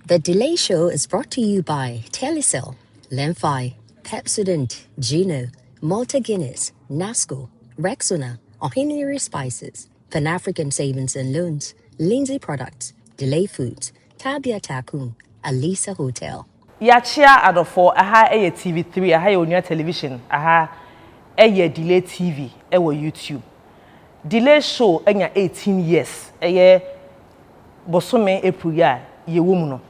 The Delay Show is brought to you by Telecel, Lemfi, Pepsodent, Gino, Malta Guinness, Nasco, Rexona, Ohiniri Spices, Pan-African Savings and Loans, Lindsay Products, Delay Foods, Tabia Takum, Alisa Hotel. Yachia adofo aha eye TV3 aha ye television aha eye Delay TV ewo YouTube. Delay Show enya 18 years eye bosome April ya ye wo mu no.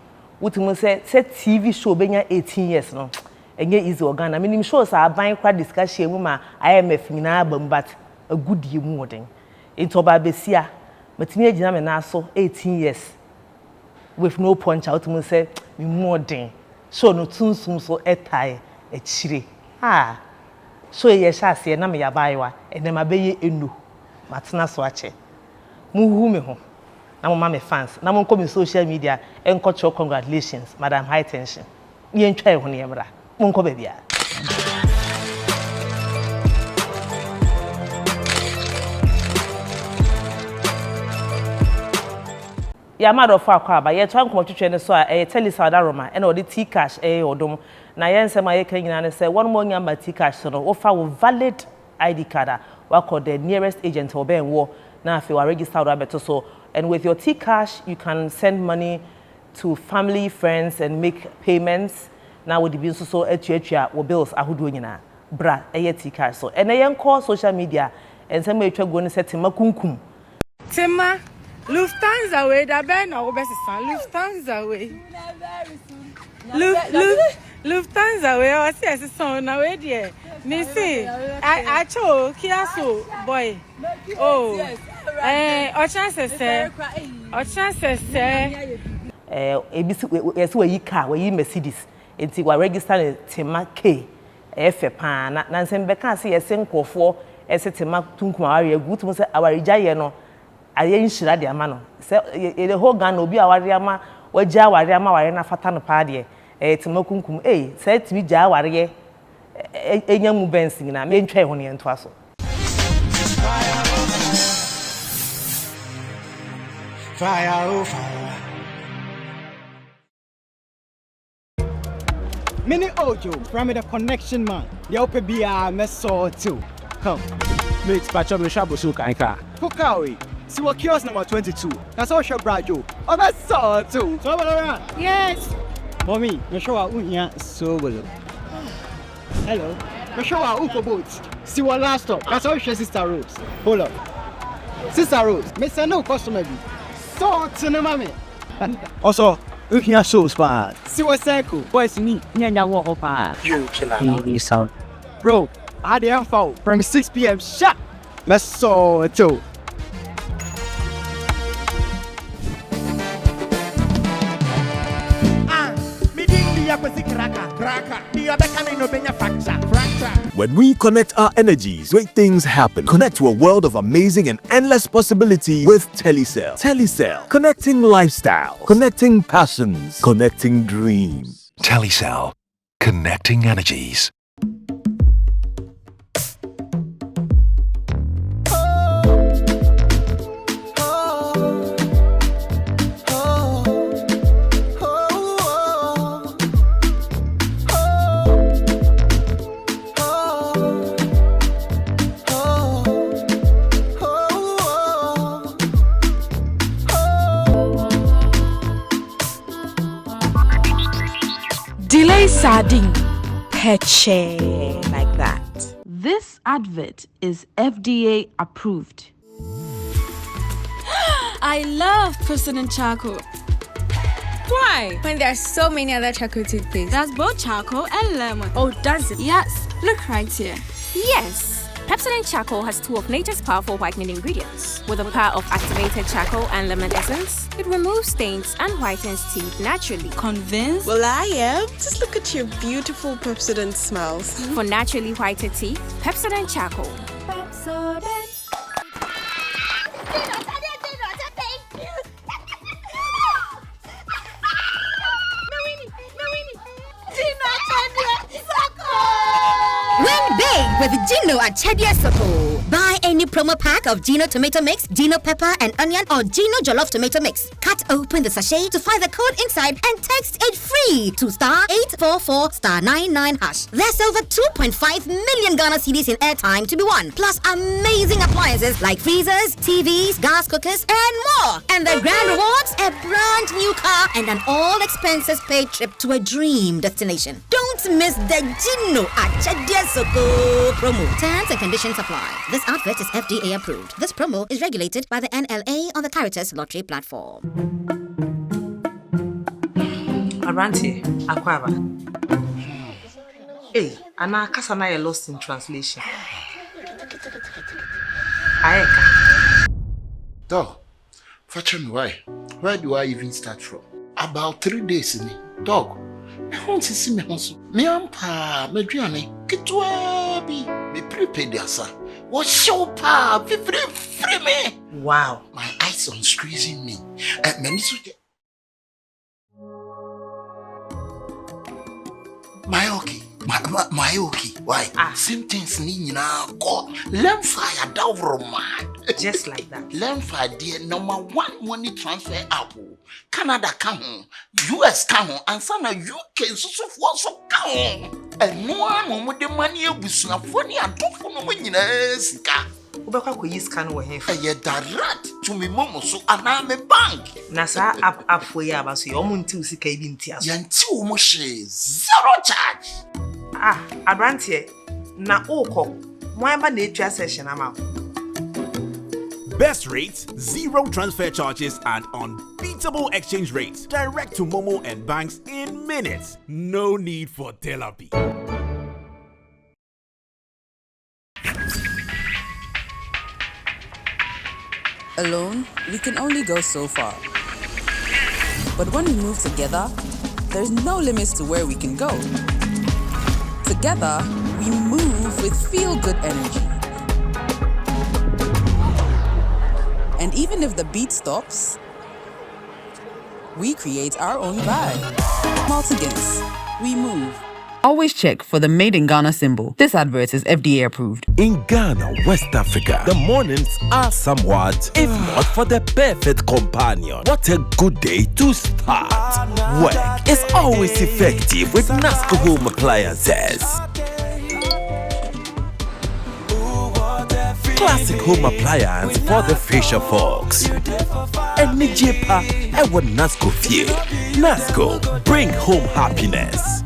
Wotimu say TV show benya 18 years no. Enye easy organ. Minim shows are ban kwa discussion mu ma IMF nyina abam but a good ye mu oden. Into ba besia matimi agina me na so 18 years with no punch out mu say me mu oden. So no tunsum so etai echire. So ye sha se na me yabaiwa ene ma beye enu. Matena so ache. Mu hu me ho. Na mo me fans na mo nko me social media enko cho congratulations madam high tension ye ntwa ho ne yemra mo nko ba bia ya mado for akwa ba ye twa nko twetwe ne so a tell Saudi Roma e na odi T cash odom na ye nsem aye kan nyina ne say one more nyamba T cash so no offer wo valid ID card wa call the nearest agent or ben wo na afi wa register do abeto so. And with your T-Cash, you can send money to family, friends, and make payments. Now with the bills so etua bills ahudu nyina bra eye T-Cash so. And I call social media and some way go ni say tema kunkum. Tema Lufthansa way da ben or obesisan Lufthansa way. Lufthansa way o say son na way there. Me say I cho kiaso boy. Oh. Ebisi yes we yi car we yi Mercedes enti wa register tema K efe pa na nsem be kan se yes nkofo ese tema tunkum aware agu tum se aware gyaye no aye nhira de ama no se the whole Ghana obi aware ama wagya aware ama ware na fata no pa de tema kunkum se timi gya aware enya mu bensin na me ntwa ho ne ento aso. Fire, oh fire. Mini Ojo, from the connection man. The open beer, meso too. Come. Mix patch up the shop so can car. Kukawi. See what kiosk number 22. That's all your brajo. Oh, meso too. So around. Yes. Mommy, me show out unya so well. Hello. Me show out uko boats. See what last stop. That's all your sister Rose. Hold up. Sister Rose, me say no customer be. So to the mommy. Also, you can show spot. See what circle. Boys ni nyanya wo hopa. You killer. Bro, I dey fall from 6 p.m. sharp. Let's so too. When we connect our energies, great things happen. Connect to a world of amazing and endless possibility with Telecel. Telecel, connecting lifestyle, connecting passions, connecting dreams. Telecel, connecting energies. Delay sardine, peche like that. This advert is FDA approved. I love President Charcoal. Why? When there are so many other charcoal toothpaste. That's both charcoal and lemon. Oh, does it? Yes, look right here. Yes. Pepsodent Charcoal has two of nature's powerful whitening ingredients. With the power of activated charcoal and lemon essence, it removes stains and whitens teeth naturally. Convinced? Well, I am. Just look at your beautiful Pepsodent smiles. For naturally whiter teeth, Pepsodent Charcoal. Pepsodent. Win big with Gino at Chedia Soto. Buy any promo pack of Gino tomato mix, Gino pepper and onion, or Gino jollof tomato mix. Cut open the sachet to find the code inside and text it free to *844*99#. There's over 2.5 million Ghana cedis in airtime to be won, plus amazing appliances like freezers, TVs, gas cookers, and more. And the grand rewards: a brand new car and an all-expenses paid trip to a dream destination. Don't miss the Gino Achadia Soko promo. Terms and conditions apply. This outfit is FDA approved. This promo is regulated by the NLA on the Caritas Lottery platform. Aranti, Aquaba. Hey, Anna Kasana lost in translation. Aeka. Dog, fetch me why? Where do I even start from? About 3 days in it. Dog, I want to see me also. Me ampa, me driane, kitwa bi, me prepaid yasa. What show pa, free me. Wow. My eyes on squeezing me. My okay. Why? Same things ni na go. Learn fire down mad. Just like that. Learn fire dear number 1 money transfer app. Canada can US can and some UK so can. And no one with the money you funny and don't for no sika. Ubekwa ko yi scan wo he fa ye direct to me momo so ana me bank na sa app for ya ba so yo mo nti usika bi nti aso ye nti wo mo she zero charge Abrantie na okọ wan ba na etwa session ama. Best rates, zero transfer charges, and unbeatable exchange rates. Direct to Momo and banks in minutes. No need for therapy. Alone, we can only go so far. But when we move together, there's no limits to where we can go. Together, we move with feel-good energy. And even if the beat stops, we create our own vibe. Multigins, we move. Always check for the Made in Ghana symbol. This advert is FDA approved. In Ghana, West Africa, the mornings are somewhat, if not for the perfect companion. What a good day to start. Work is always effective with Nasco Home Appliances. Classic home appliance for the fisher folks. And Nijepa, ewa Nasco Fie. Nasco, bring home happiness.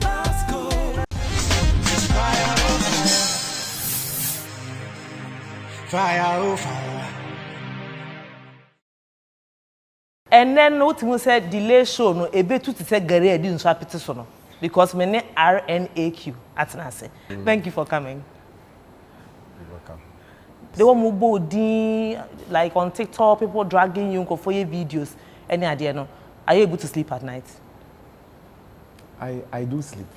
Fire, fire. And then what we said delay show no ebe tu ti say gare edi nso apete so no because me ne Rnaq at Nase. Thank you for coming. You're welcome. They want more like on TikTok, people dragging you for your videos. Any idea no? Are you able to sleep at night? I do sleep.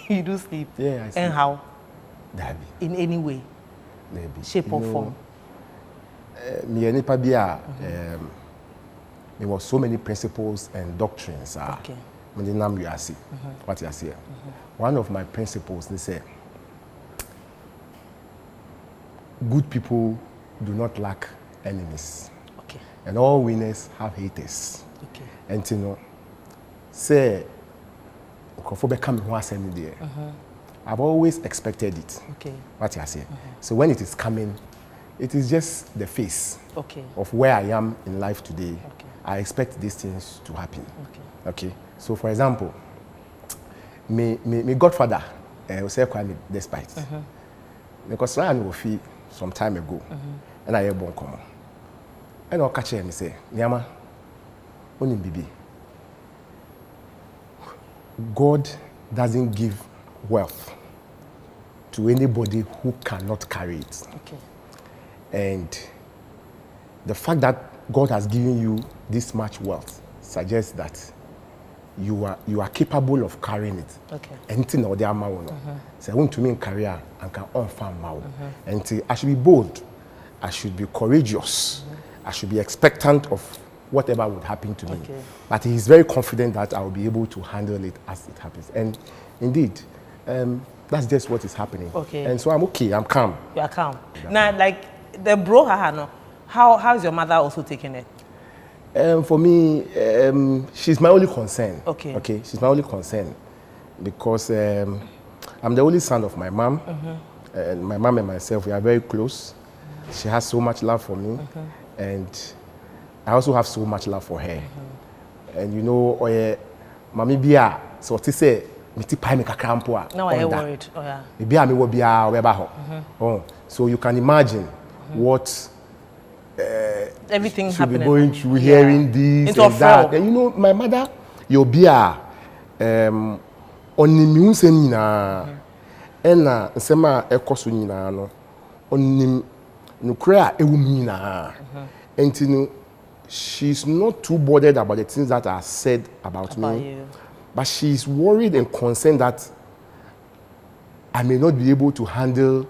You do sleep? Yeah, I sleep. And how? Dabi. In any way? Maybe. Shape or form? Me and Pabia, there were so many principles and doctrines. Okay. What you say? One of my principles, they say, good people do not lack enemies. Okay. And all winners have haters. Okay. And you know, say, I've always expected it. Okay. What you say? So when it is coming, it is just the face of where I am in life today. Okay. I expect these things to happen. Okay. Okay. So for example, my godfather, say Kwame despite, because I know fee some time ago, and I born come, and I'll catch him and say, Nyama, only baby. God doesn't give wealth to anybody who cannot carry it. Okay. And the fact that God has given you this much wealth suggests that you are capable of carrying it. Okay. Anything or the amount. So I want to mean career and can on farm now. And I should be bold. I should be courageous. I should be expectant of whatever would happen to me. Okay. But he's very confident that I will be able to handle it as it happens. And indeed, that's just what is happening. Okay. And so I'm okay. I'm calm. You are calm. Now, like the bro no. How is your mother also taking it? For me, she's my only concern. Okay. Okay, she's my only concern because I'm the only son of my mom. And my mom and myself, we are very close. She has so much love for me, and I also have so much love for her. And you know, Mami Bia, so to say, miti pai me kakrampo a. No, I worried. Oh yeah. Bia me wo bia weba ho. Oh, so you can imagine what everything should happening. Be going through, hearing this and that. And you know, my mother, you'll be on the music na, and nsema ekoso nyina no, on no cry na, and you know, she's not too bothered about the things that are said about me, you. but she's worried and concerned that I may not be able to handle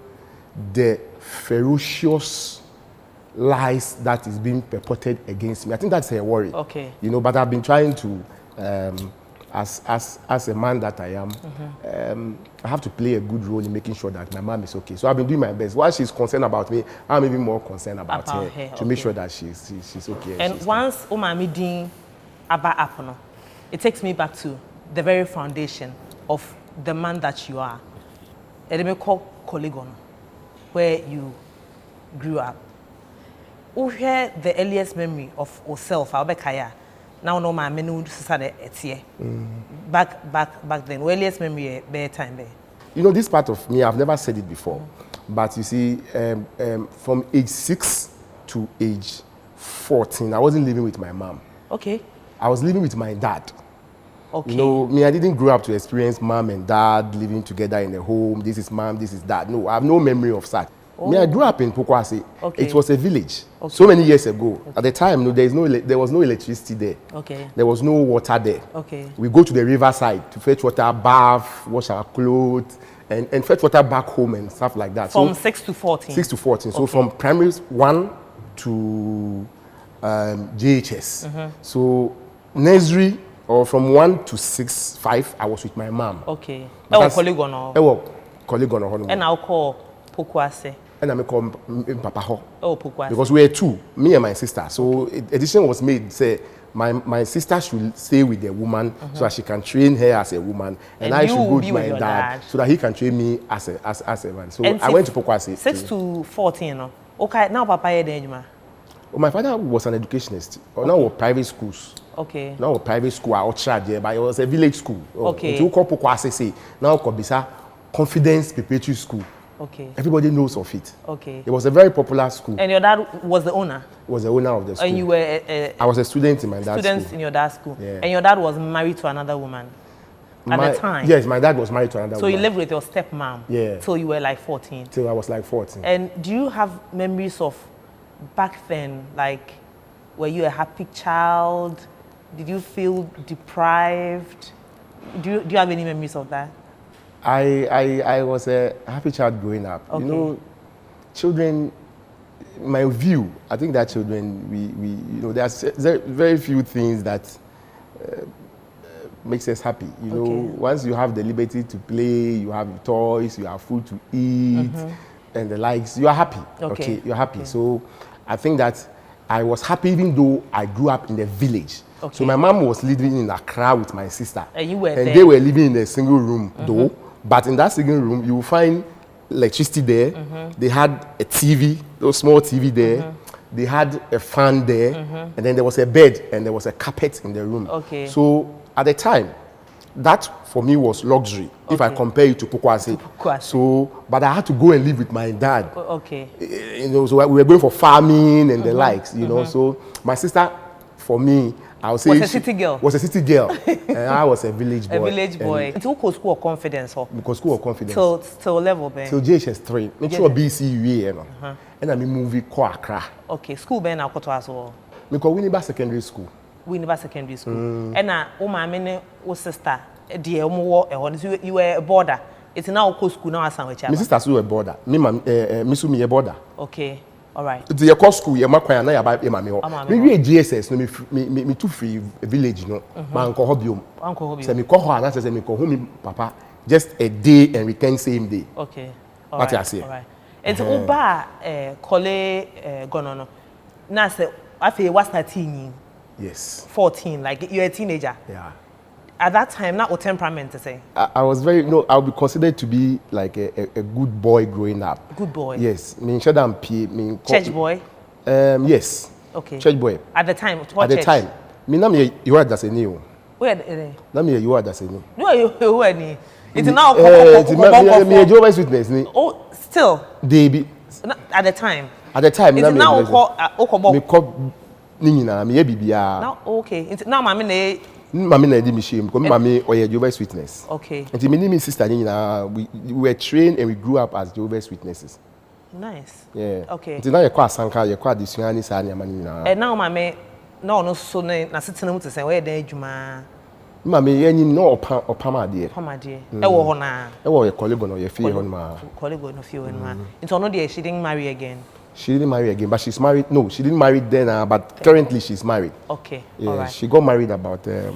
the ferocious lies that is being purported against me. I think that's her worry. Okay. You know, but I've been trying to, as a man that I am, I have to play a good role in making sure that my mom is okay. So I've been doing my best. While she's concerned about me, I'm even more concerned about her to make sure that she's okay. And once umami din aba apono, it takes me back to the very foundation of the man that you are. Edeme call Colegon, where you grew up. Who hear the earliest memory of yourself, Albekaya? Now no my menu Susade etie. Back then, earliest memory bear time there. You know, this part of me, I've never said it before, but you see, from age 6 to age 14, I wasn't living with my mom. Okay. I was living with my dad. Okay. You know, me, I didn't grow up to experience mom and dad living together in a home. This is mom, this is dad. No, I have no memory of that. Oh. Me, I grew up in Pokwase. Okay. It was a village. Okay. So many years ago. Okay. At the time, no, there was no electricity there. Okay. There was no water there. Okay. We go to the riverside to fetch water, bath, wash our clothes, and fetch water back home and stuff like that. From 6 to 14? 6 to 14. Okay. So from primary 1 to JHS. So nursery, or from 1 to 6, 5, I was with my mom. Okay. Colleague and I'll call Pokwase. And I call Papa Ho. Oh, Pokwase. Because we were two, me and my sister. So a decision was made, say, my sister should stay with the woman so that she can train her as a woman. And I should go with my dad so that he can train me as a man. So I went to Pokwase. 6 to 14, you know. Okay, now Papa Yedema. Well, my father was an educationist. Okay. Now we're private schools. Okay. Now we're private school, I charge there, but it was a village school. Okay. Now Kobisa Confidence Preparatory School. Okay. Everybody knows of it. Okay. It was a very popular school. And your dad was the owner? Was the owner of the school. And you were I was a student in my dad's school. Student in your dad's school. Yeah. And your dad was married to another woman at the time? Yes, my dad was married to another woman. So you lived with your stepmom? Yeah. Till you were like 14? Till I was like 14. And do you have memories of back then, like, were you a happy child? Did you feel deprived? Do you have any memories of that? I was a happy child growing up. Okay. You know, children, my view, I think that children, we you know, there's very few things that makes us happy. You know, once you have the liberty to play, you have toys, you have food to eat, and the likes, you are happy. Okay, you're happy. Okay. So I think that I was happy even though I grew up in the village. Okay. So my mom was living in Accra with my sister. And you were and there? They were living in a single room though. But in that single room, you will find electricity there. They had a TV, a small TV there. They had a fan there. And then there was a bed and there was a carpet in the room. Okay. So at the time, that for me was luxury if I compare it to Pokwase. So, but I had to go and live with my dad. Okay. You know, so we were going for farming and the likes, you know. So my sister, for me, I would say was a city girl. Was a city girl, and I was a village boy. A village boy. Until school of confidence, huh? Because school of confidence. Till level, ben. Till JHS 3. Make sure BCUA, you know. And I movie ko Accra. Okay, school ben na koto as well. Because Winneba Secondary School. Winneba Secondary School. And na o ma me ne o sister, dear omo you were a border. It's now school now as an my sister were a border. Me Misumi a border. Okay. All right. It's your school, your makwa na ya ba ema me ho. Me GSS no me too free village no. Ma nko hobium. Uncle hobium. Say me ko ho na say me ko hu me papa just a day and return same day. Okay. What I say. All right. And Uba Kole Gonono. Now say after was 13. Yes. 14, like you're a teenager. Yeah. At that time, not what temperament to say. I was very I'll be considered to be like a good boy growing up. Good boy. Yes. Church boy. Yes. Okay. Church boy. At the time, what church? At the time, me na me you are that's a new. Where? Na me you are that's a new. No, you are ni. It's now. Me Jehovah's Witness ni. Oh, still. They be. At the time. At the time, it's now me call Nina, me bibia. Now okay. It's now mama na. Mama na di me shame because mama oye Jehovah's Witness. Okay. And me and sister Nina, we were trained and we grew up as Jehovah's Witnesses. Nice. Yeah. Okay. Until now you kwa sanka, you kwa disuani sa ni amani na. And now mama no so na sitting mu to say where dey adwuma. Mama yenyi no opama de. Opama de. E wo ho na. E wo ye colleague no ye fie ho ma. Colleague no fie ho ma. Into no dey she didn't marry again. She didn't marry again, but she's married. No, she didn't marry then, but currently she's married. Okay. Yeah, all right. She got married about 4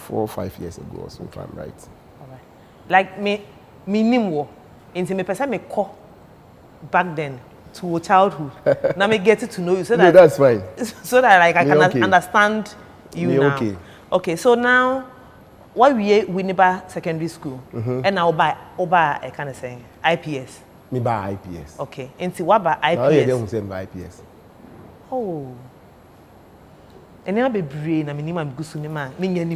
or 5 years ago or so, if I'm right. All right. Like me nimwo. Into me person me call back then to childhood. Now me get to know you so that. No, that's fine. So that like I can understand you now. Okay. Okay. So now, why we never secondary school, and now by I kind of saying IPS. Me by IPS. Okay. Into what by IPS? Now you don't say by IPS. Oh. And then I be brain. I mean, I'm good soon, man. Okay.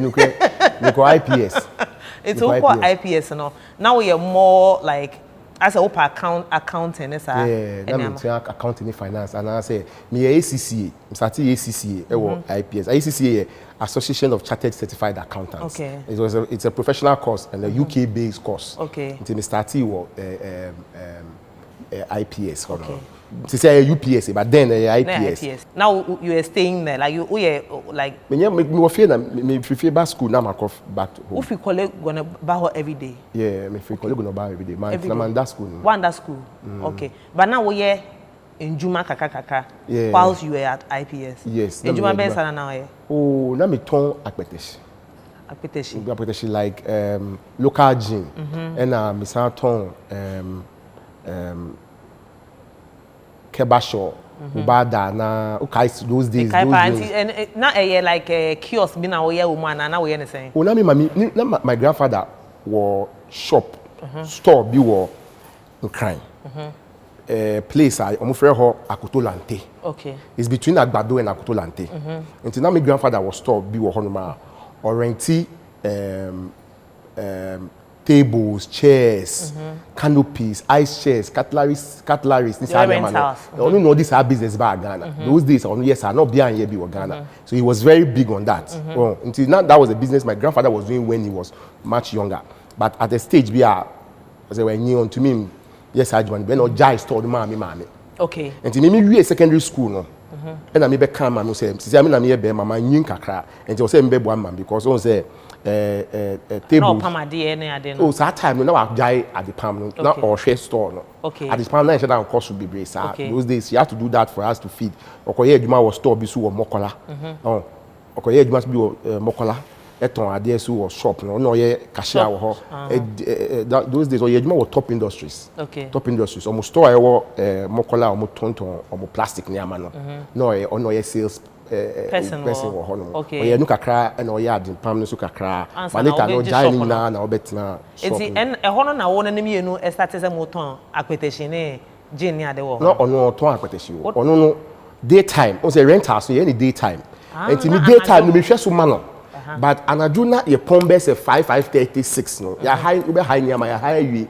Nuko IPS. It's all IPS, you know. Now we are more like as a accounting, yeah. That means accounting and finance. And I say me ACCA. I'm starting ACCA. IPS. ACCA Association of Chartered Certified Accountants. Okay. It's a professional course and a UK-based course. Okay. Until me started IPS. Okay. To say UPS, but then IPS. Now you are staying there, like you like. Me feel back school now. I back to home. If you colleague gonna buy every day. Yeah, me feel colleague gonna buy every day. Man, I'm that school. One that school. Okay, but now we are in Juma kaka. Yeah. Whilst you were at IPS. Yes. In Juma Ben sana now eh. Oh, now me turn akpeteshi. Akpeteshi like local gym. And me sana turn Kebasho, Ubada, na okay those days. And now like a kiosk be now here woman and now we anything. Oh, na my grandfather was shop store be war in crime. Place I omufre ho Akutolante. Okay. It's between Agbado and Akutolante. Until now my grandfather was store be war honoma or renti tables, chairs, canopies, ice chairs, cutleries. This I only know this our business by Ghana. Those days, yes, I not behind here be Ghana. So he was very big on that. Until now, that was a business my grandfather was doing when he was much younger. But at the stage, we are, as I were new to me, yes, I joined. When I Jai stored mommy. Okay. Until me a secondary school no. And I may be calm and say, I mean, I'm here, Mama, you can cry. And he was saying, baby, one man, because on say, table. Oh, so that time, no, I die at the palm, not or share store. No. Okay. At the palm, I said, of course, would be brace. Those days, you have to do that for us to feed. Okay, you must store bisu or mokola. Oh, okay, you must be mokola. Eton adesu or shop. No, yeah, cashier or those days, or you were top industries. Okay. Top industries. Almost store mokola or tonton or plastic near man. No, or no, sales. Person or honor. Okay. Or you look at cry and or yard in Pam Suka cry. But later no dining now or better. It's and a honor now one enemy you know started a moton acquisition Jenia the war. No or no to acquisition. Or no daytime. On the rent house any daytime. And to me daytime no be so manner. But anaduna ye pombes a 5:36 no. Ya high ube high near my high we.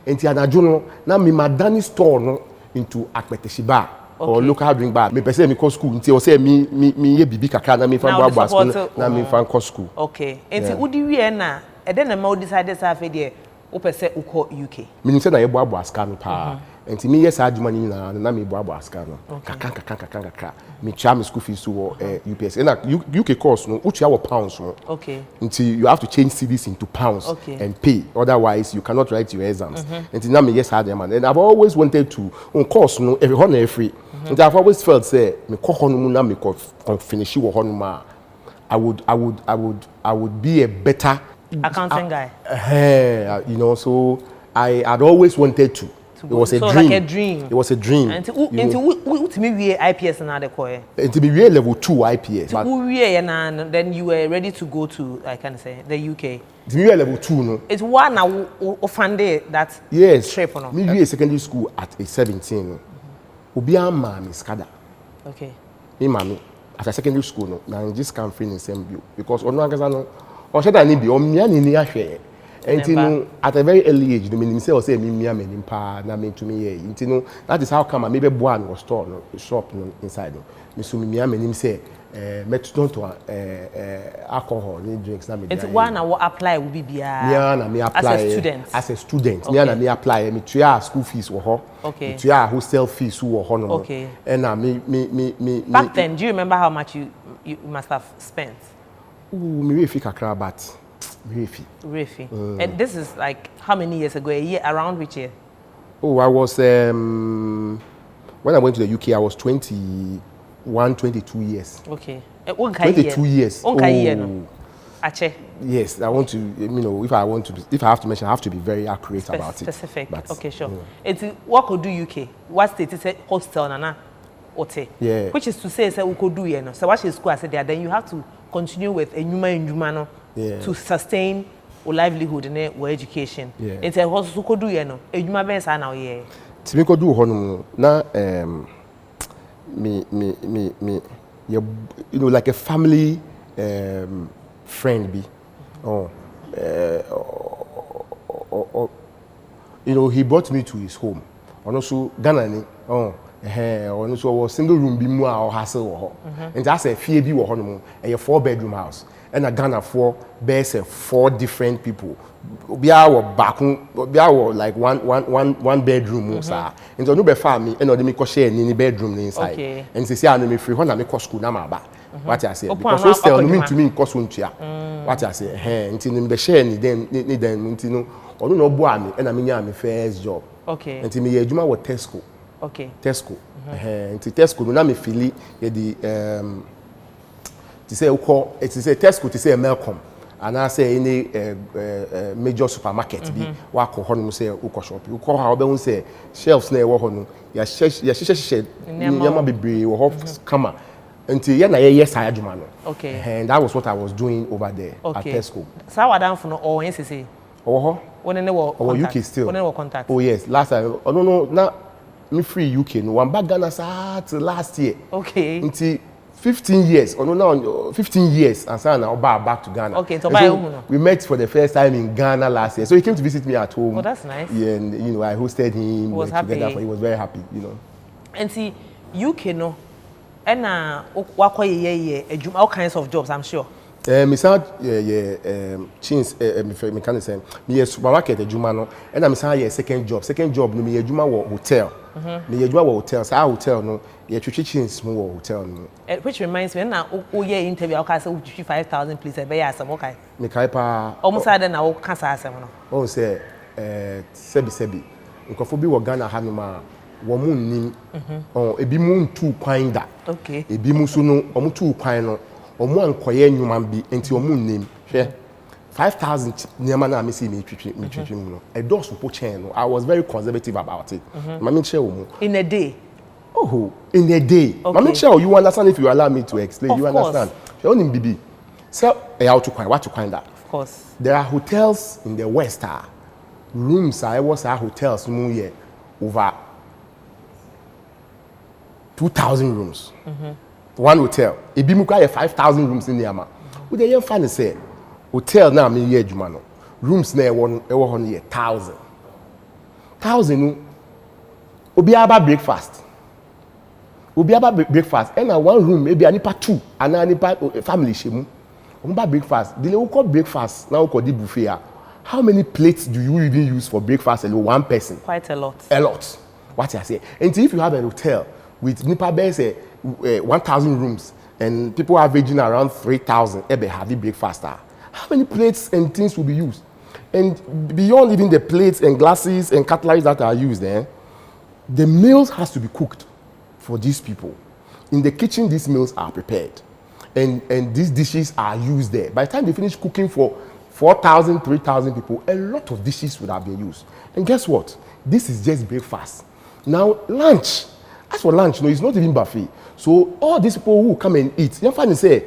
And anajuno na mi madani store no into acquisition bar. Okay. Or local drink bar. Me person me go school. Until I say me ye bibi kakra na me fan boa school na me fan go school. Okay. Until udi we na e den na ma decide say afa dey o pese uko UK. Me say na ye boa ska no pa. Until me yes adwuma ni na me boa ska no. Kakra. Me charm school fees to UPS. And UK course no uchi our pounds no. Okay. Until you have to change cedis into pounds and pay. Otherwise you cannot write your exams. Until now me yes adwuma. And I've always wanted to on course no every honor free. And I've always felt say me kohonumu na me finish wo honuma I would be a better accounting guy. You know, so I had always wanted to. It was a dream. Like a dream. It was a dream. And to me, we IPS and other core. And to be real level 2 IPS. And then you were ready to go to, I can say, the UK. To be level 2, no. It's one offended that yes. trip, no. Me we secondary school at age 17. Obia mami skada. Okay. Me mami after secondary school no, na just come free in same view because ono agasa no. O sheda ni bi o mia ni ahwe. Enti no at a very early age, the meaning say o say me mia menim pa na me to me here. Enti no that is how come I maybe boy no store no shop no inside no. Me so me mia menim say metron to alcohol ni drinks na me. Enti one na what apply will be bia. Yeah, na me apply as a student. As a student. Okay. Me apply me tuya school fees wo ho. Okay. Tuya hostel fees wo ho no. Okay. And na me back then, do you remember how much you must have spent? Me refi kakra but Refi. And this is like how many years ago? A year, around which year? Oh, I was when I went to the UK, I was 21, 22 years. Okay. 22 years. No. Yes, I want to. You know, if I have to mention, I have to be very accurate about it. Specific. But, okay, sure. Yeah. It's what could do UK? What state is a hostel nana? Ote. Yeah. Which is to say, we could do you know. So what is school? I said there. Then you have to continue with a human to sustain your livelihood and your education. Yeah. It's a hospital could do you know. A human being say now yeah. To me could do honum na me you know like a family friend be you know he brought me to his home. And also Ghana ni and so was single room be mu a hassle and that's a fie bi wo honum a 4-bedroom house. And a Ghana for base 4 different people. We are like one bedroom, sir. And so no be family, and no me share any bedroom inside. Okay. And say I me free when I make school na ma ba. What I say because so sell no mean to me cause untia. What I say until me share ni then until no or no boy me and I mean my first job. Okay. Until me ejuma with Tesco. Okay. Tesco. Until Tesco no na me feel the to say it is a Tesco to say a Malcolm and I say any major supermarket be work on say uko shop you call how be say shelves na e wo no ya shed nyama bebre wo ho kama until ya na yes I adwuma no. Okay. And that was what I was doing over there at Tesco. So what down for no or NCC when they were UK still when they were contact. Oh yes, last time no now me free UK no one back Ghana last year. Okay. Until 15 years, or no, now 15 years, and so now back to Ghana. Okay, so we met for the first time in Ghana last year. So he came to visit me at home. Oh, that's nice. Yeah, and you know, I hosted him. He was happy. Together, he was very happy, you know. And see, UK no, and all kinds of jobs, I'm sure. Me sound change me can say me supermarket ejuma no and I say second job no me ejuma wo hotel me ejuma wo hotel say hotel no ye twitwi change mo wo hotel no which reminds me na o ye interview I can say 5,000 please e be ya asem okay me kai pa almost side na o ka sa asem no o say sebi nkofo bi wo Ghana ha no ma wo mu nnim ebi mu ntu kwan da okay ebi mu so no o mu tu kwan no omo ankoye nyuma bi enti omo nnem hwe 5,000 nyama na me see me twitwi no a dose po chain no I was very conservative about it mama share omo in a day in a day okay. Mama share you understand if you allow me to explain of you course. Understand you onim bibi so how to find that of course there are hotels in the west rooms I was hotels mu here over 2,000 rooms one hotel ebi mu kwa 5,000 rooms in there ma we dey yan fan say hotel na me ye adwuma no rooms na e wo ho no ye 1,000 no obi aba breakfast and one room maybe anipa 2 and anipa family shemu ba breakfast the local breakfast na ko di buffet how many plates do you even use for breakfast alone one person quite a lot what I say and if you have a hotel with nipa base 1,000 rooms and people averaging around 3,000 ebe have breakfast how many plates and things will be used and beyond even the plates and glasses and cutlery that are used the meals has to be cooked for these people in the kitchen these meals are prepared and these dishes are used there by the time they finish cooking for 4,000, 3,000 people, a lot of dishes would have been used. And guess what? This is just breakfast. Now, lunch. As for lunch, it's not even buffet. So all these people who come and eat, you find say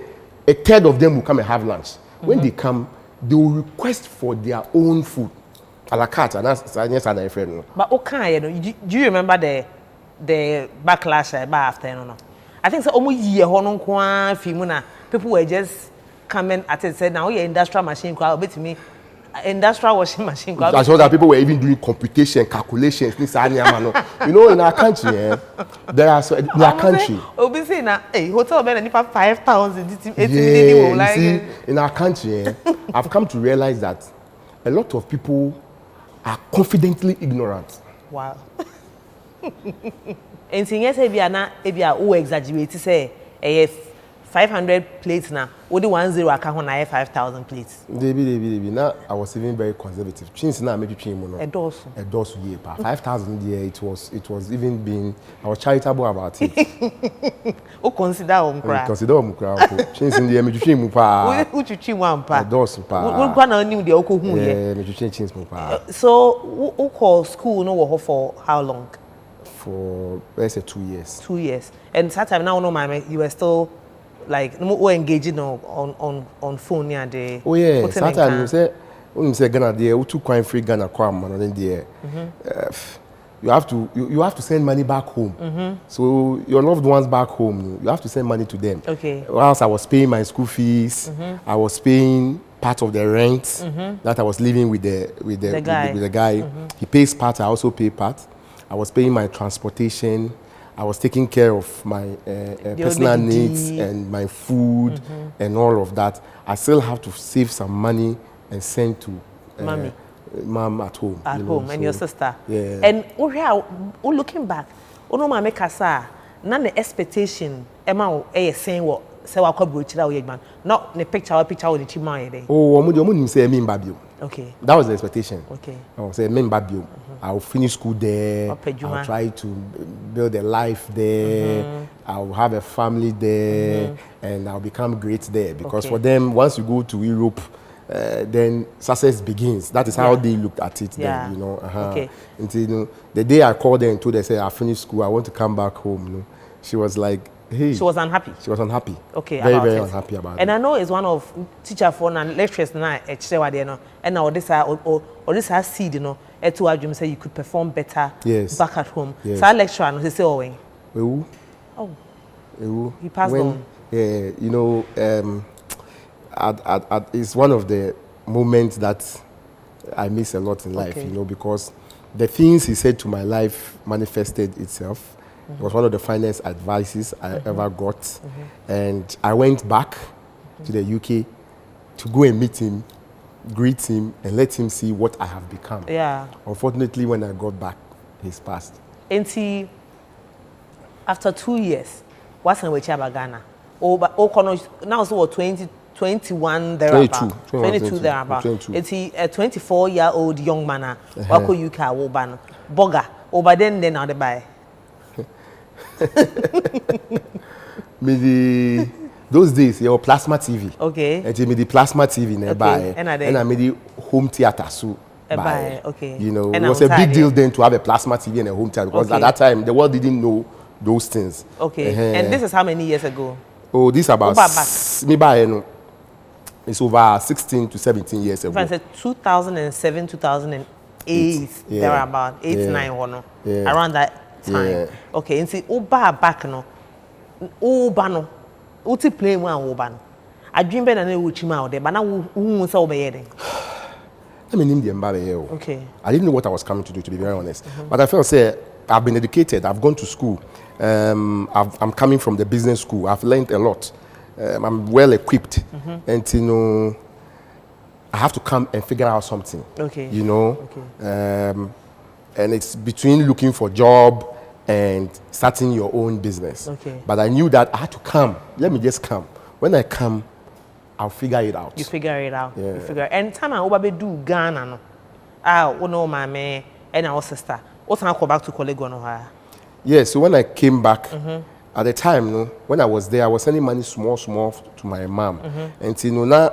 a third of them will come and have lunch. When they come, they will request for their own food. A la carte, and that's my friend. But okay, do you remember the backlash after? No? I think so. Almost year people were just coming at it. Said now your industrial machine crowd bit me. Industrial washing machine. I saw that people were even doing computation, calculations. You know, in our country, there are in our country. Obi say na, hey, hotel bed and 5,000. Yeah, see, in our country, I've come to realize that a lot of people are confidently ignorant. Wow. And thing yes, if you are exaggerate, say, 500 plates now. Only 10 account on 5,000 plates. Now I was even very conservative. Change now maybe change more. A dose. 5,000 year. It was even being. I was charitable about it. O consider umkra. Consider umkra. Change in the maybe change more pa. Who chuchi one pa. A dose pa. We go na new the oko hu ye. Maybe change more pa. So who call school no for how long? For let's say 2 years. 2 years. And that time now no mama you were still like no engaging on phone near the. Oh yeah, sometimes you say Ghana there, you too quite free Ghana kwam and there. You have to send money back home. So your loved ones back home, you have to send money to them. Okay. Whilst I was paying my school fees, I was paying part of the rent that I was living with the guy. He pays part, I also pay part. I was paying my transportation. I was taking care of my personal needs and my food and all of that. I still have to save some money and send to mom at home. At home, and your sister. Yeah. And looking back, mama kasa na the expectation ema saying what say wa kwa brochi da we man. Not the picture with the chima. Oh, omo say me mbabio. Okay. That was the expectation. Okay. I say me mbabio. I'll finish school there. I'll try to build a life there. I'll have a family there, and I'll become great there. Because for them, once you go to Europe, then success begins. That is how they looked at it. Then, you know. Okay. Until the day I called her and told her, say I finished school, I want to come back home. You know, she was like, hey. She was unhappy. She was unhappy. Okay. Very unhappy about it. And I know it's one of teacher for and lecturers now at Chewa there, and now this has seed, you know. To argument say you could perform better back at home. Yes. So our lecturer and he say he passed on. Yeah, you know, it's one of the moments that I miss a lot in life, you know, because the things he said to my life manifested itself. It was one of the finest advices I ever got. And I went back to the UK to go and meet him, greet him, and let him see what I have become. Yeah. Unfortunately, when I got back, he's passed. And after 2 years, what's in Ghana? Now so 21 thereabout. 22 thereabout. It's a 24-year-old young man. Wako UK woban. Boga. Over then now they buy. Those days, your plasma TV. Okay. And me the plasma TV nearby. And I made the home theater so by. Okay. You know, it was a big deal then to have a plasma TV and a home theater because at that time the world didn't know those things. Okay. And this is how many years ago? Oh, this about it's over 16 to 17 years ago. If I said 2007, 2008, there are about 8, 9 around that time. Yeah. Okay, and see, Oba back no, Oba no, Uti play one Oba no. I dream better than Uchima out there, but now who saw me heading? I mean, Indian Barry. Okay. I didn't know what I was coming to do, to be very honest. But I felt say I've been educated. I've gone to school. I'm coming from the business school. I've learned a lot. I'm well equipped, and you know, I have to come and figure out something. Okay. You know, and it's between looking for a job and starting your own business. Okay. But I knew that I had to come. Let me just come. When I come, I'll figure it out. You figure it out. Yeah. You figure. And time I obabe do Ghana no. No my man and our sister. What time I go back to college no? Yeah. So when I came back. At the time, no, when I was there, I was sending money small to my mom. And you know, now,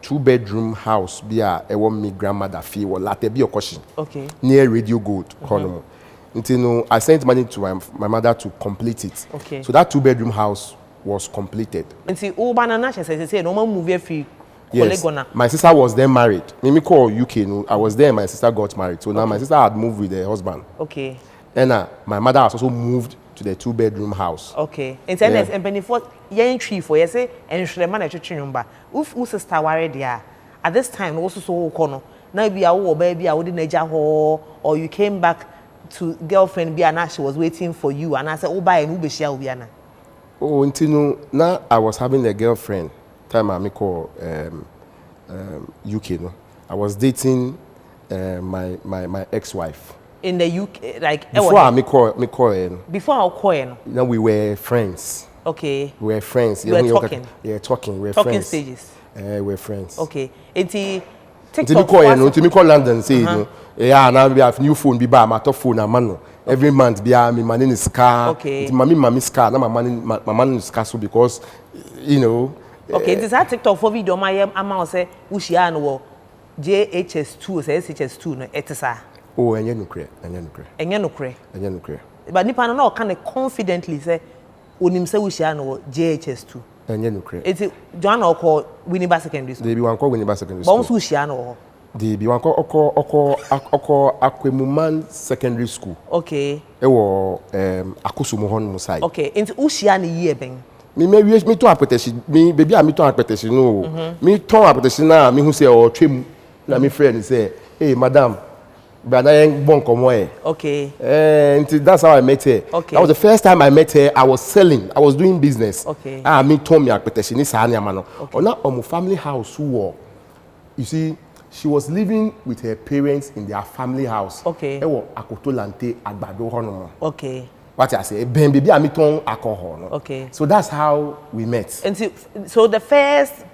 2-bedroom house be a me grandmother fee or latte be a caution. Okay. Near Radio Gold. Until I sent money to my mother to complete it. Okay. So that 2-bedroom house was completed. Until Ubana say no more movie free. Yes. My sister was then married. Me call UK. No, I was there. My sister got married. So now my sister had moved with her husband. Okay. And my mother has also moved to the 2-bedroom house. Okay. In tennis and penny for young tree for say and Shreman at your number. Uf sister worried there. At this time also so corner. Now be our baby, I wouldn't age or you came back to girlfriend be and she was waiting for you and I said, oh buy an Ubishia Ubiana. Oh, until now I was having a girlfriend. Time I call UK. No, I was dating my ex-wife. In the UK, like before I call before I call now we were friends. Okay. We were friends. You were talking. Yeah, talking. We were talking friends. Stages. We were friends. Okay. TikTok. Until me call London say yeah now we have new phone be buy my top phone and man every month be me money is car. Okay. Mommy car now my money is car so because you know. Okay, this is TikTok for video my amount say ushia no JHS2 say SHS2 no etisa. Oh, enye no kre. But nipa no can confidently say onim say ushia no JHS2. Enye no kre. It's John or Winneba Secondary School. They be one call Winneba Secondary School. But ushia no. They be one call Akwemuman Secondary School. Okay. Ewo Akusumo hon side. Okay, into ushia ni year ben. Me to apetesi me baby I me to apetesi no me to apetesi na me hu say o twem na me friend say hey madam brother yen bon komo e okay and that's how I met her. Okay. That was the first time I met her. I was selling, I was doing business. Okay. Me to me apetesi ni sa na no ona omo family house who you see she was living with her parents in their family house. Okay. Ewo Akotolante Agbado hono. Okay. What I say, baby, I meet on alcohol. No? Okay. So that's how we met. And so the first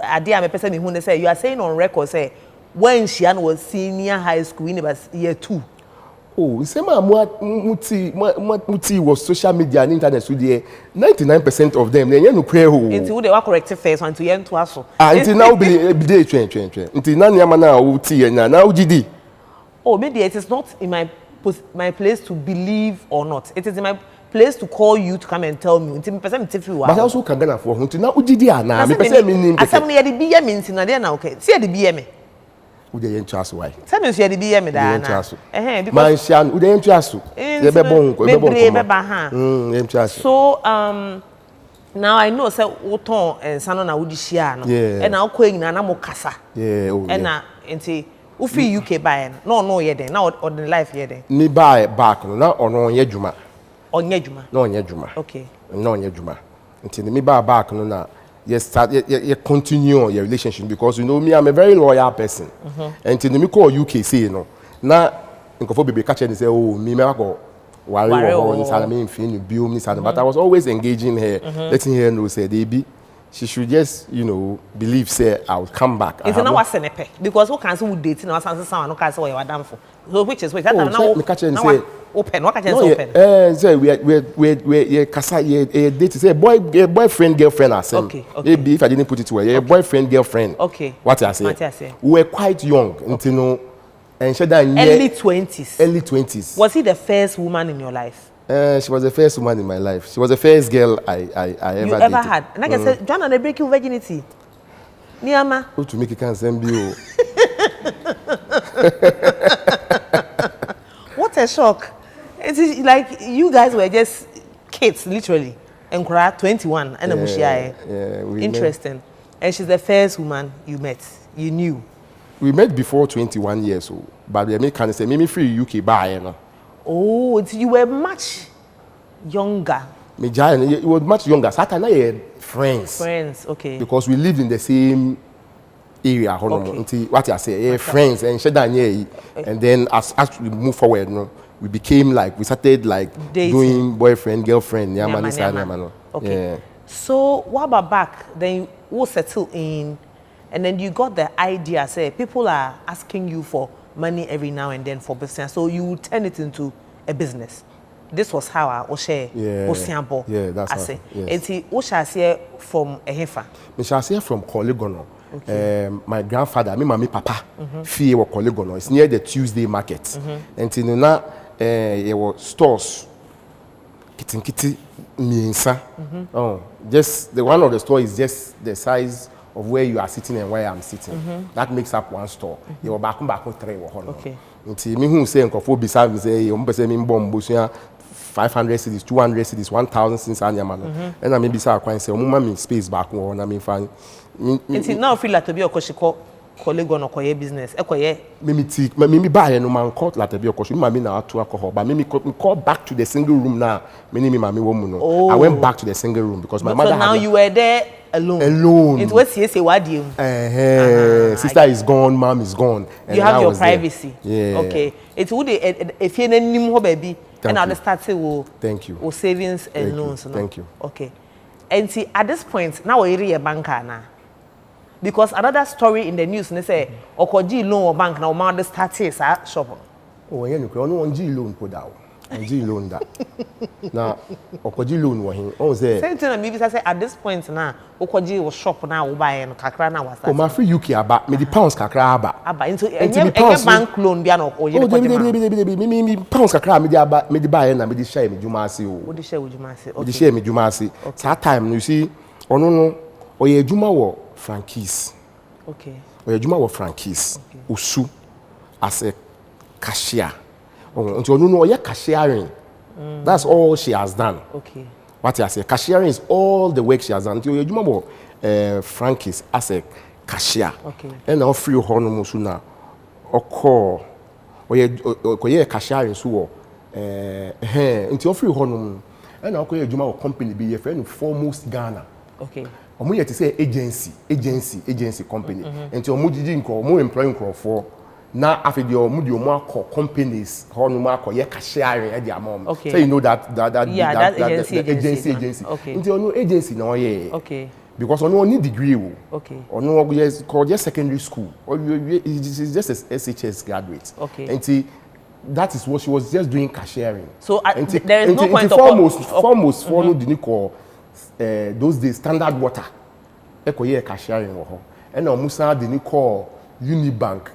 idea I'm person who say you are saying on record say when Shian was senior high school in year 2. Oh, say muti was social media and internet so there 99% of them they no pray who. Until they were corrected first one to yen to us. Until now be day train. Until now na uti na GD. Oh, maybe it is not in my place to believe or not. It is in my place to call you to come and tell me. But also can Ghana for until now ujidi ana. Me person me name. Asem na ye be me nti na dey na okay. See ye be me. Ude yen twaso why? Tell me ye be me da na. Because man shan ude yen twaso. Ye be bon ko be bon ko. Yen twaso. So now I know say woton ensa no na wudi hia no. E na akọ nyina na mo kasa. Yeah, oh. E na enti Ufi UK buy no ye den now on the life ye den. Me buy back no na ono ye dwuma. Onye dwuma. No onye dwuma. Okay. No onye dwuma. Until me buy back no na you start you continue your relationship because you know me I'm a very loyal person. Until me call UK say no. Na nkofo bebe catch and say oh me go worry or say me infin you bill me but I was always engaging her, letting her know say they be she should just, you know, believe say I would come back. It's not what's senepe because who can say would date now someone no can say what you are done for. So which is that now me catch and say open. What can you say open? Say we kasa date say boyfriend girlfriend ourselves. Okay. Maybe if I didn't put it well, boyfriend girlfriend. Okay. What I say? We were quite young until no and she that early 20s. Early 20s. Was he the first woman in your life? She was the first woman in my life. She was the first girl I ever you ever had. And like I said, John, they break your virginity. Niama. Oh, to make it can send you. What a shock! It's like you guys were just kids, literally. And 21 and interesting. Met. And she's the first woman you met. You knew. We met before 21 years old, but we can say maybe free UK buy, you know. Oh, you were much younger. You were much younger. Saturday had friends. Friends, okay. Because we lived in the same area. Okay. What I say, friends and and then as we move forward, we became like we started like dating. Doing boyfriend, girlfriend, Okay. Yeah. So what about back? Then you settle in, and then you got the idea. Say people are asking you for money every now and then for business, so you turn it into a business. This was how I share. Yeah, that's how. Yes. And see, from a heifer. Me shall say from Koligono. My grandfather, me mami papa, fee wa Kolegono. It's near the Tuesday market. And in na stores. Kitty Minsa. Oh, just the one of the store is just the size of where you are sitting and where I'm sitting. That makes up one store. You are back 3 Okay. Until me who say Nkofo beside me say you say me bomb 500 cities, 200 cities, 1,000 cities anyamano. And I maybe say I say me space back one I mean fine. Until now feel like to be a koshiko colleague on a business. Me buy no man caught like to be a koshi. Me na to alcohol, but me call back to the single room now. Me mami woman. I went back to the single room because my mother. So now you were there alone. Alone. It was say what do you? Sister is gone, mom is gone. You have your privacy. There. Yeah. Okay. It would if you any baby. And now the start will. Thank you. Or savings and loans. Thank you. Okay. And see at this point now we're a banker now. Because another story in the news, they say, Okoji loan or bank now, man, the status shop. Oh, yeah, no, on G loan put out. On G loan that. Now, Okoji loan was him. Oh, say. Same thing, maybe I say at this point now, Okoji was shop now, buy and kakra now was. Oh, my free UK about me the pounds kakra about. About into a bank loan, be an or you. Me pounds kakra me the buy and me the share me Jumasi. What the share with Jumasi? The share me Jumasi. That time you see, oh no, or ye Juma wo. Frankies. Okay. Oya Juma wa Frankies. Usu as a cashier. Until no oya cashiering. That's all she has done. Okay. What I say, cashiering is all the work she has done. Until Oya Juma wa Frankies as a cashier. Okay. And now free hono musuna. Oko oya cashiering so until free hono. And now Oya Juma wa company be a friend foremost Ghana. Okay. Omo yet say agency company. Enti omo didi nko omo employ nko for na afedi omo di omo akọ companies hono ma akọ ye cashiering e di amom. So you know that agency. Okay. Enti ono agency na oye. Okay. Because ono need degree wo. Okay. Ono yes called just secondary school. Or is just a SHS graduate. Okay. Enti that is what she was just doing cashiering. So there is no point of foremost for no didn't call those days standard water ekoye cashiering wo and Musa didn't call Unibank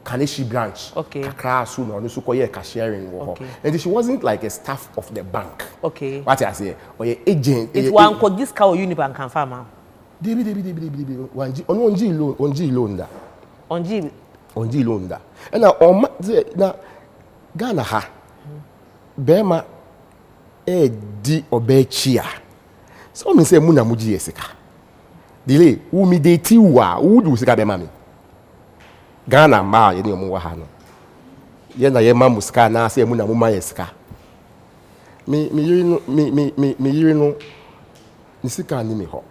Kaneshi branch. Okay. Kakra so no so koye cashiering wo and she wasn't like a staff of the bank. Okay. What I say or agent it one ko this car Unibank can farm debi onji loan da onji loan da and na Ghana ha bema di obechia so me say muna muji yesika delay wo mi de ti wa wo du sika be mami Ghana ma ye ni omo wa ha no ye na ye ma musika na say muna mu ma yesika mi yiri no ni sika ni mi ho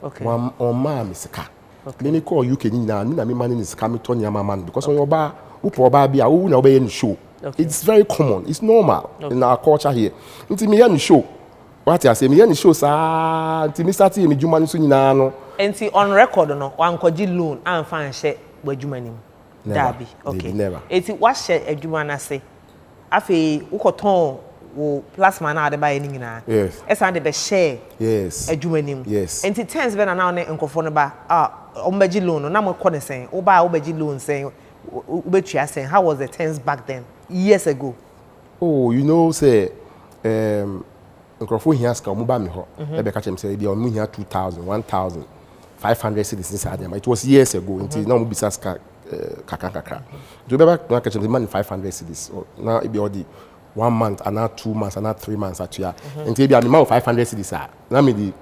okay on ma mi sika okay me call UK ni na me man ni sika me to nyama man because on oba upo bia wo na oba ye ni show. Okay. It's very common. It's normal in our culture here. Until me hear show. What I say, me hear show sa until me start me juma so nyina no. Until on record no, wan koji loan and fan share we juma nim. Dabi. Okay. Never. Eti what share ejuma na say. Afi ukoton wo plasma na ade ba ye nyina. Yes. Esa de be share. Yes. Ejuma nim. Yes. Enti tense be na na ne nkofo no ba ombeji loan na mo ko ne sen. Wo ba obeji loan sen. Ubetua sen. How was the tense back then? Years ago. Oh, you know, say, Nkofo here ska omo ba me ho. E be ka chem say dia omo here 2,000, 1,000, 500 cedis inside them. It was years ago until now omo bisa ska kakaka. Do be ba ka chem say man 500 cedis. Now e be all the 1 month and now 2 months and now 3 months atua. Until be am man 500 cedis ah. Na me the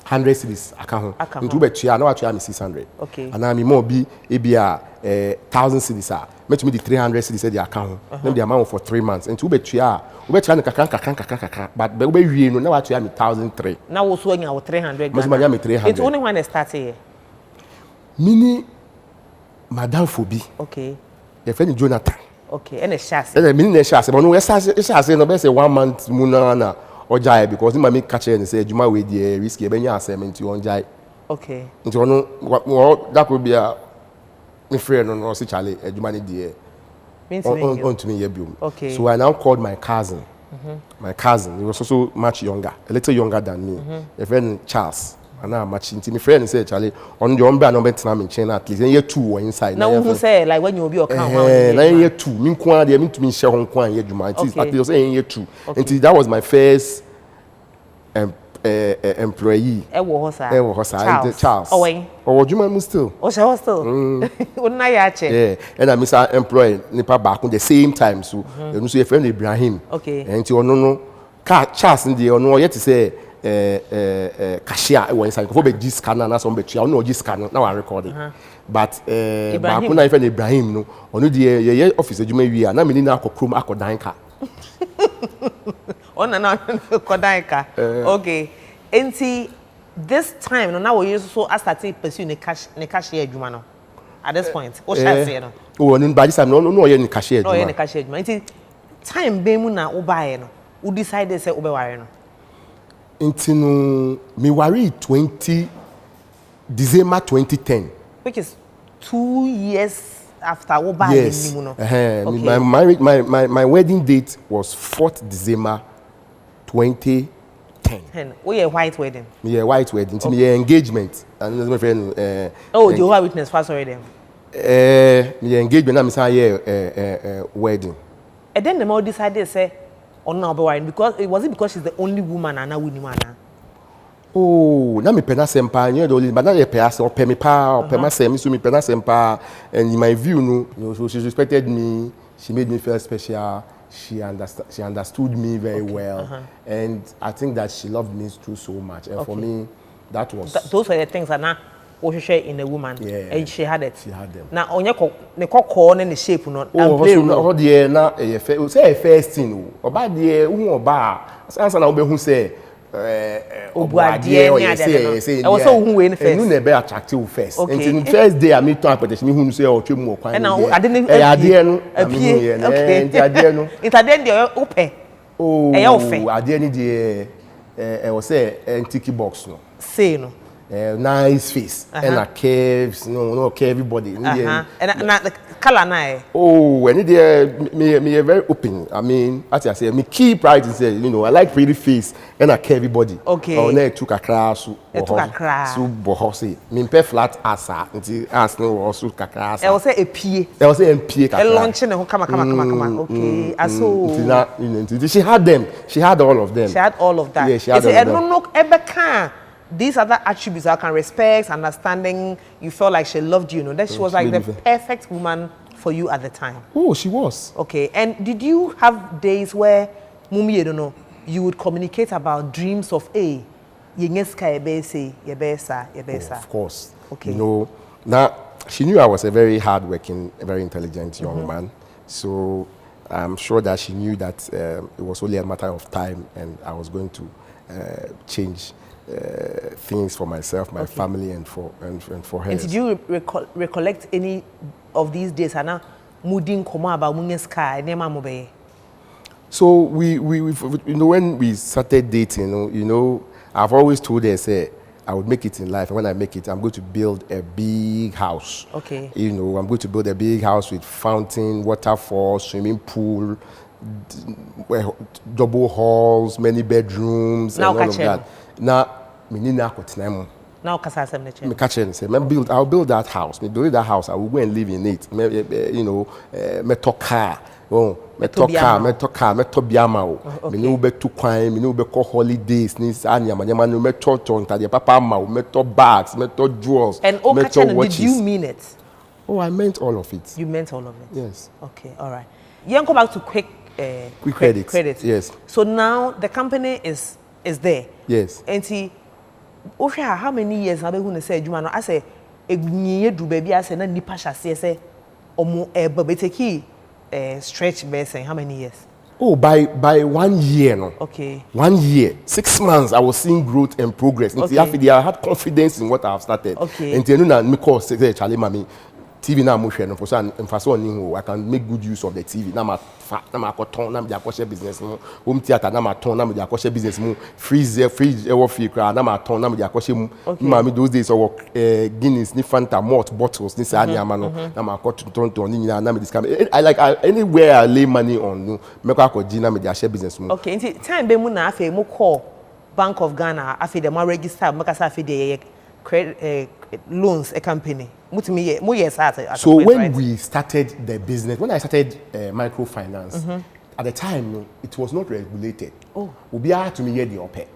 100 cedis aka ho. Ntu be tua na atua me 600. Okay. And now me more be e be a 1,000 cedis ah. Met me the 300 cedis the account. Then the amount for 3 months. And to be tua no kakran but be wie no na wa tua me 1,003. Now wo so anya 300. Mas me 300. It's only when I started here. Mini Madam Fobi. Okay. The friend Jonathan. Okay. And a chassis. And mini na chassis but no chassis no be say 1 month muna na ojai because him make catch and say juma we dey risky be nya assignment you onjai. Okay. Nti no that could be a my friend no say Charlie adwuma ne de on to me here biom. Okay. So I now called my cousin. My cousin, he was also much younger, a little younger than me. A friend Charles. and I'm matching to my friend say Charlie on the umbrella number time in China at least year 2 or inside. Now who say like when you be account year 2 mean kwa dey mean to me share Hong Kong year juma at least say year 2 until that was my first employee. Ewo hosa. Charles. Oh juma mu still. Oh still. Wona ya che. Yeah, and I miss employee nipa back on the same time so you say friend Ibrahim. Okay. And no Charles in the no yet to say cashier when inside for be scanner na some be tua no scanner now I recording. But back when I friend Ibrahim no ono the office adwuma wi na me ni na akokrom akodan ka. On na kodan ka. Okay. Enti this time no now we use so as start pursue ne cashier adwuma no. At this point, what shall I say no? Oh, no by this time no ye ni cashier adwuma. No ye ni cashier adwuma. Enti time be mu na wo bae no. Who decided say obe ware no? Until me worry 20 December 2010. Which is 2 years after wo buy yes. No. Okay. My marriage my wedding date was 4th December 2010. We a white wedding. Me a white wedding. Okay. Me engagement. And my friend Jehovah Witness fast already. Me engagement na me say wedding. And then the more decided say or now because it wasn't because she's the only woman and now we man. Oh, na me pena sempa, you know, but na ye pay or pay me pa or pay my sem, so me pena sempa, and in my view, no, so she respected me, she made me feel special, she understood me very well, and I think that she loved me too so much, and for me, that was those are the things that now what she share in a woman, and she had it. She had them. Now on your ne corn and the shape no. Oh, dear, na say first thing, oba dear, oba, answer na obe who say. Obuadie ni say I was so who win first. You never attractive first. Until the first day I meet to appreciate me who say o twa mu okwan. And now I didn't adie no. Okay. Adie no. It adie dey ope. Oh. E ya ofe. Adie ni dey was say antique box no. Say no. Nice face and a curves no curvy body and the color na oh and me very open. I mean as I say me key pride is you know I like pretty face and a curvy body. Okay. Oh na took a class so bohosi me pe flat asa nti as no also kakra asa. I will say a pie. I will say a pie kakra. E launch ne ho kama. Okay. Aso she had them. She had all of them. She had all of that. Yeah, she had all of them. No ebeka these other attributes I can respect, understanding, you felt like she loved you, that she was like the perfect woman for you at the time. Oh, she was. Okay, and did you have days where, Mumi, you don't know, you would communicate about dreams of A, of course. Okay. You know, now, she knew I was a very hardworking, very intelligent young man, so I'm sure that she knew that it was only a matter of time and I was going to change things for myself, my family, and for her. And did you recollect any of these days? Ana mudin koma about mungeska nema mobe. So we you know when we started dating, you know I've always told her say I would make it in life, and when I make it, I'm going to build a big house. Okay. You know, I'm going to build a big house with fountain, waterfall, swimming pool, double halls, many bedrooms, and all of that. Now, me need na kotinamo. Now, kasasem neche. Me catch say, I'll build that house. Me build that house. I will go and live in it. You know, me talk car. Oh, me talk car. Me talk biama. Me no be too quiet. Me no be call holidays. Ni sa nyama no me talk tonta. The papa ma. Me talk bags. Me talk jewels. And all did you mean it? Oh, I meant all of it. You meant all of it. Yes. Okay. All right. You can go back to quick credit. Yes. So now the company is there. Yes. And see, how many years have you say Jumano? I say, do baby. I say, na nipa shasi. Say, omo babeteki stretch base. How many years? Oh, by 1 year, no. Okay. 1 year, 6 months. I was seeing growth and progress. Okay. I had confidence in what I have started. Okay. And then me call say Charlie, mommy. TV na mo hwe no for so I can make good use of the TV na ma koton na me dey akoshe business mo home theater na ma ton na me dey akoshe business mo fridge e wo fi kra na ma ton na me dey akoshe mu ma me those days work Guinness ni Fanta malt bottles ni sa anyama no na ma koton ni na me discount I like anywhere I lay money on no me ko akoji na me dey share business mo. Okay, time be mu na afa mu call Bank of Ghana afi de ma register makasa afi de credit loans a company. So when we started the business, when I started microfinance, at the time it was not regulated. Oh, we had to me the OPE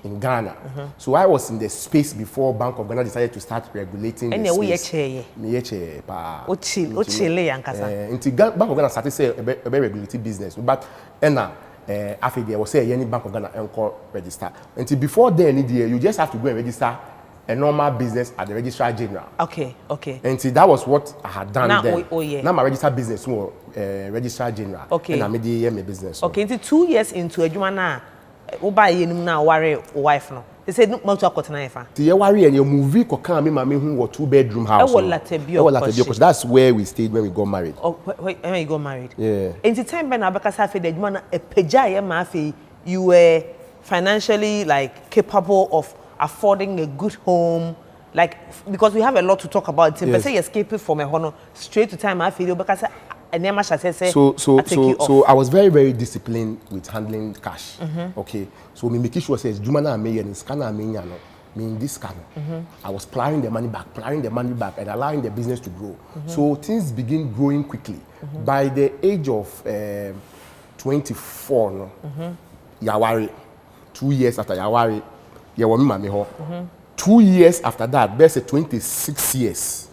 in Ghana. So I was in the space before Bank of Ghana decided to start regulating the space. Bank of Ghana started say a very regulated business, but after there was say any Bank of Ghana encore register. Until before then, you just have to go and register a normal business at the Registrar General. Okay. And see, that was what I had done now, then. Now my registered business was Registrar General. Okay. And I made my business. Okay, until 2 years into a jumana, uba now worry wife no. They said no to a cotton knife. You worry and your movie could come in my who was 2-bedroom house. Because that's where we stayed when we got married. Oh, when you got married? Yeah. In the time when Abaka Safi the jumana a pejaya mafi, you were financially like capable of affording a good home, like because we have a lot to talk about. Yes. Say escaping from a honor straight to time I feel because I never shall say. So I was very, very disciplined with handling cash. Okay, so me making sure says Jumana me and scanner me in this scanner. I was planning the money back, and allowing the business to grow. So things begin growing quickly. By the age of 24, no, Yawari, 2 years after Yawari. 2 years after that, there's 26 years.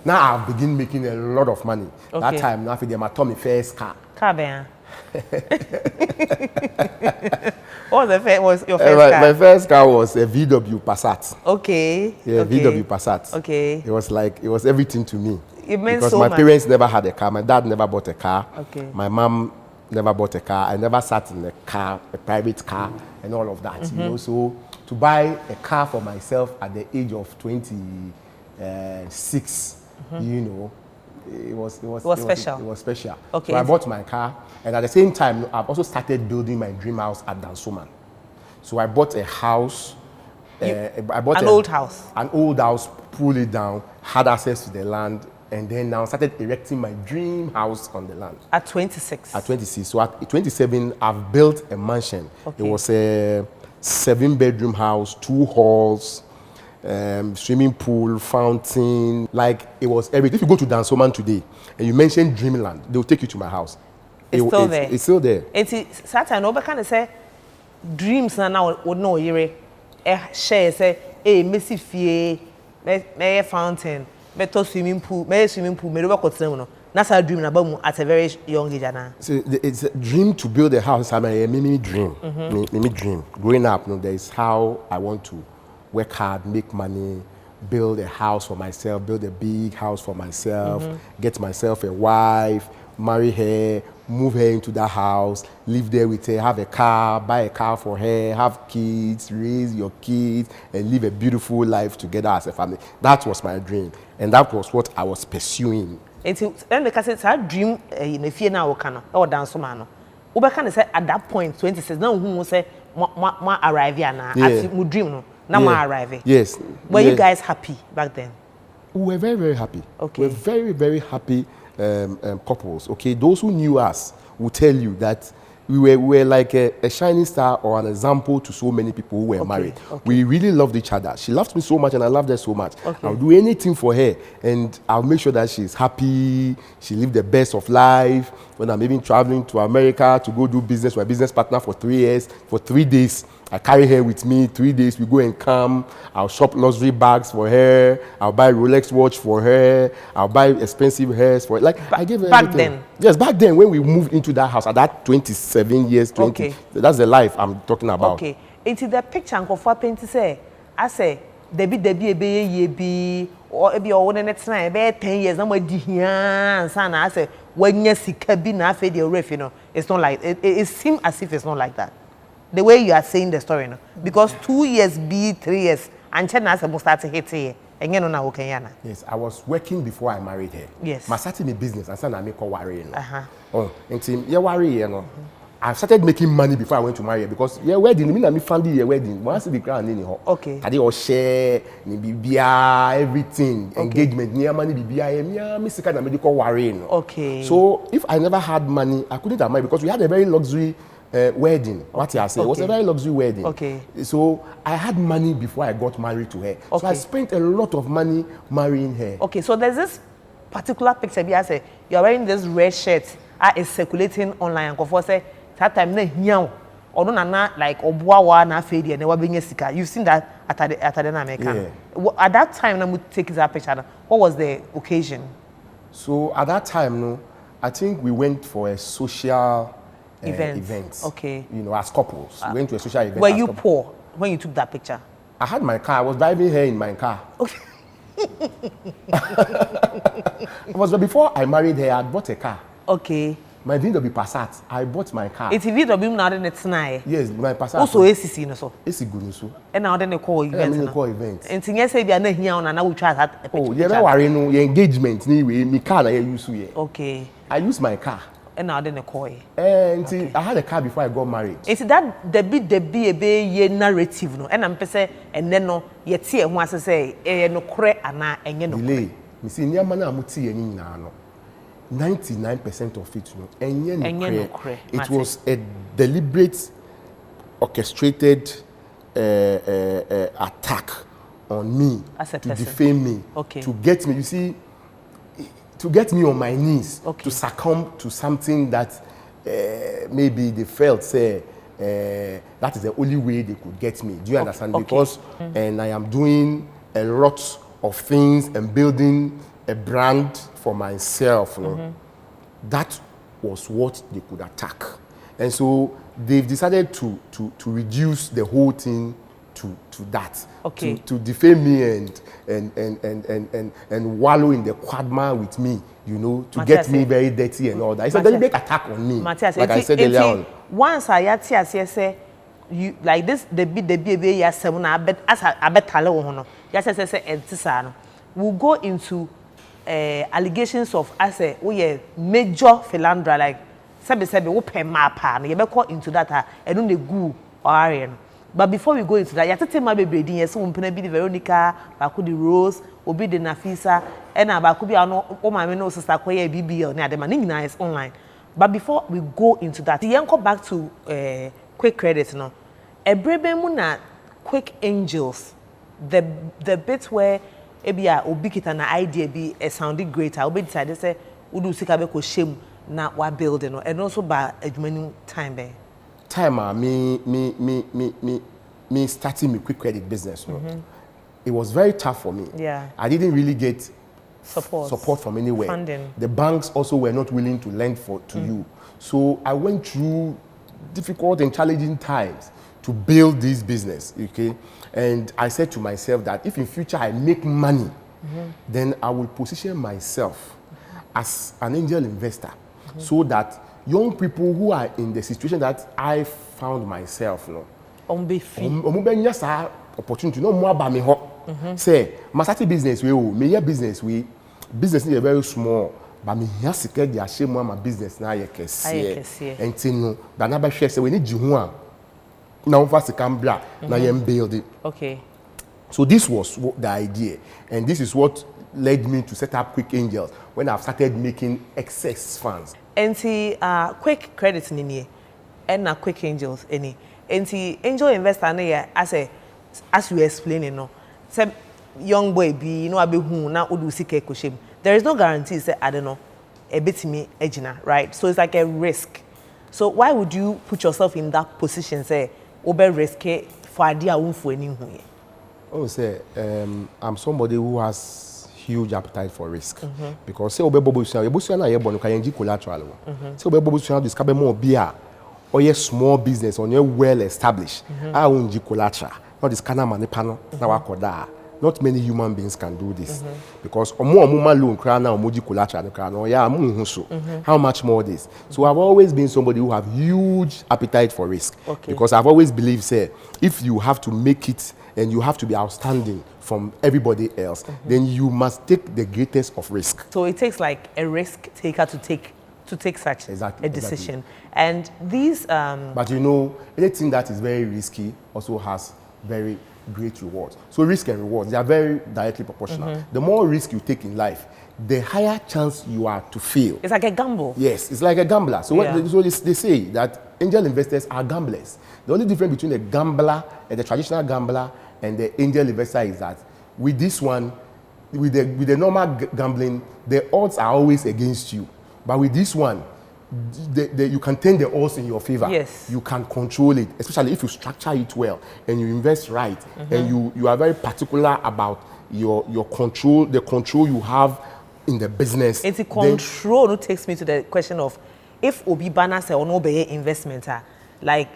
Now I've begun making a lot of money. Okay. That time, now I bought my first car. What was your first car? My first car was a VW Passat. Okay. Yeah, okay. VW Passat. Okay. It was everything to me. It meant because so my much. Parents never had a car. My dad never bought a car. Okay. My mom never bought a car. I never sat in a car, a private car, and all of that. You know, so to buy a car for myself at the age of 26, you know, it was special. It was special. Okay. So I bought my car, and at the same time, I've also started building my dream house at Dansoman. So I bought a house. I bought an old house. An old house, pulled it down, had access to the land, and then now started erecting my dream house on the land. At 26? At 26. So at 27, I've built a mansion. Okay. It was a 7-bedroom house, 2 halls, swimming pool, fountain. Like, it was everything. If you go to Dansoman today and you mention Dreamland, they'll take you to my house. It's still there. It's still there. It's Saturn, no, but kind of say dreams now would know you share say, hey, Missy Fie, may fountain, may swimming pool, may work with them. That's a dream about at a very young age. So it's a dream to build a house. I mean, me dream. Me dream. Growing up, you know, there is how I want to work hard, make money, build a house for myself, build a big house for myself, get myself a wife, marry her, move her into that house, live there with her, have a car, buy a car for her, have kids, raise your kids, and live a beautiful life together as a family. That was my dream, and that was what I was pursuing. And because it's a dream in a fear now, or dance man. Uber can say at that point, 26, now who will say, ma arrive here now, as you dream, no, now ma arrive. Yes. Were you guys happy back then? We were very, very happy. Okay. We were very, very happy couples. Okay, those who knew us will tell you that we were like a shining star or an example to so many people who were married. Okay. We really loved each other. She loved me so much and I loved her so much. Okay. I'll do anything for her and I'll make sure that she's happy, she lived the best of life. When I'm even traveling to America to go do business with my business partner for 3 years, for 3 days, I carry her with me. 3 days, we go and come. I'll shop luxury bags for her. I'll buy Rolex watch for her. I'll buy expensive hairs for her. Like, I gave her back everything. then? Yes, back then when we moved into that house at that 27 years, 20. Okay. That's the life I'm talking about. Okay. Into the picture, Uncle Fapping to say, I say, Debbie, or maybe or the next time, 10 years, I'm with and son. I say, when you see cabin, fed your ref, you know, it's not like it seems as if it's not like that. The way you are saying the story, no? Because 2 years, 3 years, and China has start to hit here. And you know, yes, I was working before I married her. Yes. I started my business and said I make her worry. Oh, and team, yeah, worry, you know. I started making money before I went to marry her because yeah, wedding, I mean, family year wedding. Once the ground in her. Okay. I did all share, everything, engagement, near money, me medical worry. Okay. So if I never had money, I couldn't have married because we had a very luxury wedding. What I say, it was a very luxury wedding. Okay. So I had money before I got married to her. Okay. So I spent a lot of money marrying her. Okay, so there's this particular picture. I say you're wearing this red shirt. Is circulating online. And say that time na or no like obuawa na fedi and never sika. You've seen that at the American. Yeah. At that time, I would take that picture. What was the occasion? So at that time, no, I think we went for a social event. Okay. You know, as couples, we went to a social event. Were you poor when you took that picture? I had my car. I was driving her in my car. Okay. It was before I married her. I bought a car. Okay. My VW Passat. I bought my car. It's VW now than it's nine. Yes, my Passat. Also ACC no so. AC good so. And now then they call event. They call event. And thing say be na here on na we try that. Oh, yeah, no worry no. Your engagement anyway. My car na use here. Okay. I use my car. And now then they call. And I had a car before I got married. It's that the be a ye narrative no. And I'm say and then no yet see who as say no correct ana enye no. Delay. Me see nyama na amuti ye nyina no. 99% of it, it was a deliberate, orchestrated attack on me to defame me, to get me. You see, to get me on my knees, to succumb to something that maybe they felt say that is the only way they could get me. Do you understand? Because and I am doing a lot of things and building a brand for myself. That was what they could attack. And so they've decided to reduce the whole thing to that. Okay. To defame me and wallow in the quagmire with me, you know, to get me very dirty and all that. It's a deliberate attack on me. Matthias, like I said earlier on. Once I had say you like this the baby ya seven I bet talo hono. Yes say we'll go into allegations of as a major philanderer like sabi we pay mapa you be call into that and no go or but before we go into that you have to tell my baby din yes we be the Veronica baku the Rose obi the Nafisa and abaku bi ano o ma me no sister koye BBL na dem na is online. But before we go into that you go back to quick credit no ebrebe mu na quick angels the bit where ebia obi kita na idea be sounding greater obi decide say udu sika be ko shame na wa building no and also by adwumani time be me starting my quick credit business it was very tough for me. I didn't really get support from anywhere. Funding. The banks also were not willing to lend to you, so I went through difficult and challenging times to build this business, okay? And I said to myself that if in future I make money, then I will position myself as an angel investor so that young people who are in the situation that I found myself, opportunity, no more about me. Say, my starting business, business is very small. But me here secure the shame my business now you can see and no but na share say we need you now first Cambria now you build it. Okay. So this was the idea, and this is what led me to set up Quick Angels when I've started making excess funds. And see quick credit ni and na Quick Angels any and see angel investor na as you explain no say young boy be you know abi hu na odu sika ko shame. There is no guarantee say I don't know a bit me ejina, right? So it's like a risk. So why would you put yourself in that position say obe risk for idea unfu any hu? Oh say I'm somebody who has huge appetite for risk because say obe bobo suya na ye bonu kan ji collateral say obe bobo suya discover more beer or your small business on your well established I won ji collateral not this kana mani pano na wakoda. Not many human beings can do this because loan collateral how much more this. So I've always been somebody who have huge appetite for risk because I've always believed say if you have to make it and you have to be outstanding from everybody else then you must take the greatest of risk. So it takes like a risk taker to take such a decision. And these but you know anything that is very risky also has very great rewards. So risk and rewards, they are very directly proportional. The more risk you take in life, the higher chance you are to fail. It's like a gamble. Yes, it's like a gambler. So, they say that angel investors are gamblers. The only difference between a gambler and the traditional gambler and the angel investor is that with this one, with the normal gambling, the odds are always against you. But with this one, you can turn the odds in your favor. Yes. You can control it, especially if you structure it well and you invest right, and you are very particular about your control, the control you have in the business. It's control takes me to the question of if Obi Bana say or no be investment, like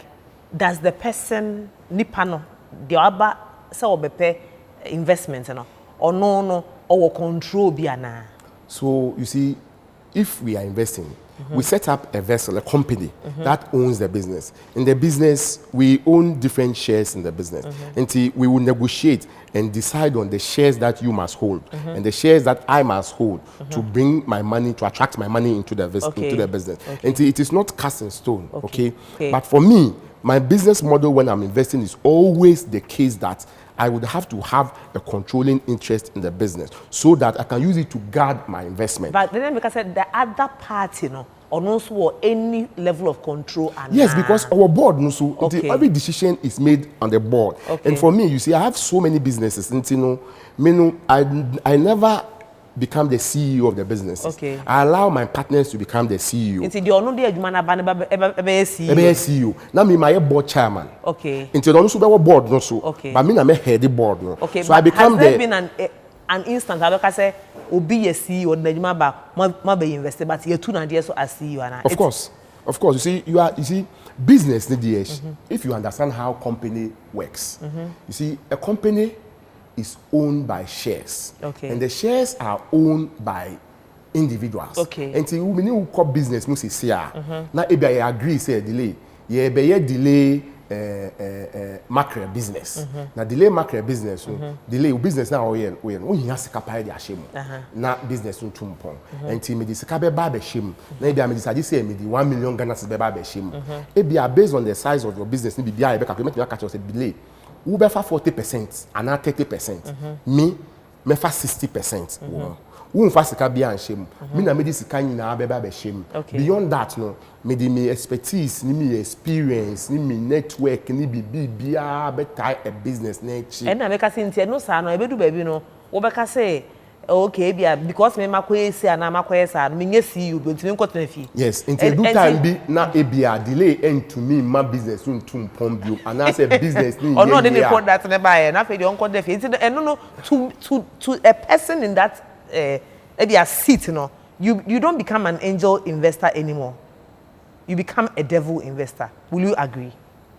does the person nipano the other say obepe investment or no or control biana. So you see, if we are investing, we set up a vessel, a company that owns the business. In the business, we own different shares in the business. Until we will negotiate and decide on the shares that you must hold and the shares that I must hold to bring my money, to attract my money into the business. Until it is not cast in stone, okay? But for me, my business model when I'm investing is always the case that I would have to have a controlling interest in the business so that I can use it to guard my investment. But then because the other party, or no any level of control. And yes, because our board, every decision is made on the board. And for me, you see, I have so many businesses. And, I never become the CEO of the businesses. I allow my partners to become the CEO. Until you know the CEO. Now me my board chairman. Until also be board no so. But me na me head the board no. So I become has there been an instance I say obi a CEO na juma ba be invested but you two na there so as CEO and Of course, you see business if you understand how company works. You see a company is owned by shares. And the shares are owned by individuals. Until we call business, we say, now if I agree, say delay, delay macro business. Now delay macro business, delay business now when you have to capture the shame. Now business on tumpong. Until me this cabe babe shame. Now if I me decide say me the 1 million Ghana cedi babe shame. If you are based on the size of your business, maybe be I be calculate me catch you say delay. Who bear 40% and now 30%. Me 60%. Who fast can be and shame. Me na me this kind na be shame. Beyond that, no, me the me expertise, ni me experience, ni me network, ni be better a business nature. And I make us say no sir, no e be do baby no. We be say okay, because me makoye say and makoye sir, me see you don't me continue fi. Yes, until do time be na ebia delay end to me my business soon to pump you and I say business ni. Oh no, they report that na buy na fi the uncle dey fi. No to a person in that ebia seat no, you don't become an angel investor anymore. You become a devil investor. Will you agree?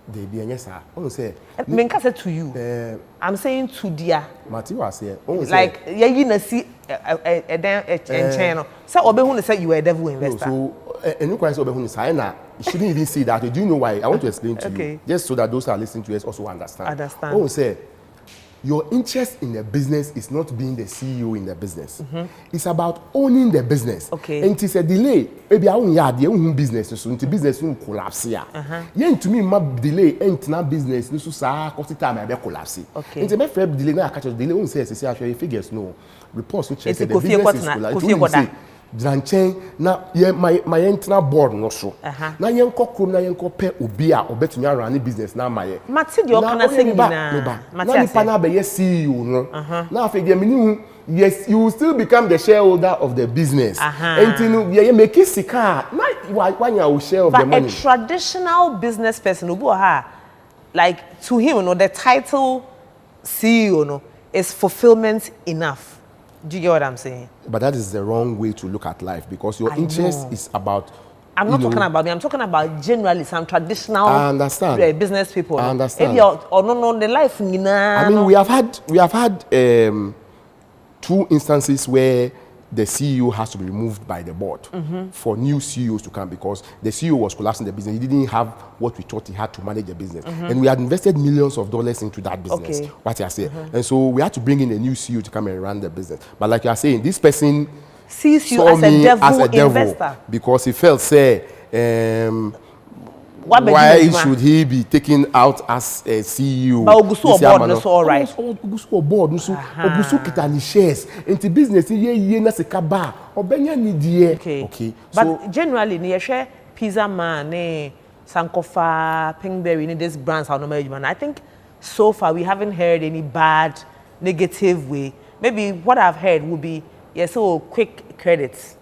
They be yes sir. I say me say to you. I'm saying to dear. Matthew say like you na see a channel. So obehu say you are a devil investor. So any question obehu say na you shouldn't even see that. Do you know why? I want to explain to you just so that those who are listening to us also understand. Say your interest in the business is not being the CEO in the business. It's about owning the business. And it is a delay. Maybe I own your business, so the business will collapse. Yeah, to me, my delay ain't not business. No, so cost time I be collapse. And the best delay now catch delay. Won't say actually figures no reports which say the business is collapse. Dranchen na my internal board no so. Na yen kokrom na yen kope obi a obetumi run business na maye. Mati de okana se nyina. Na ni pa na be CEO no. Na afi de mini yes you will still become the shareholder of the business. Entinu ye make sika na when you share of the money. But a traditional business person obi ha like to him the title CEO is fulfillment enough. Do you get what I'm saying? But that is the wrong way to look at life because your interest is about. I'm not talking about me. I'm talking about generally some traditional business people. I understand. Or no, the life. I mean, we have had 2 instances where the CEO has to be removed by the board for new CEOs to come because the CEO was collapsing the business. He didn't have what we thought he had to manage the business. And we had invested millions of dollars into that business, what you are saying. And so we had to bring in a new CEO to come and run the business. But like you are saying, this person sees you as a devil investor. Because he felt, say, why should he be taken out as a CEO? But Ogusu board no so all right. Ogusu board no so Ogusu kita ni shares into business ye na se kaba obenya ni die. Okay. But so, generally ni share Pizza Man Sankofa, Pinkberry, these brands are normal. I think so far we haven't heard any bad, negative way. Maybe what I've heard would be so quick credits.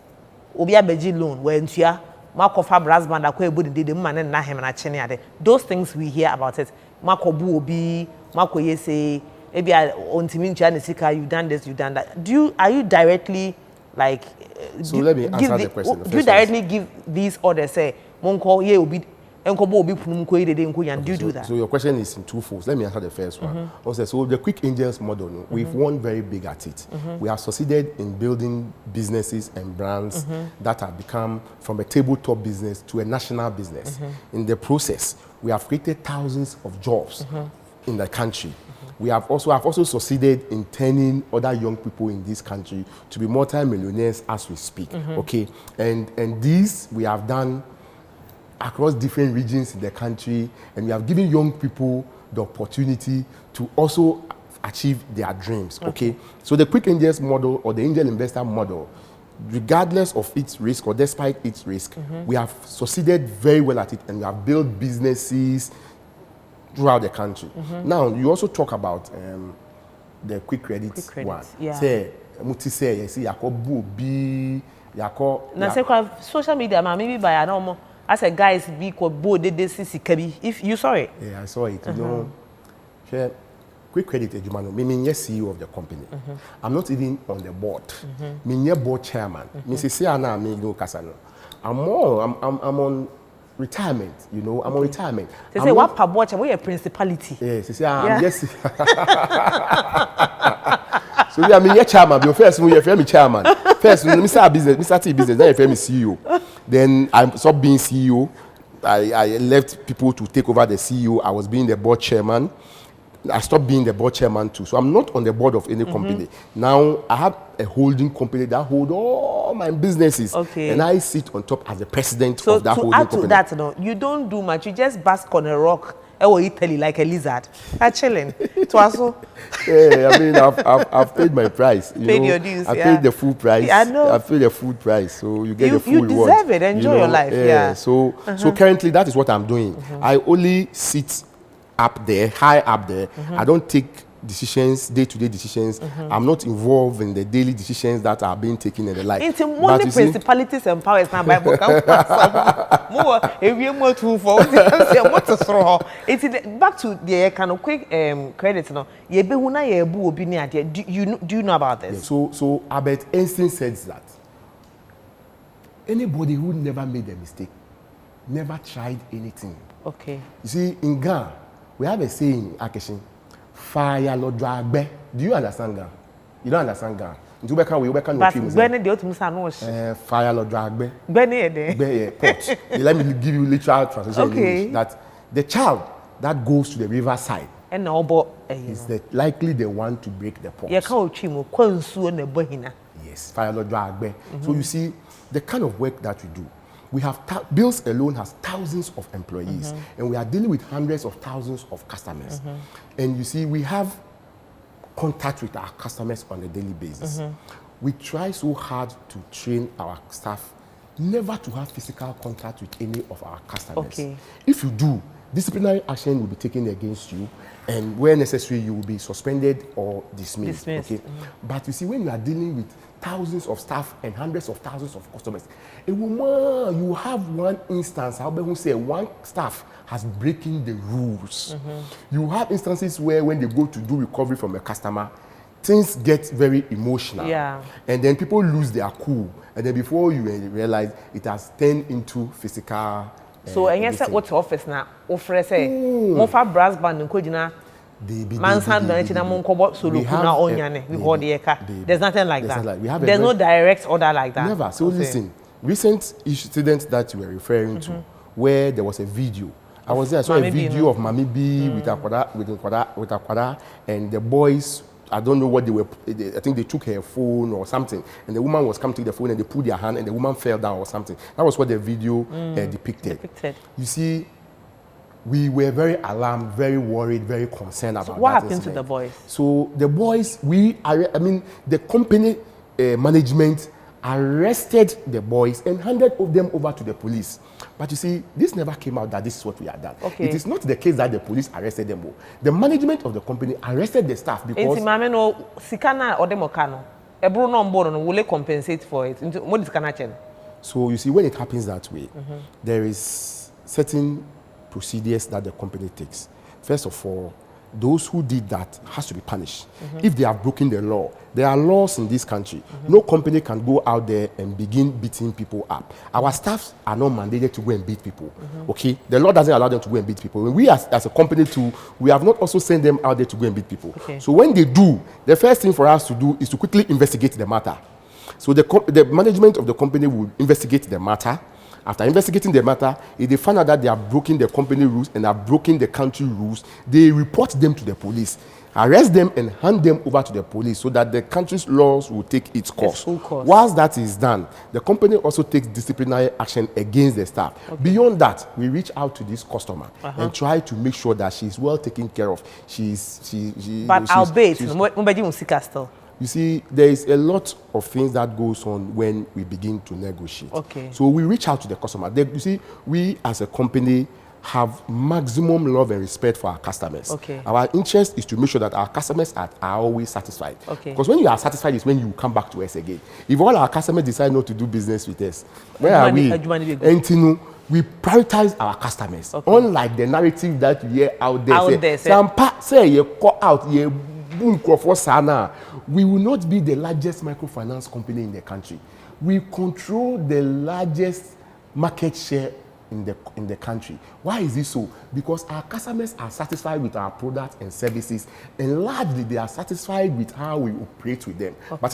Obi a beji loan where ntia Makofa brass band akwa ebu de man na him na chene ade. Those things we hear about it. Makobu obi, makoye say maybe ontimi ntia ne sika, you done this, you done that. Are you directly like so let me answer the question. Do you directly give these orders say monko ye obi do you do that? So your question is in two folds. Let me answer the first one. Also, so the Quick Angels model, we've won very big at it. We have succeeded in building businesses and brands that have become from a tabletop business to a national business. In the process, we have created thousands of jobs in the country. We have also succeeded in turning other young people in this country to be multi-millionaires as we speak. Okay, and these we have done across different regions in the country, and we have given young people the opportunity to also achieve their dreams. Okay, so the Quick Angels model or the angel investor model, regardless of its risk or despite its risk, we have succeeded very well at it, and we have built businesses throughout the country. Now, you also talk about the quick credits one. Yeah. Say, muti say, you see, yakobu bi, na say social media, maybe by a normal. As a guys be called Bo de Sisi. If you saw it. Yeah, I saw it. You know, quick credit, Ejumano. Me CEO of the company. I'm not even on the board. Me board chairman. Me say ana me go kasano. I'm on retirement. You know, I'm on retirement. They say what per board chairman? We a principality. Yes, they say I'm just. So yeah, me chairman. But first, me chairman. First, me start business. Me start business. Then me CEO. Then I stopped being CEO. I left people to take over the CEO. I was being the board chairman. I stopped being the board chairman too. So I'm not on the board of any company. Now I have a holding company that holds all my businesses. Okay. And I sit on top as the president of that holding company. So to add to that, you don't do much. You just bask on a rock. Italy like a lizard. I'm chilling. Yeah, I mean, I've paid my price. Paid your dues. I paid the full price. Yeah, I know. I paid the full price, so you get the full reward. You deserve it. Enjoy your life. Yeah. So currently, that is what I'm doing. I only sit up there, high up there. I don't take decisions, day-to-day decisions. I'm not involved in the daily decisions that are being taken in the life. It's only principalities and powers now. Bible more more too for it's back to the kind of quick credits now. Do you know about this? Yeah, so Albert Einstein says that anybody who never made a mistake never tried anything. Okay. You see, in Ghana, we have a saying, Akeshin, fire lo dragbe. Do you understand Ghana? You don't understand Ghana. But fire lo dragbe. Pot. Let me give you literal translation in English. That the child that goes to the riverside is likely the one to break the pot. Yes, fire lo dragbe. So you see, the kind of work that we do. We have Bills alone has thousands of employees, and we are dealing with hundreds of thousands of customers. And you see, we have contact with our customers on a daily basis. We try so hard to train our staff never to have physical contact with any of our customers. Okay. If you do, disciplinary action will be taken against you, and where necessary, you will be suspended or dismissed. Okay? But you see, when you are dealing with thousands of staff and hundreds of thousands of customers, you have one instance, I'll say one staff has breaking the rules. You have instances where when they go to do recovery from a customer, things get very emotional. Yeah. And then people lose their cool. And then before you realize, it has turned into physical. So, and yes, what's office now? Offer say, Mofa brass band and Kojina. There's nothing like that. There's no direct order like that. Never. So listen, recent incident that you were referring to, where there was a video. I was there. I saw a video of Mami B with Akwada, and the boys. I don't know what they were. I think they took her phone or something, and the woman was coming to the phone, and they pulled their hand, and the woman fell down or something. That was what the video depicted. You see, we were very alarmed, very worried, very concerned about what that happened incident. to the boys? So the boys, the company management arrested the boys and handed them over to the police. But you see, this never came out that this is what we had done. Okay. It is not the case that the police arrested them. The management of the company arrested the staff because... Will they compensate for it? So you see, when it happens that way, there is certain procedures that the company takes. First of all, those who did that has to be punished. If they have broken the law, there are laws in this country. No company can go out there and begin beating people up. Our staffs are not mandated to go and beat people. Okay, the law doesn't allow them to go and beat people. We as a company too, we have not also sent them out there to go and beat people. Okay. So when they do, the first thing for us to do is to quickly investigate the matter. So the management of the company will investigate the matter. After investigating the matter, if they find out that they have broken the company rules and have broken the country rules, they report them to the police, arrest them and hand them over to the police so that the country's laws will take its course. Whilst that is done, the company also takes disciplinary action against the staff. Okay. Beyond that, we reach out to this customer and try to make sure that she's well taken care of. But albeit, you see, there is a lot of things that goes on when we begin to negotiate. Okay. So we reach out to the customer. You see, we as a company have maximum love and respect for our customers. Okay. Our interest is to make sure that our customers are always satisfied. Okay. Because when you are satisfied is when you come back to us again. If all our customers decide not to do business with us, where are we? And we prioritize our customers. Okay. Unlike the narrative that you hear out there. Say you call out, we will not be the largest microfinance company in the country. We control the largest market share in the country. Why is this so? Because our customers are satisfied with our products and services, and largely they are satisfied with how we operate with them. But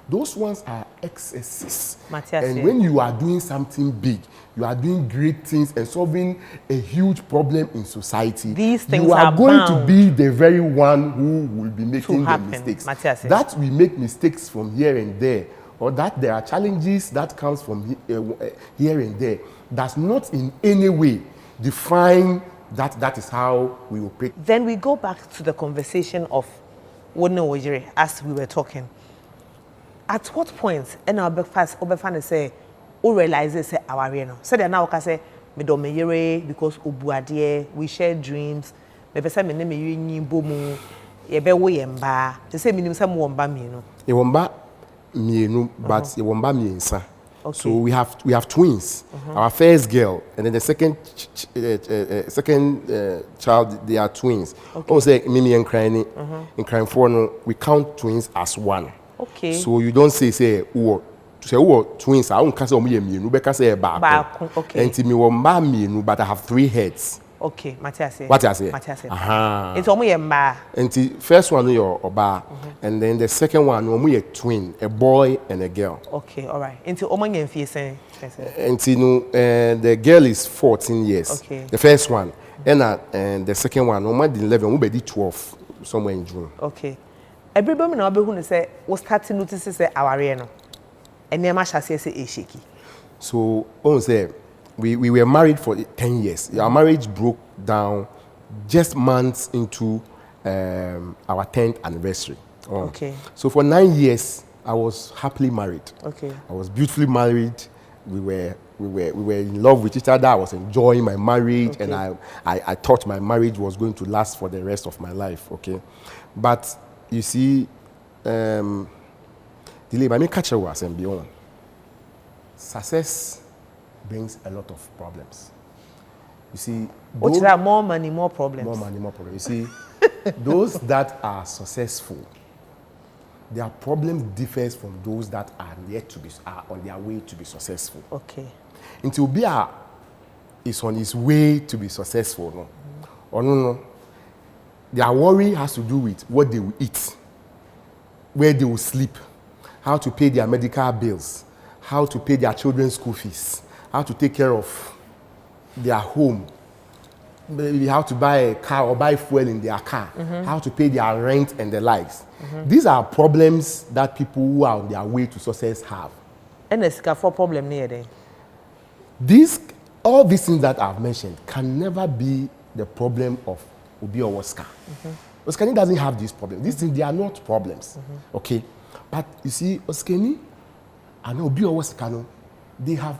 those ones are excesses. And when you are doing something big, you are doing great things and solving a huge problem in society, these things you are going bound to be the very one who will be making the mistakes. That we make mistakes from here and there, or that there are challenges that comes from here and there, does not in any way define that is how we operate. Then we go back to the conversation of Wojire as we were talking. At what point, and our breakfast, Obefane say, who realizes our reno? So they now can say, me do me yere because obuadie, we share dreams. Me pesa me name you ni bomu, yebe wo yemba. They say minimum some womba mienu. Yewomba mienu, but yewomba miensa. Okay. So we have twins. Our first girl, and then the second child, they are twins. Okay. Say Mimi and Crying, in Crying for no, we count twins as one. Okay. So you don't say twins. I don't say you can say back. Okay. And me womba mienu, but I have 3 heads. Okay, Matiase. What I say? It's almost a and the first one your oba, and then the second one a twin, a boy and a girl. Okay, all right. Into Oman and the girl is 14 years. Okay. The first one, and the second one, Oman 11, we be 12 somewhere in June. Okay. Everybody now be who say we start to notice say our reno, and near much as say shaky. So on say. We were married for 10 years. Our marriage broke down just months into our 10th anniversary. Okay. So for 9 years, I was happily married. Okay. I was beautifully married. We were in love with each other. I was enjoying my marriage, and I thought my marriage was going to last for the rest of my life. Okay, but you see, delay. But me catch was and beyond. Success brings a lot of problems. You see, more money, more problems. More money, more problems. You see, those that are successful, their problem differs from those that are on their way to be successful. Okay. Until Bia is on his way to be successful, no, or no, their worry has to do with what they will eat, where they will sleep, how to pay their medical bills, how to pay their children's school fees, how to take care of their home, maybe how to buy a car or buy fuel in their car, how to pay their rent and the likes. These are problems that people who are on their way to success have. And a scaffold problem near there. All these things that I've mentioned can never be the problem of Obi or Oscar. Oskani doesn't have this problem. These things, they are not problems. Okay? But you see, Oskani and Obi or Oscar, they have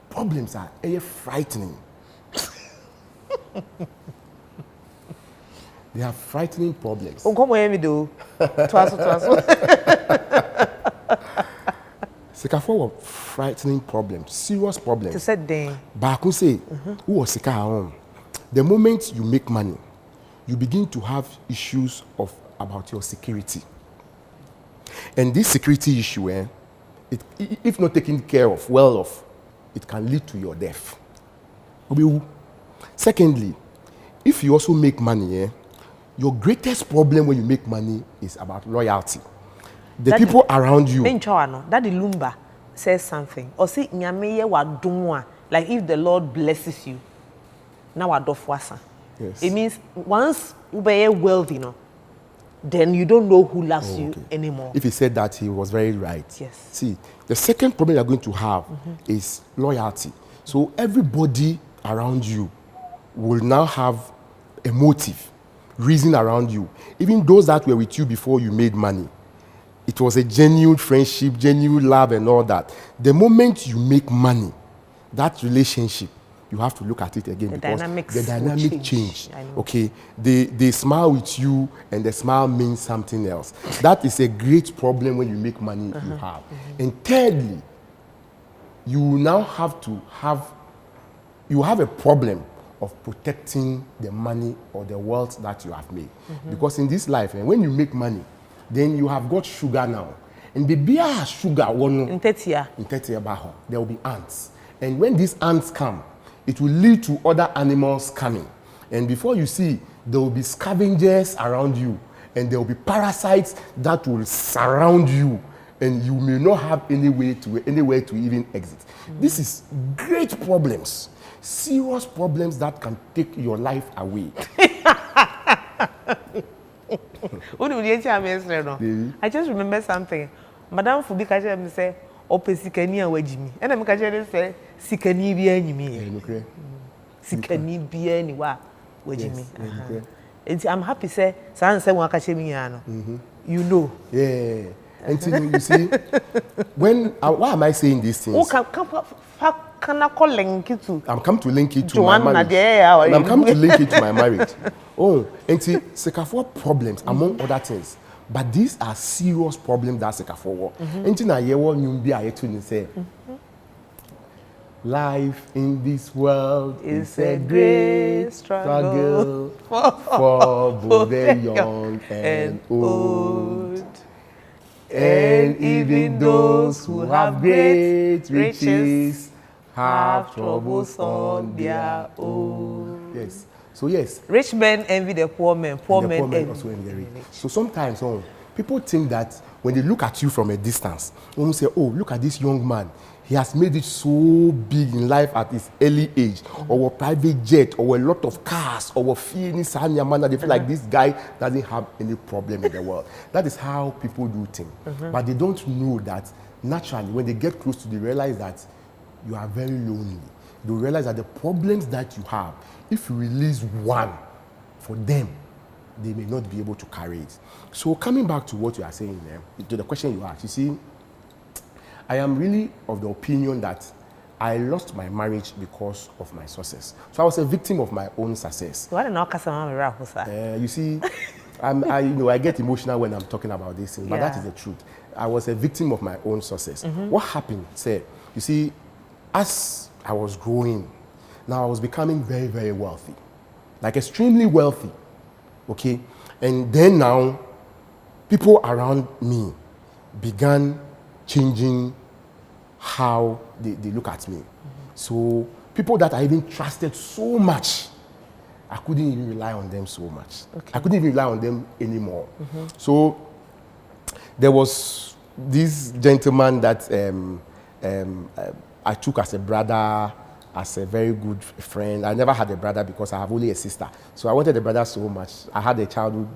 problems that are frightening. They have frightening problems. Sikafo were frightening problems, serious problems. To set them. But I could say, who was Sika? The moment you make money, you begin to have issues about your security. And this security issue, if not taken care of, well off, it can lead to your death. Secondly, if you also make money, your greatest problem when you make money is about loyalty. The that people around you. That the Lumba says something. Or say, like if the Lord blesses you, now I do wasa. Yes. It means once you be wealthy, then you don't know who loves you anymore. If he said that, he was very right. Yes. See, the second problem you're going to have is loyalty. So everybody around you will now have a motive, reason around you. Even those that were with you before you made money. It was a genuine friendship, genuine love and all that. The moment you make money, that relationship, you have to look at it again because the dynamic change. Okay, they smile with you and the smile means something else. That is a great problem when you make money you have. And thirdly, you now have a problem of protecting the money or the wealth that you have made. Because in this life, when you make money, then you have got sugar now. And the beer has sugar. In 30 years, there will be ants. And when these ants come, it will lead to other animals coming. And before you see, there will be scavengers around you. And there will be parasites that will surround you. And you may not have anywhere to even exit. This is great problems. Serious problems that can take your life away. I just remember something. Madame Fubi Kaja say, Ope Sikani and Wajimi. And I'm Kaja say, Sikani be any me. Sikani be anywhere, Wajimi. I'm happy say, San say Wakashemiano. You know. Yeah. And you see, why am I saying these things? I'm come to link it to my marriage. I'm come to link it to my marriage. And see, Sekafo problems among other things, but these are serious problems that Sekafo. And na yewo nyumbi ayetu ni say, life in this world is a great struggle for both the young and old. And even those who have great riches have troubles on their own. Yes. So yes. Rich men envy the poor men. Poor men also envy the rich. So sometimes people think that when they look at you from a distance, they say, oh, look at this young man. He has made it so big in life at his early age, or a private jet, or a lot of cars, or a feeling they feel like this guy doesn't have any problem in the world. That is how people do things. But they don't know that naturally, when they get close to, they realize that you are very lonely. They realize that the problems that you have, if you release one for them, they may not be able to carry it. So coming back to what you are saying there, to the question you asked, you see, I am really of the opinion that I lost my marriage because of my success. So I was a victim of my own success. You see, I get emotional when I'm talking about this thing, but that is the truth. I was a victim of my own success. What happened? You see, as I was growing, now I was becoming very, very wealthy, like extremely wealthy. Okay, and then now, people around me began changing how they look at me. So people that I even trusted so much, I couldn't even rely on them so much. I couldn't even rely on them anymore. So there was this gentleman that I took as a brother, as a very good friend. I never had a brother because I have only a sister. So I wanted a brother so much. I had a childhood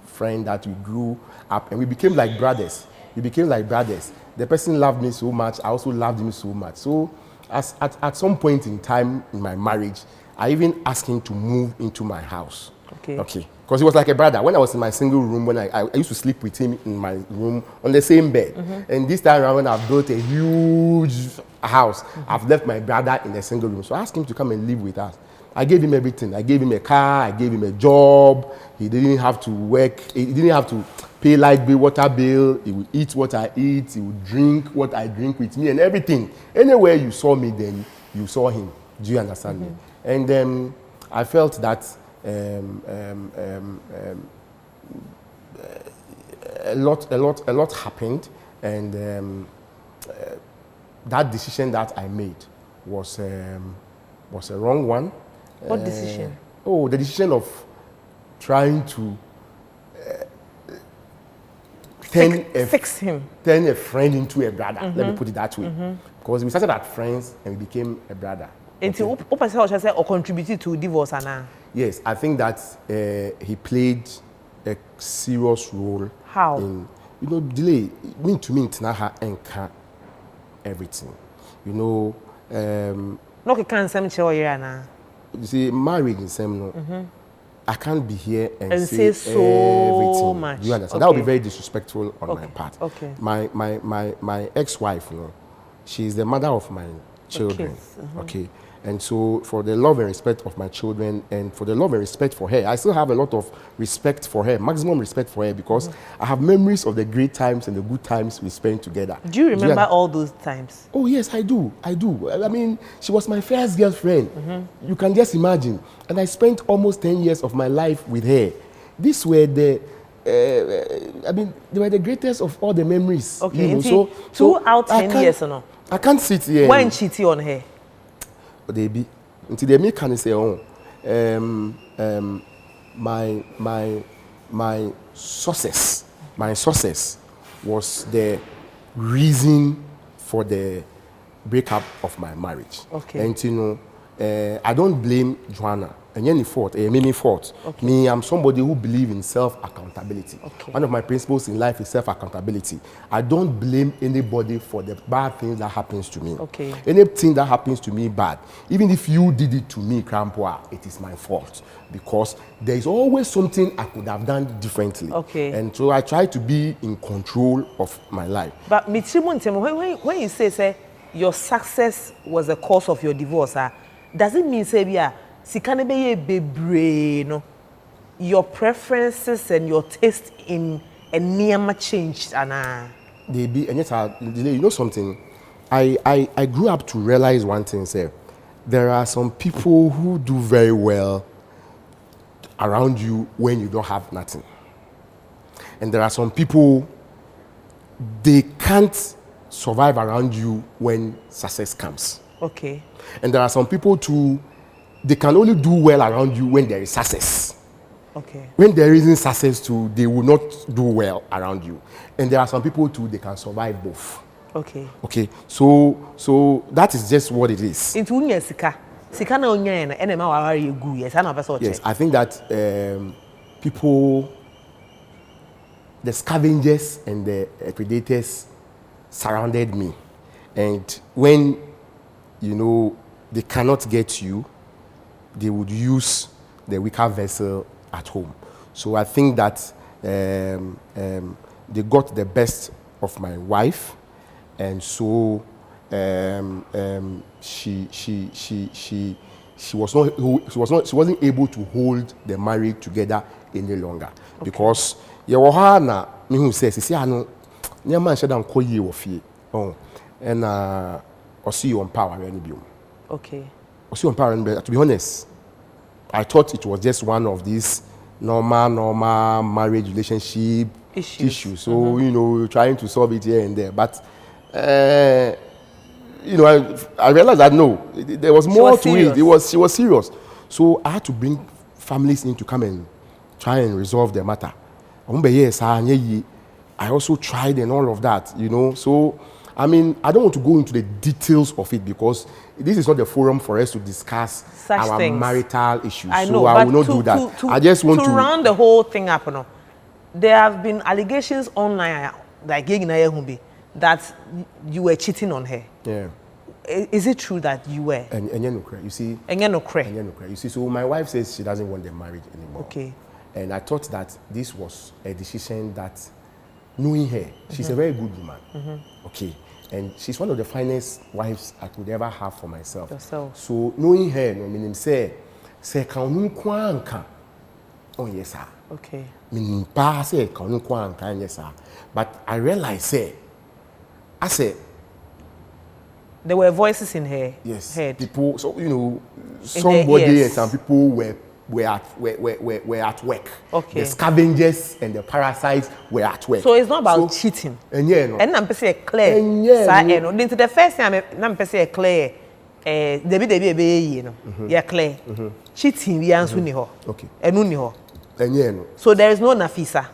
friend that we grew up and we became like brothers. We became like brothers. The person loved me so much. I also loved him so much. So at some point in time in my marriage, I even asked him to move into my house. Okay. Because he was like a brother. When I was in my single room, when I used to sleep with him in my room on the same bed. And this time around, when I've built a huge house, I've left my brother in the single room. So I asked him to come and live with us. I gave him everything. I gave him a car. I gave him a job. He didn't have to work. He didn't have to pay light bill, water bill. He would eat what I eat. He would drink what I drink with me and everything. Anywhere you saw me, then you saw him. Do you understand me? And I felt that a lot happened, and that decision that I made was a wrong one. What decision? The decision of trying to fix him. Turn a friend into a brother. Let me put it that way. Because we started as friends and we became a brother. And to or contributed to divorce, Anna? Yes, I think that he played a serious role. How? In, delay. Mean to mean, Tinaha and can't everything. No, can't say you see, marriage in same I can't be here and say so everything. much. You understand? That would be very disrespectful on my part. Okay. My ex-wife, she's the mother of my children. Okay. And so for the love and respect of my children and for the love and respect for her, I still have a lot of respect for her, maximum respect for her, because I have memories of the great times and the good times we spent together. Do you remember all those times? Oh yes, I do. I mean, she was my first girlfriend. You can just imagine. And I spent almost 10 years of my life with her. These were they were the greatest of all the memories. Okay, so 2 out 10 years or no? I can't sit here. When cheating on her? They be until they make can say my success was the reason for the breakup of my marriage. Okay. And I don't blame Joanna. And any fault, me fault. Okay. Me, I'm somebody who believes in self-accountability. Okay. One of my principles in life is self-accountability. I don't blame anybody for the bad things that happens to me. Okay. Anything that happens to me bad, even if you did it to me, Crampoa, it is my fault. Because there is always something I could have done differently. Okay. And so I try to be in control of my life. But when you say your success was the cause of your divorce, does it mean say your preferences and your taste in a near changed, Anna? They be, and yet, you know something? I grew up to realize one thing, sir. There are some people who do very well around you when you don't have nothing. And there are some people, they can't survive around you when success comes. Okay. And there are some people too, they can only do well around you when there is success. Okay. When there isn't success too, they will not do well around you. And there are some people too, they can survive both. Okay. Okay. So that is just what it is. Yes, I think that people, the scavengers and the predators surrounded me. And when, they cannot get you, they would use the weaker vessel at home. So I think that they got the best of my wife, and so she wasn't able to hold the marriage together any longer. Okay. Because Yehohana me who says see ano nyama nhyɛ da nkɔ yie wɔ fie. Oh, and ɔsi you on power any biom. Okay. ɔsi on power any, to be honest, I thought it was just one of these normal marriage relationship issues. So trying to solve it here and there, but I realized that no, there was more to it. She was serious. So I had to bring families in to come and try and resolve the matter. I also tried and all of that, So, I mean, I don't want to go into the details of it because this is not the forum for us to discuss our marital issues. I know, so I will not do that. I just want to round the whole thing up. There have been allegations online like that you were cheating on her. Yeah. Is it true that you were? And you see. You see, so my wife says she doesn't want the marriage anymore. Okay. And I thought that this was a decision that, knowing her, she's a very good woman. Okay. And she's one of the finest wives I could ever have for myself. Yourself. So knowing her, no meaning say kaunu kwanka. Oh yes, sir. Okay. Meaning pa say kaunu kwanka, yes, sir. But I realized, I said, there were voices in her head. People, so you know, somebody and some people were at work. Okay. The scavengers and the parasites were at work. So it's not about cheating. And yeah, no. And I'm say clear. Then to the first time I'm say clear. You know. Yeah, clear. Cheating we answer ni ho. Okay. Enu ni ho. And yeah, no. So there is no Nafisa.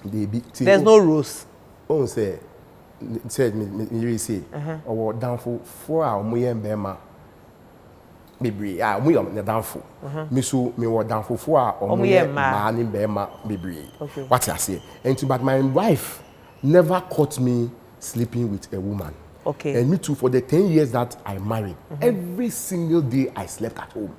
There's no Rose. Oh, say. Said me really say or downfall for our moyen bema bibri we am the downfall me so me were downfall for our moyen man bema bibri what I say and to but my wife never caught me sleeping with a woman. Okay. And me too, for the 10 years that I married, every single day I slept at home.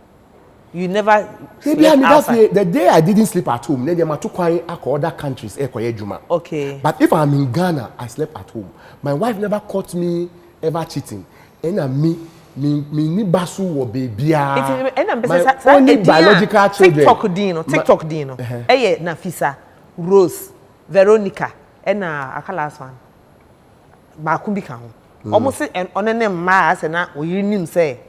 You never slept outside? The day I didn't sleep at home, then they took me to other countries. Okay. But if I'm in Ghana, I slept at home. My wife never caught me ever cheating. And me ni basu wo baby. My only biological children. TikTok dino. Eye Nafisa, Rose, Veronica, and aka last one. Bakumbi kan. Almost on a name mass and now we knew say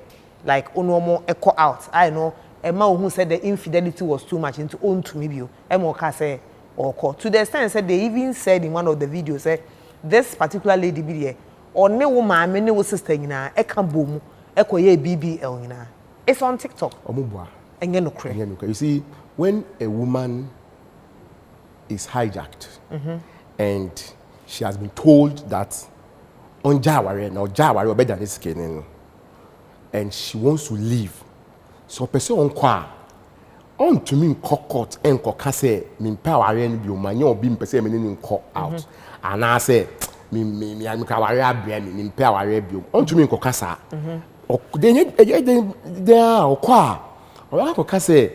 like onomo echo out. I know a man who said the infidelity was too much into own to me. Emoka say or call. To the extent said they even said in one of the videos say this particular lady be or no woman, many was sister in a boom, echo ye BBL in it's on TikTok. And you see, when a woman is hijacked and she has been told that on Jawari or Jawari or better than this skin, and she wants to leave. So person on kwa on to me court and kokase min power and be man you be person meaning court out. And I say me am kawari abia me power be on to me kokasa. Then there or kwa or kokase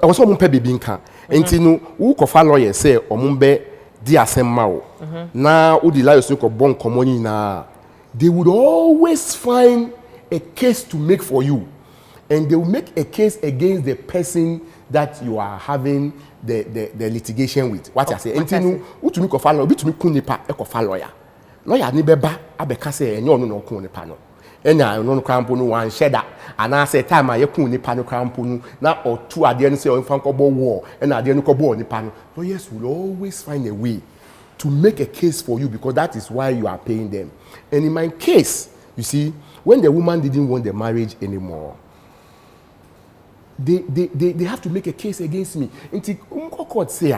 I was on pe bibi nka enti no wo kofa lawyer say omumbe di asema o na udi la yosu ko bon komoni na they would always find a case to make for you, and they will make a case against the person that you are having the litigation with. What I say, enti no to me ko follow, be to me kun nipa e ko follow ya. Lawyer ni beba abeka say enyo no kun nipa no. Enya no krampo no wan sheda ana say time a ye kun nipa no krampo no na or two ade no say o fan ko bo war and ade no ko bo nipa no. Lawyers will always find a way to make a case for you because that is why you are paying them. And in my case, you see, when the woman didn't want the marriage anymore, they have to make a case against me. Until court say,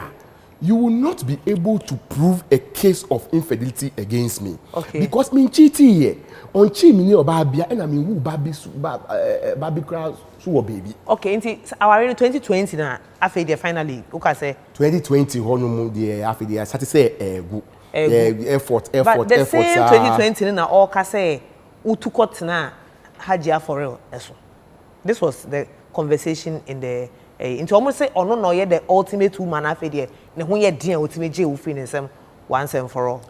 you will not be able to prove a case of infidelity against me. Okay. Because me cheating here. On chi me or babia and I mean who baby crowd so baby. Okay, our 2020 na after finally okay say 2020 hono the after the start say effort but the same 2020 na all ka say utukot na hajia for real eso. This was the conversation in the into almost say ono no ye the ultimate woman after the ne ho ye den ultimate je wo free nsem once and for all.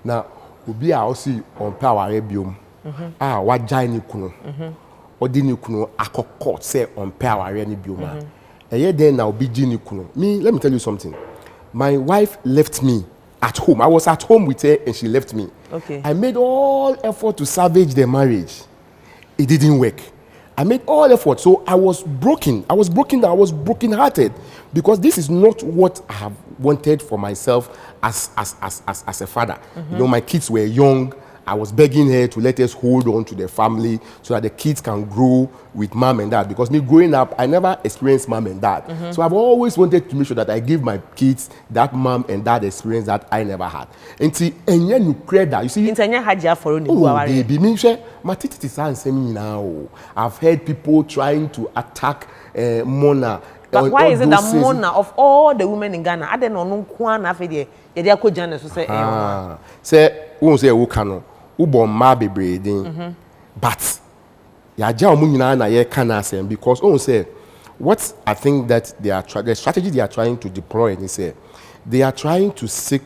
Now obi a osi on power biom wagya ni kunu odi ni kunu akokọ say on power ni biom eye den na obi gi ni kunu. Me, let me tell you something. My wife left me at home. I was at home with her and she left me. Okay. I made all effort to salvage the marriage. It didn't work. I made all effort. So I was broken. I was broken-hearted because this is not what I have wanted for myself as a father. You know, my kids were young. I was begging her to let us hold on to the family so that the kids can grow with mom and dad. Because me growing up, I never experienced mom and dad. So I've always wanted to make sure that I give my kids that mom and dad experience that I never had. And see, and you create that. You see, baby, me share my titi now. I've heard people trying to attack Mona But why is it that Mona, of all the women in Ghana, I don't know Kwan Afide, they are called Janice, say, won't say, who can, who born ma be breeding, but ya Munina na ye can say, because, say, what I think that they are the strategy they are trying to deploy is they are trying to seek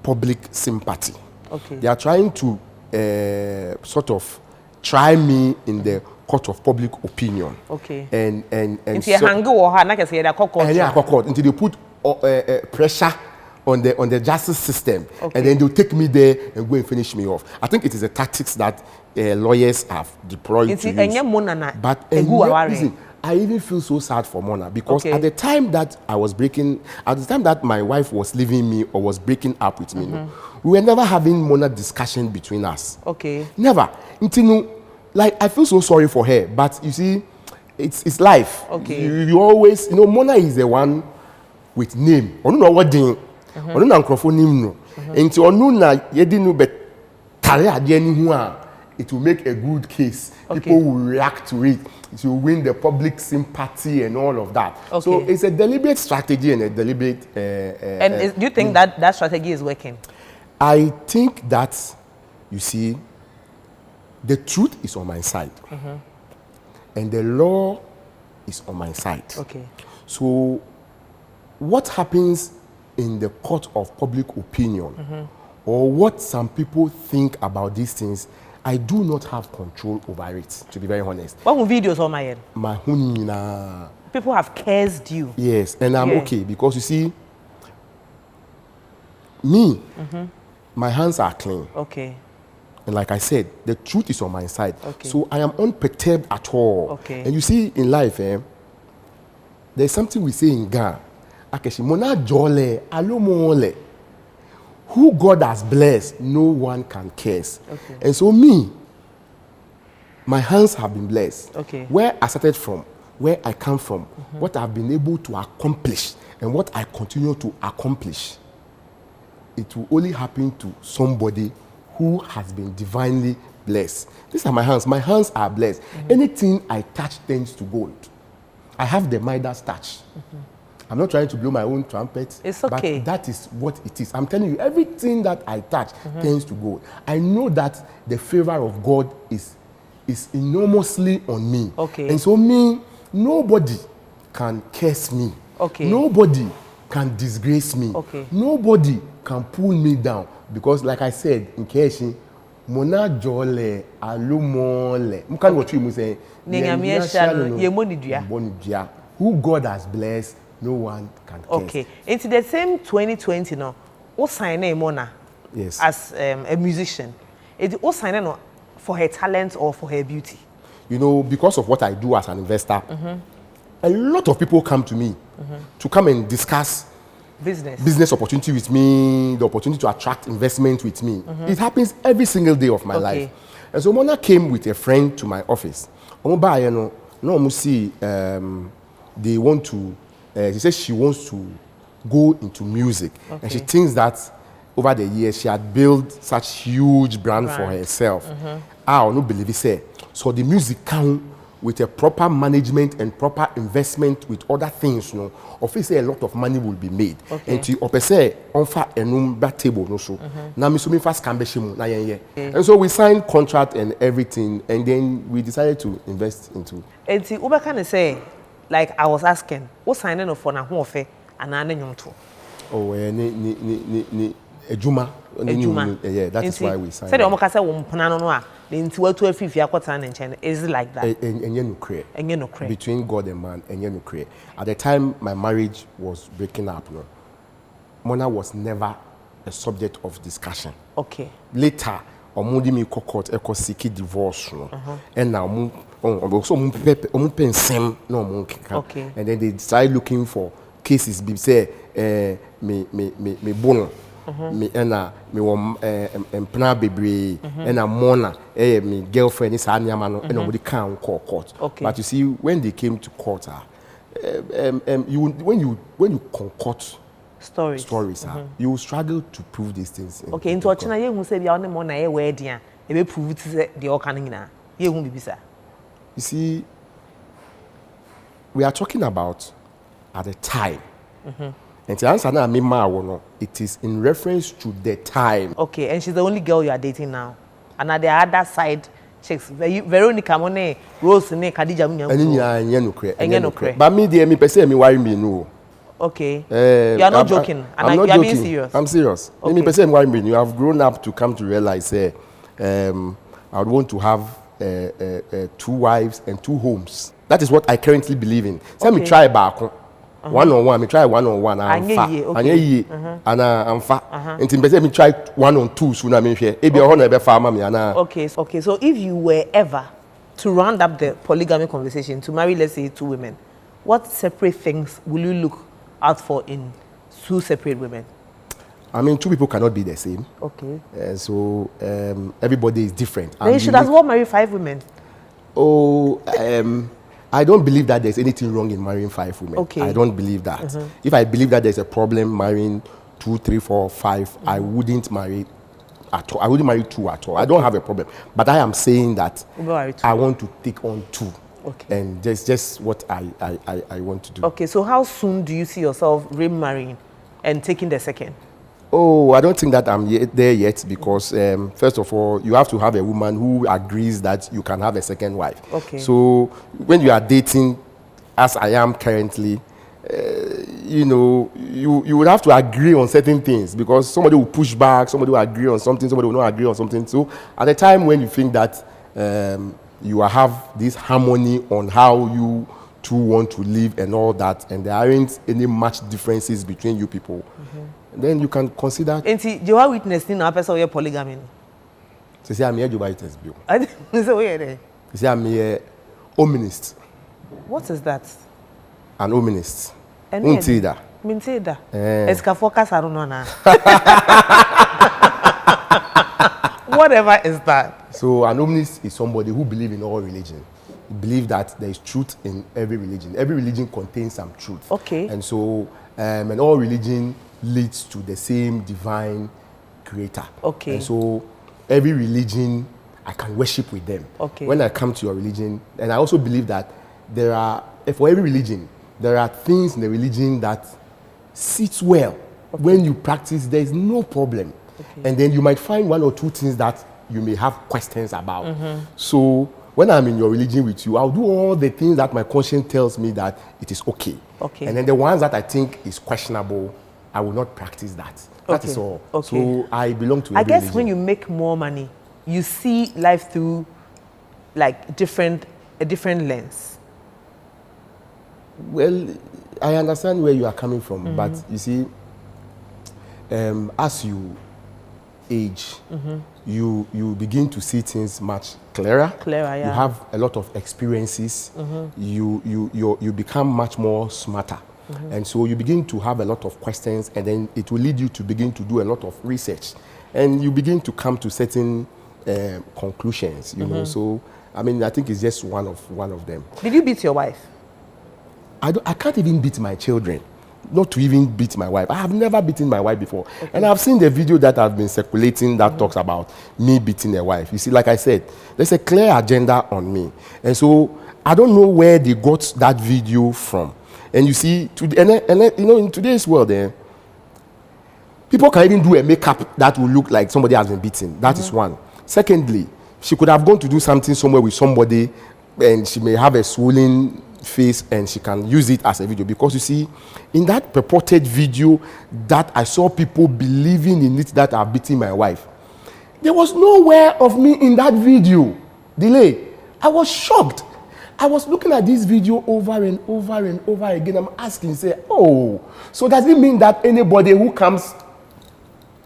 public sympathy. Okay. They are trying to sort of try me in the court of public opinion. Okay. And until they put pressure on the justice system, okay. And then they'll take me there and go and finish me off. I think it is a tactics that lawyers have deployed to use. But listen, I even feel so sad for Mona because at the time that my wife was leaving me or was breaking up with me, we were never having Mona discussion between us. Okay. Never. Until, like, I feel so sorry for her, but you see, it's life. Okay. You always, Mona is the one with name. I don't know what thing. I don't know microphone name no. Until na yedinu bet it will make a good case. Okay. People will react to it. It will win the public sympathy and all of that. Okay. So it's a deliberate strategy and a deliberate. Do you think that strategy is working? I think that, you see, the truth is on my side, and the law is on my side. Okay. So, what happens in the court of public opinion, or what some people think about these things, I do not have control over it, to be very honest. What videos on my head? People have cursed you. Yes, and I'm okay because you see, me, my hands are clean. Okay. And like I said, the truth is on my side. Okay. So I am unperturbed at all. Okay. And you see, in life, there's something we say in Ghana. Who God has blessed, no one can curse. Okay. And so me, my hands have been blessed. Okay. Where I started from, where I come from, what I've been able to accomplish, and what I continue to accomplish, it will only happen to somebody who has been divinely blessed. These are my hands. My hands are blessed. Anything I touch turns to gold. I have the Midas touch. I'm not trying to blow my own trumpet. It's okay. But that is what it is. I'm telling you, everything that I touch turns to gold. I know that the favor of God is enormously on me. Okay. And so nobody can curse me. Okay. Nobody can disgrace me. Okay. Nobody can pull me down. Because like I said, in Keshi, Mona Jole, Alumole, who God has blessed, no one can curse. Okay. Into the same 2020 now, what sign name Mona? Yes. As a musician, what sign for her talent or for her beauty? Because of what I do as an investor, a lot of people come to me to come and discuss business opportunity with me, the opportunity to attract investment with me. It happens every single day of my life. And so Mona came with a friend to my office. They want to, she says she wants to go into music. Okay. And she thinks that over the years she had built such huge brand for herself. I don't believe it. So the music come with a proper management and proper investment with other things, obviously a lot of money will be made. Okay. And to say on a table no so. Now me fast and so we signed contract and everything, and then we decided to invest into. And see, Uber can say, like I was asking, what signing of for na who offer and to? Oh, Ejuma. Yeah, that is why we signed. Say the omokase wo mpana no a nti watu afifi akwata na nchen. Is it like that? Enye no create. Between God and man, enye no create. At the time my marriage was breaking up, Mona was never a subject of discussion. Okay. Later, omudi mi court seek divorce, and now also pensem no okay. And then they started looking for cases. Be say me bono. Me wom empna bebre and Mona me girlfriend is anyama no and nobody can call court. Okay. But you see, when they came to court, when you concoct stories, you struggle to prove these things. Okay, into China you say be on Mona e wedding e be prove it say the all can na you won't be bisa. You see, we are talking about at the time. And the answer now, it is in reference to the time. Okay, and she's the only girl you are dating now. And at the other side, chicks, Veronica Monet, Rose, Khadija, but me person me worry me no. Okay. You are not joking. And I'm not you are joking. being serious. I'm serious. Okay. Me person worry me. You have grown up to come to realize, I would want to have 2 wives and 2 homes. That is what I currently believe in. So me try back. One-on-one, me try one-on-one. I'm fat. And I'm fat. Until me try 1-on-2. So na me share. Okay. So if you were ever to round up the polygamy conversation to marry, let's say 2 women, what separate things will you look out for in 2 separate women? I mean, 2 people cannot be the same. Okay. So everybody is different. Then you should as well marry 5 women. I don't believe that there's anything wrong in marrying 5 women. Okay. I don't believe that. If I believe that there's a problem marrying 2, 3, 4, 5, I wouldn't marry at all. I wouldn't marry 2 at all. I don't have a problem. But I am saying that I want to take on 2. Okay. And just what I want to do. Okay, so how soon do you see yourself remarrying and taking the second? I don't think that I'm there yet because first of all, you have to have a woman who agrees that you can have a second wife. Okay. So when you are dating, as I am currently, you would have to agree on certain things because somebody will push back, somebody will agree on something, somebody will not agree on something. So at the time when you think that you will have this harmony on how you 2 want to live and all that, and there aren't any much differences between you people, then you can consider. And see, Jehovah's Witness in our person of polygamy. So say I'm here Jehovah's Witness bill. I didn't say where there. Say I'm here ominist. What is that? An ominist. Untida. Mintida. Eska focus I don't know now. Whatever is that? So an ominist is somebody who believes in all religion. Believe that there is truth in every religion. Every religion contains some truth. Okay. And so, and all religion leads to the same divine creator. Okay. And so, every religion, I can worship with them. Okay. When I come to your religion, and I also believe that there are, for every religion, there are things in the religion that sits well. Okay. When you practice, there is no problem. Okay. And then you might find 1 or 2 things that you may have questions about. So, when I'm in your religion with you, I'll do all the things that my conscience tells me that it is okay. Okay. And then the ones that I think is questionable, I will not practice that. That is all. Okay. So I belong to every I guess religion. when you make more money, you see life through like a different lens. Well, I understand where you are coming from, but you see, as you age, you begin to see things much clearer. Yeah. You have a lot of experiences. You become much more smarter. And so you begin to have a lot of questions, and then it will lead you to begin to do a lot of research. And you begin to come to certain conclusions, you know. So, I mean, I think it's just one of them. Did you beat your wife? I can't even beat my children. Not to even beat my wife. I have never beaten my wife before. Okay. And I've seen the video that have been circulating that talks about me beating a wife. You see, like I said, there's a clear agenda on me. And so I don't know where they got that video from. And you see, you know, in today's world, people can even do a makeup that will look like somebody has been beaten. That is one. Secondly, she could have gone to do something somewhere with somebody, and she may have a swollen face, and she can use it as a video. Because you see, in that purported video that I saw people believing in it that are beating my wife, there was nowhere of me in that video. Delay. I was shocked. I was looking at this video over and over and over again. I'm asking, say, oh, so does it mean that anybody who comes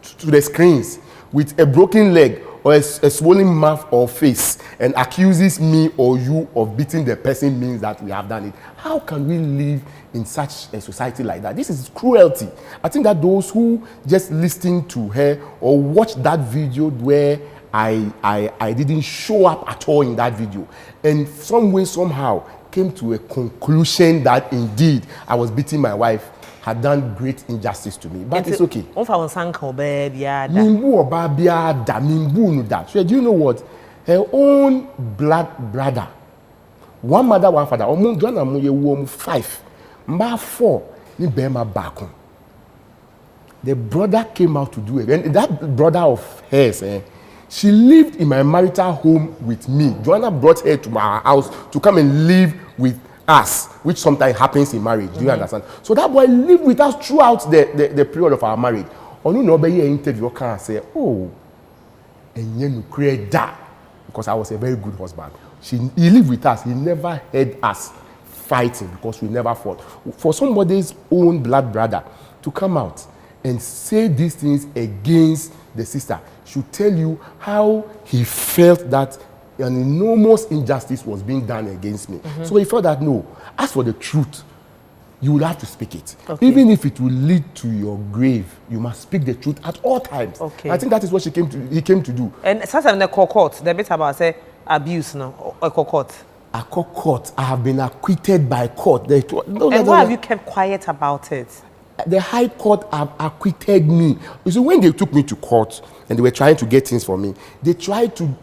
to the screens with a broken leg or a swollen mouth or face and accuses me or you of beating the person means that we have done it? How can we live in such a society like that? This is cruelty. I think that those who just listen to her or watch that video where I didn't show up at all in that video, and some way, somehow, came to a conclusion that indeed I was beating my wife, had done great injustice to me. But it's okay. So do you know what? Her own blood brother, one mother, one father, 5, Mba 4 ni bema back. The brother came out to do it. And that brother of hers, she lived in my marital home with me. Joanna brought her to my house to come and live with us, which sometimes happens in marriage. Do you understand? So that boy lived with us throughout the period of our marriage. Onu no be here interview can say, oh, and you create that because I was a very good husband. He lived with us. He never heard us fighting because we never fought. For somebody's own blood brother to come out and say these things against the sister should tell you how he felt that an enormous injustice was being done against me. So he felt that no, as for the truth, you will have to speak it. Okay. Even if it will lead to your grave, you must speak the truth at all times. Okay. I think that is what he came to do. And sometimes the court, the bit about say abuse now, or court. A court, I have been acquitted by court. And why have you kept quiet about it? The High Court have acquitted me. You see, when they took me to court and they were trying to get things for me, they tried to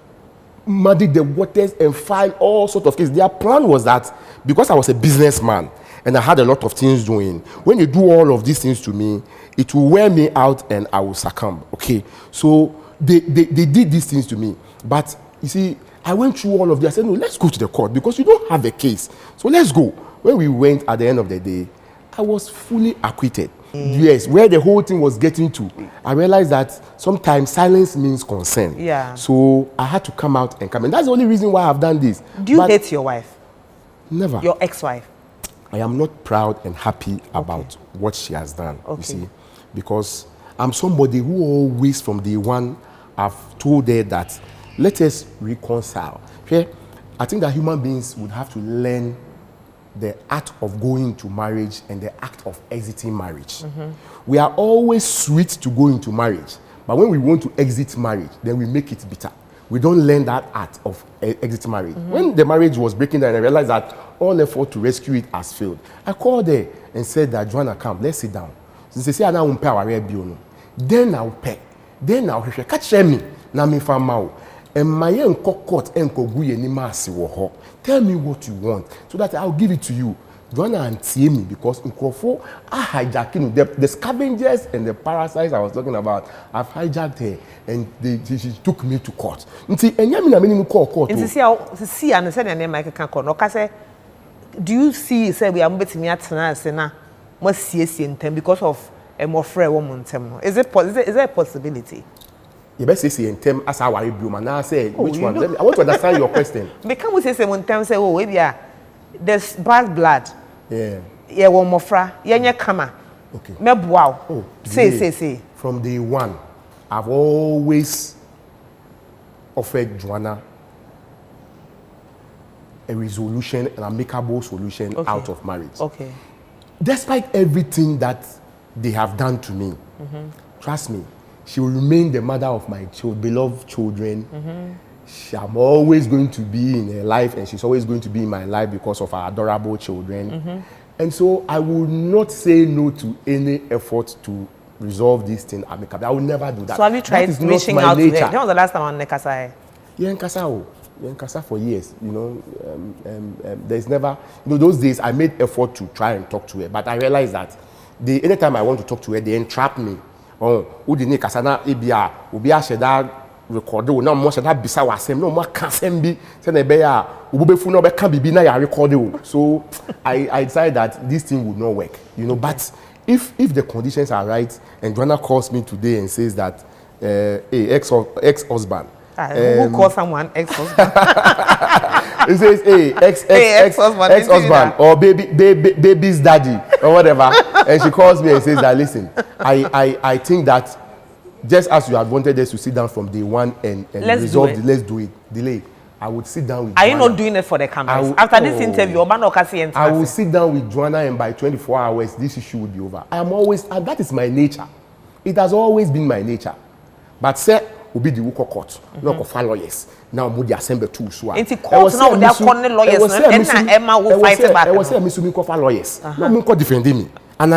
muddy the waters and file all sorts of cases. Their plan was that because I was a businessman and I had a lot of things doing, when they do all of these things to me, it will wear me out and I will succumb. Okay, so they did these things to me. But you see, I went through all of this. I said, no, let's go to the court because you don't have a case. So let's go. When we went at the end of the day, I was fully acquitted. Yes, where the whole thing was getting to, I realized that sometimes silence means consent. Yeah. So I had to come out and come. And that's the only reason why I've done this. Do you hate your wife? Never. Your ex-wife? I am not proud and happy about what she has done, you see. Because I'm somebody who always from day one, I've told her that let us reconcile. Okay? I think that human beings would have to learn the art of going into marriage and the act of exiting marriage. We are always sweet to go into marriage, but when we want to exit marriage, then we make it bitter. We don't learn that art of exit marriage. When the marriage was breaking down, I realized that all effort to rescue it has failed. I called her and said that, Joanna, come, let's sit down. Since they say I don't pay our bill, then I'll pay. Then I'll catch me. Na me famao. And my court and tell me what you want so that I'll give it to you. Joanna and me because in Krofo are hijacking the scavengers and the parasites I was talking about. I've hijacked her and she took me to court. Do you see say we are moving me at now? Must see in time because of a more frail woman? Is there a possibility? You better say in terms as our review, man. I say which one? I want to understand your question. Because we say one time say, oh, maybe there's bad blood. Yeah. Yeah, one more fra. Yeah, kama. Okay. Me wow. Oh, say. From day one, I've always offered Joanna a resolution, an amicable solution out of marriage. Okay. Despite everything that they have done to me, trust me, she will remain the mother of my beloved children. I'm always going to be in her life, and she's always going to be in my life because of our adorable children. And so I will not say no to any effort to resolve this thing amicably. I will never do that. So have you tried reaching out to her? When was the last time on Nekasa? Yeah, in Kasa for years. You know, there's never, you know, those days I made effort to try and talk to her, but I realized that anytime I want to talk to her, they entrap me. Oh, udini kasana ebia obi a sheda record o na mo sheda bisa wasem na mo kasem bi se na be ya obubefu na be kan bibi na ya record o. So I decided that this thing would not work, you know. But if the conditions are right and Joanna calls me today and says that ex-husband, who calls someone ex-husband? It says, hey, ex-husband or baby's daddy or whatever. And she calls me and says that, listen, I think that just as you had wanted us to sit down from day one and resolve it, let's do it, delay. I would sit down with Joanna. Are you not doing it for the cameras? After this interview, I will sit down with Joanna and by 24 hours, this issue will be over. I am always, and that is my nature. It has always been my nature. But say, will be the Wuko court, not of lawyers. Now, we assemble two so. It's a court now, they are calling lawyers. And Emma will fight back. I was saying, Miss Minko lawyers. No, Minko defending me. And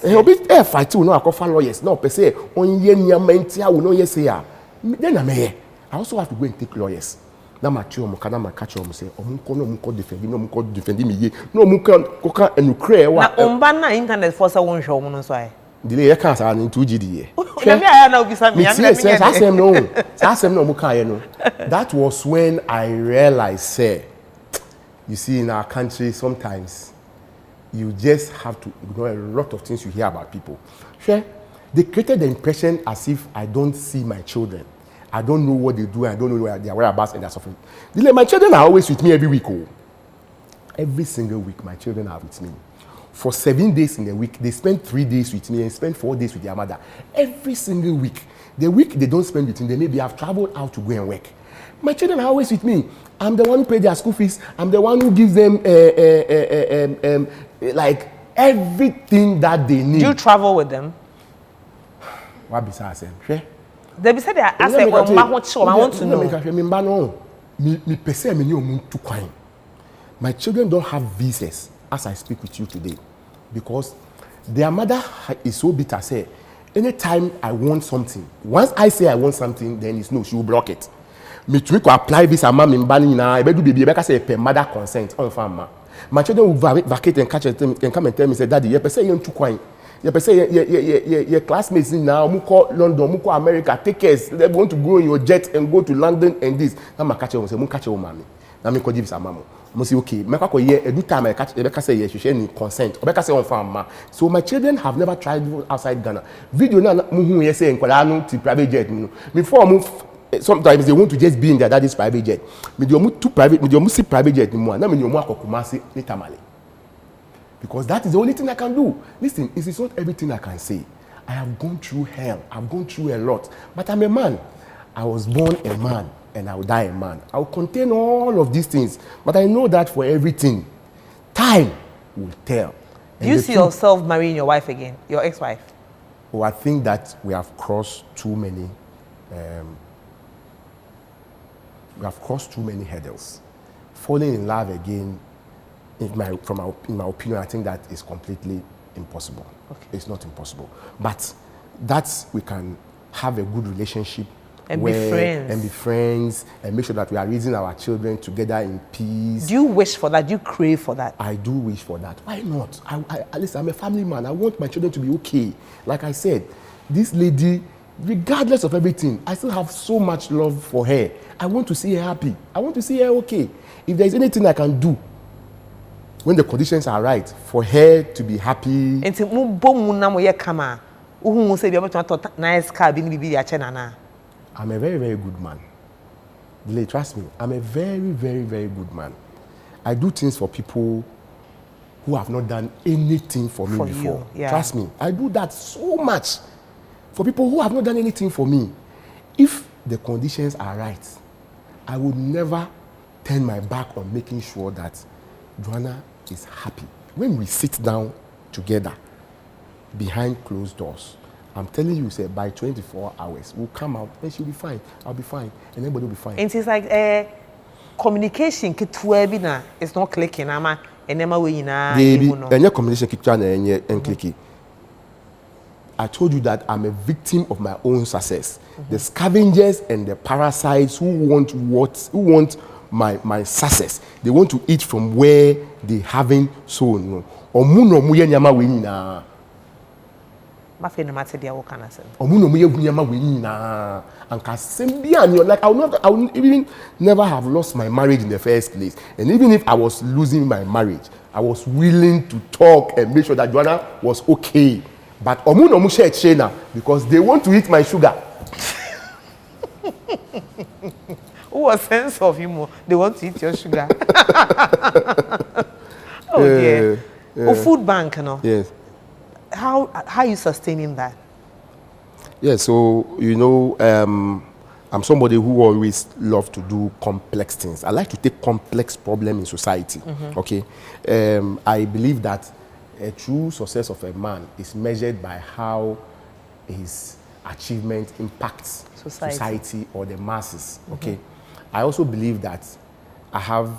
he'll be a fight to no a lawyers. No, per se, on Yenya Mentia will know yes. Then I'm here. I also have to go and take lawyers. na ma twa omo kana ma catch omo say omo defend me ye no omo kan enukre wa na omba na internet for say won hwe omo no so ai delay ye kan sa ni 2G die na me aya na obisa me asem no omo kan ye no that was when I realized say you see in our country sometimes you just have to ignore a lot of things you hear about people. Sure, they created the impression as if I don't see my children. I don't know what they do. I don't know where their whereabouts and their suffering. My children are always with me every week. Oh. Every single week, my children are with me. For 7 days in a week, they spend 3 days with me and spend 4 days with their mother. Every single week. The week they don't spend with me, they maybe have traveled out to go and work. My children are always with me. I'm the one who pays their school fees. I'm the one who gives them like everything that they need. Do you travel with them? What besides them? Sure. They be said they ask them, I want to know. My children don't have visas as I speak with you today because their mother is so bitter. Say, anytime I want something, once I say I want something, then it's no, she will block it. Me to apply visa, mom in banning now. I do baby, because say per mother consent on farm. My children will vacate and catch them and come and tell me, say, Daddy, you say you're too quiet. You say your classmates now, muko London, muko America, take care. They want to go in your jet and go to London and this. Now my catch say, catch your mommy. Now me call give some mama. I say okay. Me call here every time I catch. Rebecca say yes, she share consent. Rebecca say on farm. So my children have never tried outside Ghana. Video now muhu here say nkwala no to private jet. Before move. Sometimes they want to just be in their daddy's private jet. Me see private jet ni mo. Na me ni omo akokumasi ni tamale. Because that is the only thing I can do. Listen, it is not everything I can say. I have gone through hell. I've gone through a lot. But I'm a man. I was born a man and I will die a man. I will contain all of these things. But I know that for everything, time will tell. Do you see yourself marrying your wife again, your ex-wife? Oh, I think that we have crossed too many hurdles. Falling in love again, in my opinion, I think that is completely impossible. Okay. It's not impossible. But that we can have a good relationship and be friends and make sure that we are raising our children together in peace. Do you wish for that? Do you crave for that? I do wish for that. Why not? At least I'm a family man. I want my children to be okay. Like I said, this lady, regardless of everything, I still have so much love for her. I want to see her happy. I want to see her okay. If there's anything I can do, when the conditions are right, for her to be happy. I'm a very, very good man. Delay, trust me. I'm a very, very, very good man. I do things for people who have not done anything for me before. Yeah. Trust me. I do that so much for people who have not done anything for me. If the conditions are right, I would never turn my back on making sure that Joanna is happy. When we sit down together behind closed doors, I'm telling you, say by 24 hours, we'll come out and she'll be fine. I'll be fine, and everybody will be fine. And it's like communication it's not clicking. Clicky. I told you that I'm a victim of my own success. Mm-hmm. The scavengers and the parasites who want my success. They want to eat from where they haven't sown. Like I will even never have lost my marriage in the first place. And even if I was losing my marriage, I was willing to talk and make sure that Joanna was okay. But because they want to eat my sugar. What sense of humor? They want to eat your sugar. Oh dear. Food bank, you know. Yes. How are you sustaining that? Yeah, so I'm somebody who always love to do complex things. I like to take complex problems in society. Mm-hmm. Okay, I believe that a true success of a man is measured by how his achievement impacts society or the masses. Mm-hmm. Okay, I also believe that I have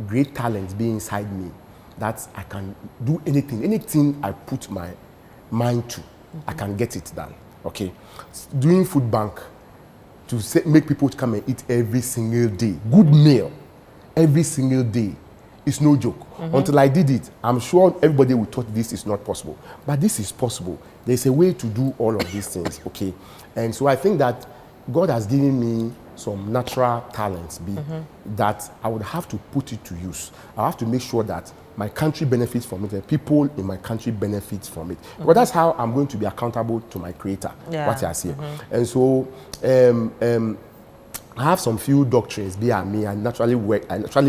great talents being inside me, that I can do anything I put my mind to, I can get it done. Okay, doing food bank make people come and eat every single day. Good meal every single day. It's no joke. Until I did it, I'm sure everybody would thought this is not possible. But this is possible. There's a way to do all of these things, okay? And so I think that God has given me some natural talents that I would have to put it to use. I have to make sure that my country benefits from it and people in my country benefit from it. But that's how I'm going to be accountable to my creator, what I see. And so I have some few doctrines behind me. I naturally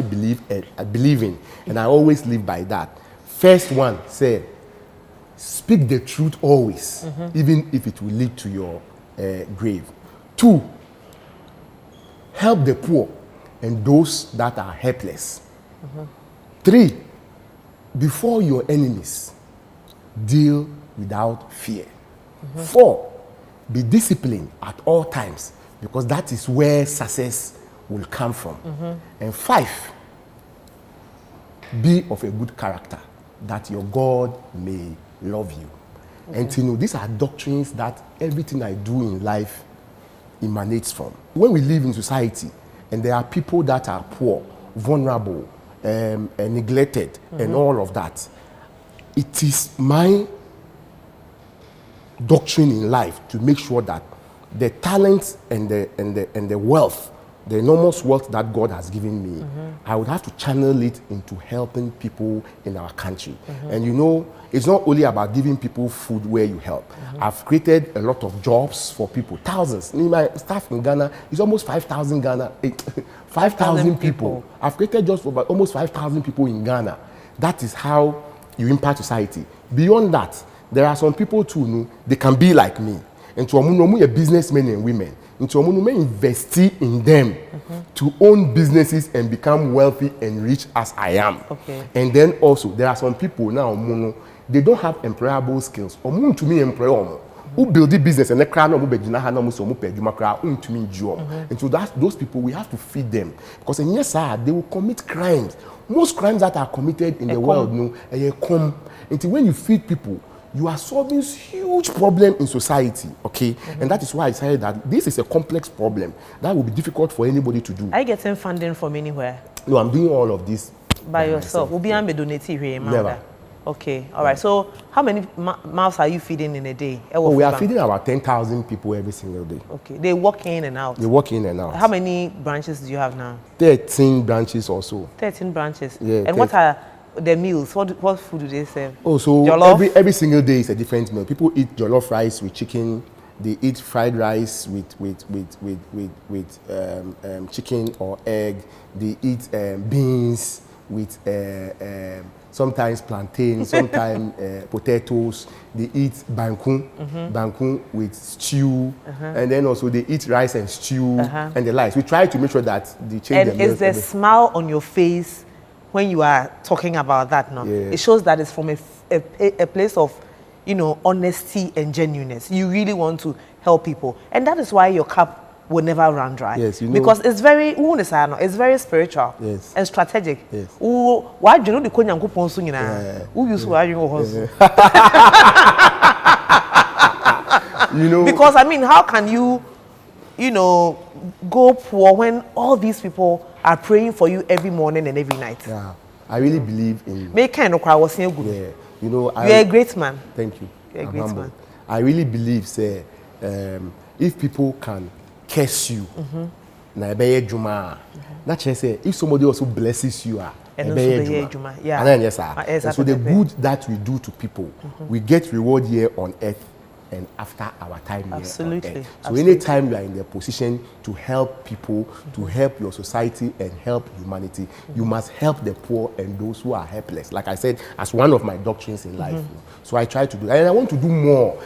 believe in, and I always live by that. First one, say, speak the truth always, even if it will lead to your grave. 2, help the poor and those that are helpless. 3, before your enemies, deal without fear. 4, be disciplined at all times, because that is where success will come from. And 5, be of a good character, that your God may love you. And you know, these are doctrines that everything I do in life emanates from. When we live in society and there are people that are poor, vulnerable, and neglected, and all of that, it is my doctrine in life to make sure that the talents and the wealth, the enormous wealth that God has given me, I would have to channel it into helping people in our country. And you know, it's not only about giving people food where you help. I've created a lot of jobs for people, thousands. In my staff in Ghana, it's almost 5,000 5,000 people. I've created jobs for about almost 5,000 people in Ghana. That is how you impact society. Beyond that, there are some people too, you know, they can be like me. And to a businessmen and women, and to invest in them to own businesses and become wealthy and rich as I am. And then also there are some people now, they don't have employable skills. To me employ who build the business and the crown of and so that those people, we have to feed them, because in yes, they will commit crimes. Most crimes that are committed in the world, until when you feed people, you are solving this huge problem in society, okay? And that is why I decided that this is a complex problem that will be difficult for anybody to do. Are you getting funding from anywhere? No, I'm doing all of this by yourself. Will be donating here, never. Okay, all right. So, how many mouths are you feeding in a day? We are feeding about 10,000 people every single day. Okay, they walk in and out. They walk in and out. How many branches do you have now? 13 branches or so. 13 branches. Yeah. And what are the meals? What food do they serve? Oh, so every single day is a different meal. People eat jollof rice with chicken. They eat fried rice with chicken or egg. They eat beans with sometimes plantain, sometimes potatoes. They eat bankun with stew, and then also they eat rice and stew and the likes. We try to make sure that they change. And is there a smile on your face when you are talking about that? No, it shows that it's from a place of, you know, honesty and genuineness. You really want to help people, and that is why your cup will never run dry. Yes, you know, because it's very spiritual and strategic. Yes. Why do you know the konyanko ponsu nyina? Who use why you know? Because I mean, how can you know, go poor when all these people are praying for you every morning and every night? Yeah, I really believe in. Make kind of was saying good. Yeah, you know, you're a great man. Thank you. You're a great man. I really believe, say, if people can curse you, na ebeye juma. Not just say if somebody also blesses you, ebeye juma. Yeah. And then yes, sir. And so the good that we do to people, we get reward here on earth and after our time here on earth. So anytime you are in the position to help people, to help your society and help humanity, you must help the poor and those who are helpless. Like I said, as one of my doctrines in life. So I try to do that, and I want to do more.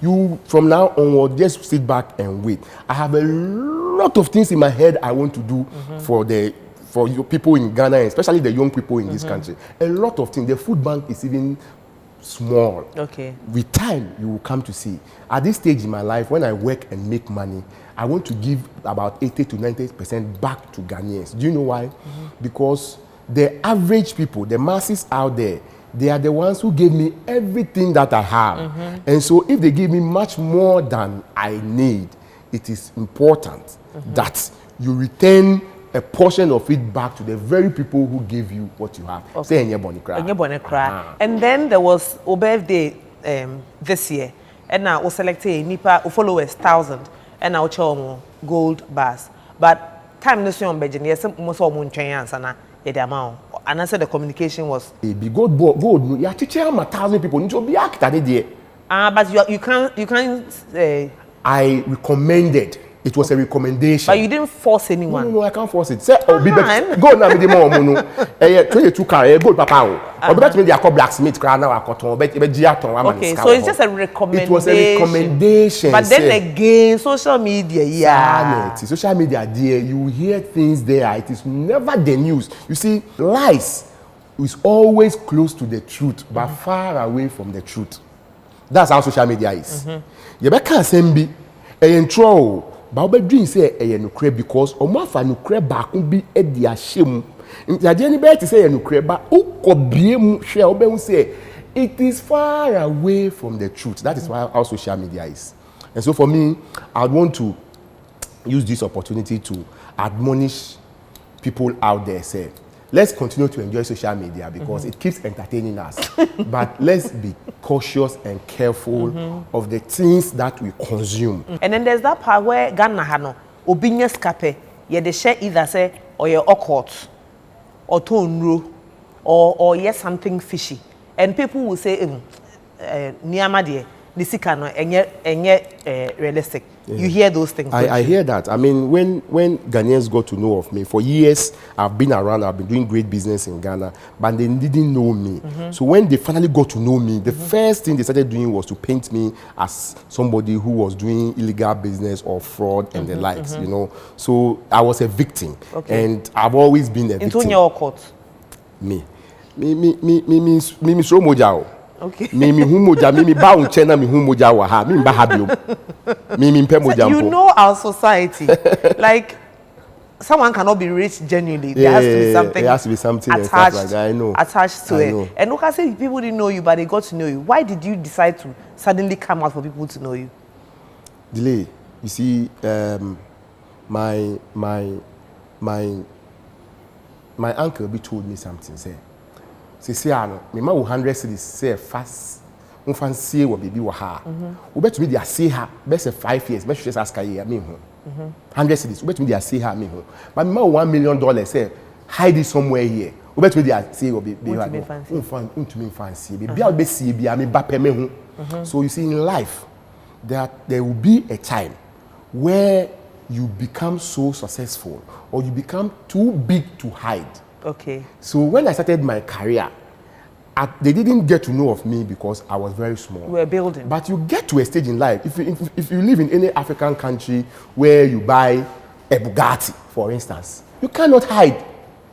You from now onward just sit back and wait. I have a lot of things in my head I want to do for your people in Ghana, especially the young people in this country. A lot of things. The food bank is even small. Okay. With time, you will come to see. At this stage in my life, when I work and make money, I want to give about 80 to 90% back to Ghanaians. Do you know why? Because the average people, the masses out there, they are the ones who gave me everything that I have. And so if they give me much more than I need, it is important that you return a portion of it back to the very people who gave you what you have. Say in your bonny cry. And then there was a birthday this year, and now we selected Nipa followers 1,000, and now we gold bars. But time this year on Beijing, yes, most of them answer na the amount. And I said the communication was be gold. You are teaching 1,000 people. You should be acting there. But you can't. I recommended. It was a recommendation. But you didn't force anyone. No, I can't force it. Say, oh, be better. Go now with the more mono. 22 car, gold papa. Or better me they are blacksmith crown now. Okay, so it's just a recommendation. It was a recommendation. But then again, social media, yeah. Social media, there you hear things there. It is never the news. You see, lies is always close to the truth, but far away from the truth. That's how social media is. You better send me a intro. But we dream say a nukre because omafa nukre baako bi e di ahyem. Ntiaje ni be ti say nukre ba ukobie mu hwe obe say it is far away from the truth. That is why how social media is. And so for me, I want to use this opportunity to admonish people out there, say, let's continue to enjoy social media because it keeps entertaining us. But let's be cautious and careful of the things that we consume. And then there's that part where Ghana hano obinya scape ye de share either say or your occult or tonru or yes something fishy. And people will say niyama de nisika no enye realistic. Yeah. You hear those things. I hear that. I mean, when Ghanaians got to know of me, for years I've been around, I've been doing great business in Ghana, but they didn't know me. So when they finally got to know me, the first thing they started doing was to paint me as somebody who was doing illegal business or fraud and the likes, you know. So I was a victim, and I've always been a victim. Into your court? Me so mojao. Okay. Me humoja, me ba unchena me humoja wa ha, me mba habio. Me mpe moja. You know our society, like someone cannot be rich genuinely. There has to be something. There has to be something attached, like that. I know. Attached to it. And look, I say people didn't know you, but they got to know you. Why did you decide to suddenly come out for people to know you? Delay. You see, my uncle be told me something. Say ano me ma 100 cedis say fast unfancy wo baby wo ha wo betumi dia say ha be say 5 years be hwese aska ye me hu 100 cedis wo betumi dia say ha me hu but me ma $1 million say hide it somewhere here wo betumi dia say wo baby ha untumi fancy baby a be see bia me ba pe me hu. So you see, in life that there will be a time where you become so successful or you become too big to hide. Okay. So when I started my career, they didn't get to know of me because I was very small. We were building. But you get to a stage in life, if you live in any African country where you buy a Bugatti, for instance, you cannot hide.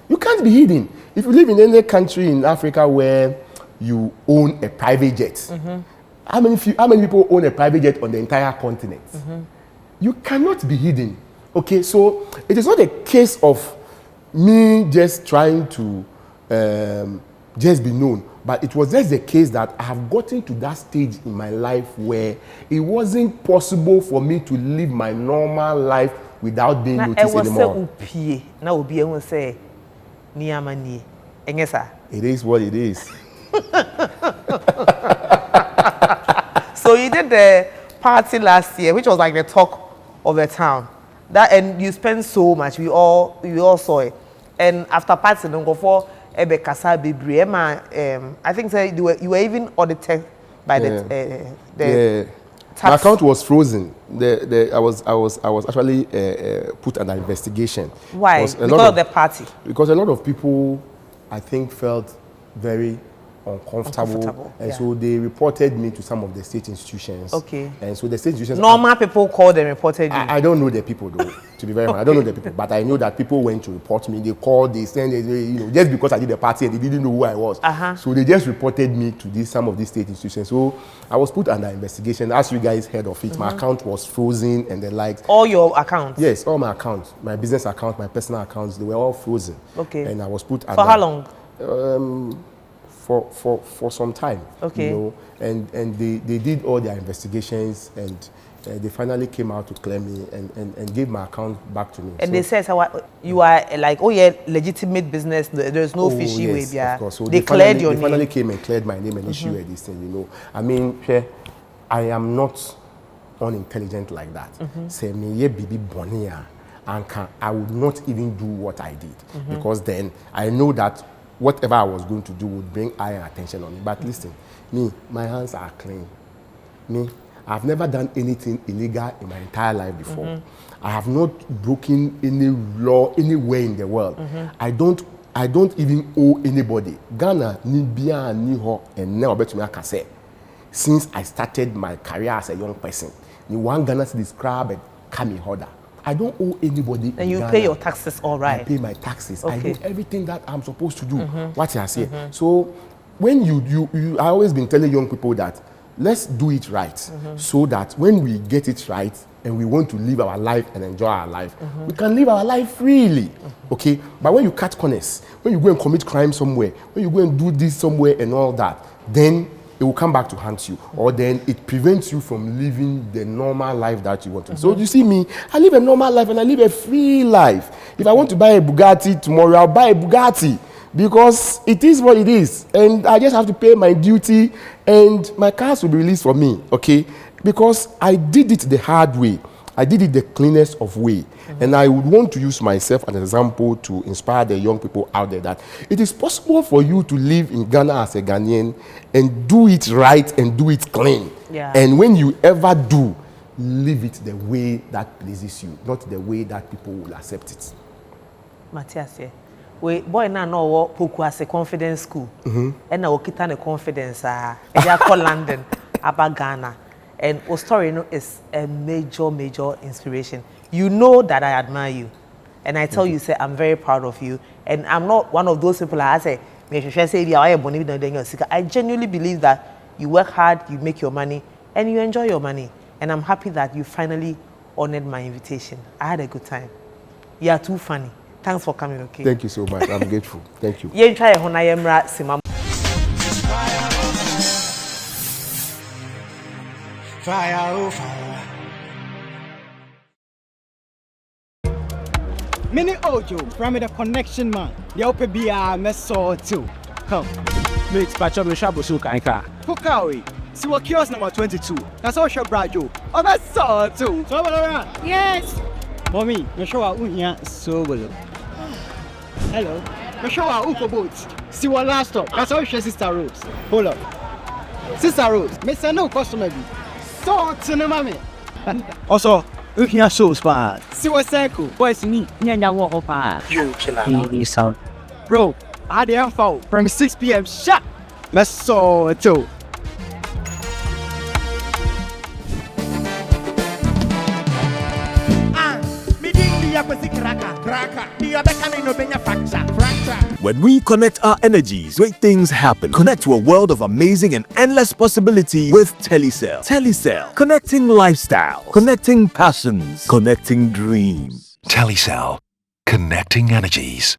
You can't be hidden. If you live in any country in Africa where you own a private jet, how many people own a private jet on the entire continent? You cannot be hidden. Okay, so it is not a case of me just trying to just be known, but it was just the case that I have gotten to that stage in my life where it wasn't possible for me to live my normal life without being noticed anymore. It is what it is. So you did the party last year, which was like the talk of the town. That, and you spent so much. We all saw it. And after party, don't go for Ebe Kasa Bibri. I think you were even audited by the tax. My account was frozen. I was actually put under investigation. Why? Because of the party. Because a lot of people, I think, felt very uncomfortable. And so they reported me to some of the state institutions. Okay. And so the state institutions... Normal people called and reported you? I don't know the people, though, to be very honest. I don't know the people. But I know that people went to report me. They called, they sent, just because I did the party and they didn't know who I was. So they just reported me to some of these state institutions. So I was put under investigation. As you guys heard of it, my account was frozen and the likes. All your accounts? Yes, all my accounts. My business account, my personal accounts, they were all frozen. Okay. And I was put under... For how long? for some time. Okay. You know, and they did all their investigations, and they finally came out to claim me and gave my account back to me. And they said, so you are like, oh yeah, legitimate business. There's no fishy way. Yeah. Of course. So they cleared your name. They finally came and cleared my name and issued this thing. You know, I mean, I am not unintelligent like that. Say me ye bibi bonia, and I would not even do what I did because then I know that whatever I was going to do would bring eye and attention on me. But listen, me, my hands are clean. Me, I've never done anything illegal in my entire life before. I have not broken any law anywhere in the world. I don't even owe anybody. Ghana ni bia ni ho and now bet me I can say since I started my career as a young person. You want Ghana to describe it, come order. I don't owe anybody. And you pay your taxes, all right? I pay my taxes. Okay. I do everything that I'm supposed to do. What I say. So when you I always been telling young people that let's do it right, so that when we get it right and we want to live our life and enjoy our life, we can live our life freely. Okay? But when you cut corners, when you go and commit crime somewhere, when you go and do this somewhere and all that, then it will come back to haunt you, or then it prevents you from living the normal life that you want to. So you see me, I live a normal life and I live a free life. If I want to buy a Bugatti tomorrow, I'll buy a Bugatti because it is what it is, and I just have to pay my duty, and my cars will be released for me, okay? Because I did it the hard way. I did it the cleanest of way. And I would want to use myself as an example to inspire the young people out there that it is possible for you to live in Ghana as a Ghanaian and do it right and do it clean. Yeah. And when you ever do, live it the way that pleases you, not the way that people will accept it. Matthias, we boy now know poku as a confidence school. And now kita the confidence they are called London about Ghana. And our story is a major inspiration. You know that I admire you. And I tell you, say, I'm very proud of you. And I'm not one of those people I say, I genuinely believe that you work hard, you make your money, and you enjoy your money. And I'm happy that you finally honored my invitation. I had a good time. You are too funny. Thanks for coming, okay? Thank you so much. I'm grateful. Thank you. You try Honayemra Simam. Fire, oh fire. Mini Ojo, from the connection man. The open beer, mess saw too. Come. Mix Pacho Mishabusu Kanka. Fukawi. See what kiosk number 22. That's all your brajo. Oh, that's saw too. So, yes. Mommy, you show our unya so well. Hello. You show our Uko boats. See what last stop. That's all your Sister Rose. Hold up. Sister Rose, Mr. No customer. So to the mommy. Also, Ukia shows bad. See what circle. Boys, me, Nyanya walk up. You killer. He sound. Bro, I the info from 6 p.m. Shut. Let's saw too. When we connect our energies, great things happen. Connect to a world of amazing and endless possibility with Telecel. Telecel, connecting lifestyle, connecting passions, connecting dreams. Telecel, connecting energies.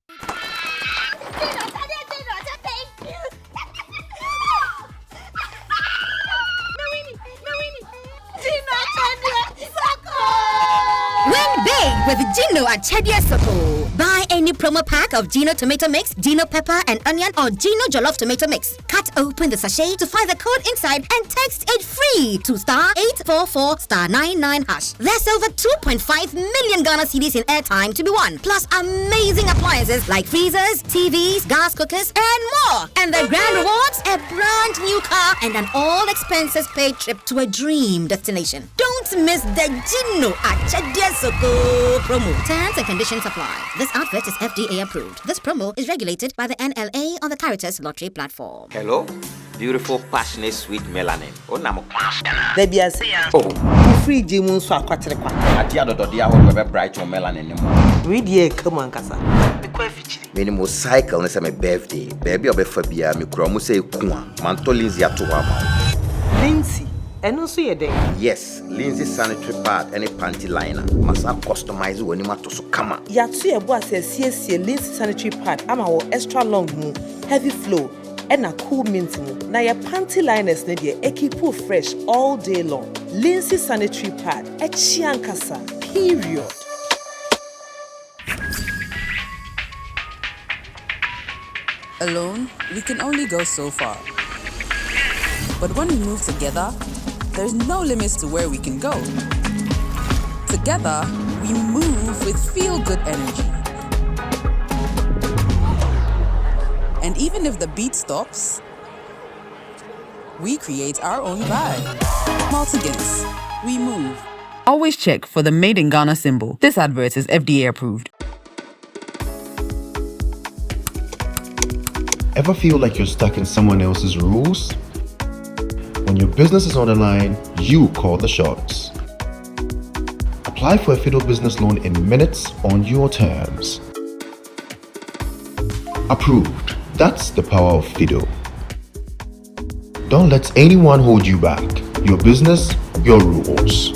Win big with Gino at Chedia Soko. Buy any promo pack of Gino Tomato Mix, Gino Pepper and Onion, or Gino Jollof Tomato Mix. Cut open the sachet to find the code inside and text it free to *844*99#. There's over 2.5 million Ghana cedis in airtime to be won, plus amazing appliances like freezers, TVs, gas cookers, and more. And the grand rewards, a brand new car and an all-expenses paid trip to a dream destination. Don't miss the Gino at Chedia Soko promo. Terms and conditions apply. This outfit is FDA approved. This promo is regulated by the NLA on the Caritas Lottery platform. Hello, beautiful, passionate, sweet melanin. Oh, namo. Debias. Oh, free Jimun so akwaterekwa. Adia do dia ho be bright on melanin. Read here, come on, kasa. Minimum cycle na say my birthday. Baby obefa bia me kura mo say ku a. Manto Lindsay ato ha ma. Lindsay. And also your day. Yes, Lindsay sanitary pad and a panty liner. Must have customized when you want to come. Ya to your boss says CSC Lindsay sanitary pad. I'm our extra long, heavy flow, and a cool mint mu. Na your panty liners ne de keep fresh all day long. Lindsay sanitary pad, echiankasa. Period. Alone, we can only go so far. But when we move together, there's no limits to where we can go. Together, we move with feel-good energy. And even if the beat stops, we create our own vibe. Multigins, we move. Always check for the Made in Ghana symbol. This advert is FDA approved. Ever feel like you're stuck in someone else's rules? When your business is on the line, you call the shots. Apply for a Fido business loan in minutes on your terms. Approved. That's the power of Fido. Don't let anyone hold you back. Your business, your rules.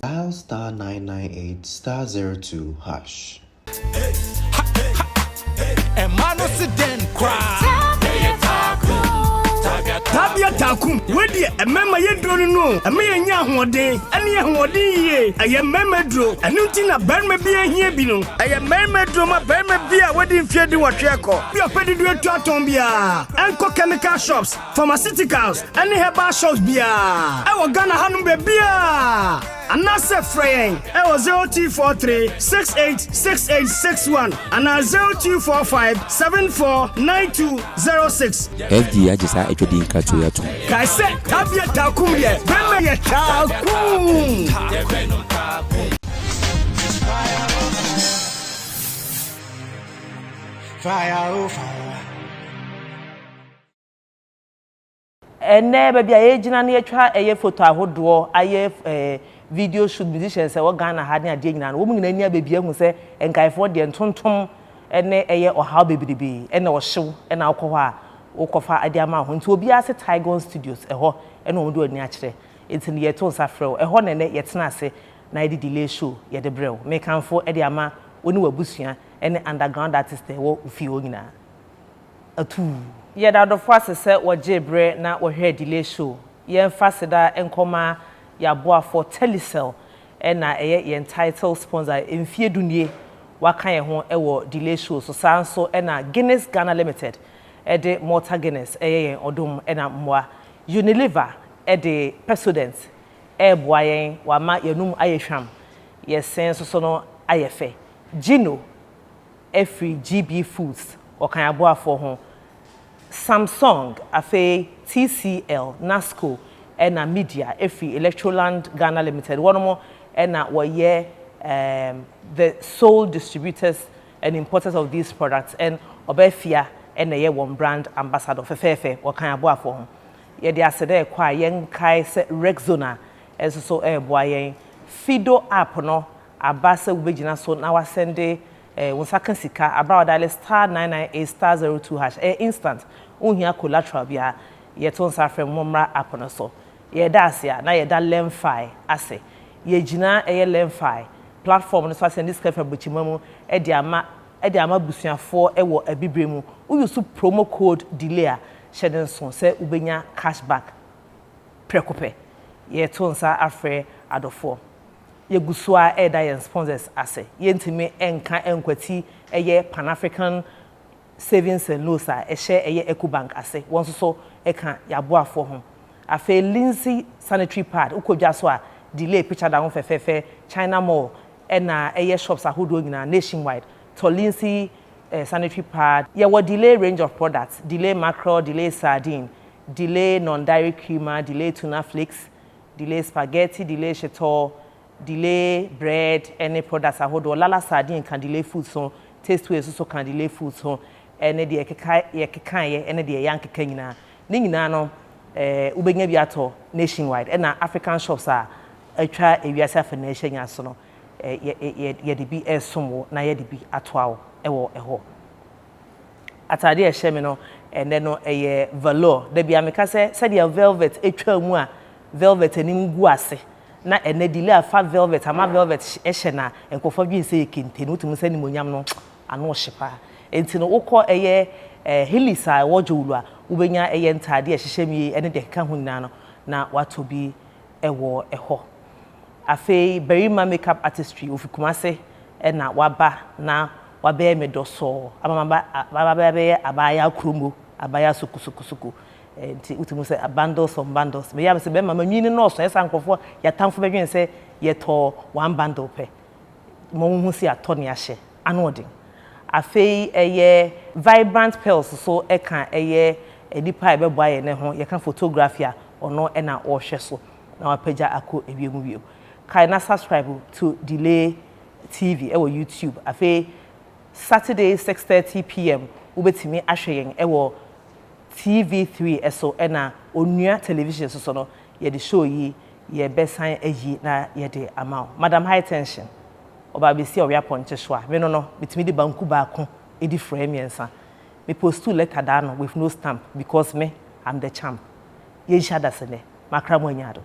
Dial *998 *02 #. Tabia takum, wedi a memma yedro no, a me anya ahoden, ane ahoden ye, aye memma dro, anu ti na berma bia hia bi no, aye memma dro ma berma bia wedi mfie di wotwe ko. Bi opedi du etu aton bia, enko chemical shops, pharmaceuticals, ane herbal shops bia. E wo Ghana hanum be bia. Anase fraying, e wo 0243 686861 and 0245 749206. FDA just a ejodi nkato ya tu. Kaise tabia takum ye, bema ye takum. Fire, fire. Ene baby aye gina na yetwa eye photo ahodo aye video shoot musicians e wo Ghana ha ne ade nyina no wo nyina nia baby ahu se enkaifo de ntontom ene eye ohaw bebidibi ene wo hyew ene akọ a wokofa ade ama ho nti obi ase Tiger Studios eho ene wo do ani a kire enti ne yeto nsafrew eho ne yetena ase na ide delay show ye de brew me kanfo ade ama oni wabusua ene underground artist wo ufi o nyina atu ye da do fase se wo jebre na wo hwe delay show ye fase da enkoma ya boa for Telecel ena ye title sponsor Mfie Dunie waka ye ho ewo delay show so sanso ena Guinness Ghana Limited ede Malta Guinness ye odum ena mwa Unilever ede Pesodent boa yen wa ma yenum ayehwam ye senso so no ayefe Gino Free GB Foods okan ya boa for ho Samsung afe TCL Nasco ena media Free Electroland Ghana Limited one more ena woye the sole distributors and importers of these products and obefia ena ye one brand ambassador fefefe wakan abo afo ho ye de asede kwa yen kai se Rexona enso so boa yen Fido app no abase ubegina so na wasende wonsaka sika abra dial *998 *02 instant unhia collateral bia ye ton safre momra app no so ye da asia na ye da lemfi ase ye gina ye lemfi platform no so ase this cafe buchimamu e de ama busuafo e wo abibremu u use promo code delay sheden so se ubenya cashback prekope ye ton sa afre adofo ye gusua e da ye sponsors ase ye ntimi enka enkwati eye Pan African savings and loans e share eye Ecobank ase won so eka yaboafo ho afa Lindsay sanitary pad ukodwa so a delay picture da ho fefefe China Mall ena eye shops ahodo nyina nationwide to Lindsay sanitary pad ye wo delay range of products delay mackerel delay sardine delay non-dairy creamer delay tuna flakes delay spaghetti delay cheto delay bread any products ahodo lala sardine can delay food so tasteways so can delay food so ene de yekeka ye ene de yankeka nyina ni nyina no ubenya bi ato nationwide ena African shops a atwa ewiase afenation nya so no ye de bi esomo na ye de bi atoawo ewo eho atade e hye me no ene no eye velour de bi ameka se de velvet etwa mu a velvet ani ngu ase na ene delay afa velvet ama velvet ehye na enkofo bi nse kente no tumu se ni monyam no ano hyepa enti no wokọ eye Hilisa wojulwa ubenya ntade ehihye mi ene de ka ho nyina no na wato bi ewo eho afei berima makeup artistry ofikumase na waba na wabe me doso amamba be abaya kromo abaya sukusukusuku nti utimu se bundles some bundles me yam se be mama nwini no so esa nkofo ya tamfo be dwen se ye to one bundle pe mo hu si ato ne ahye anodin afei eye vibrant pearls so eka eye edipa e be boaye ne ho ye ka photography a ono e na o hwe so na wapaja akọ ebiemu bio kai na subscribe to Delay TV ewo YouTube afei Saturday 6:30 p.m. ubetimi ahwe yen ewo TV3 eso ena onua television so no ye de show yi ye besan ayi na ye de amount Madam High Tension oba be si oya ponche so a me no betimi de banku ba ko edi frame yensa me post two letter down with no stamp because me I'm the champ ye shada sene makra mo anyado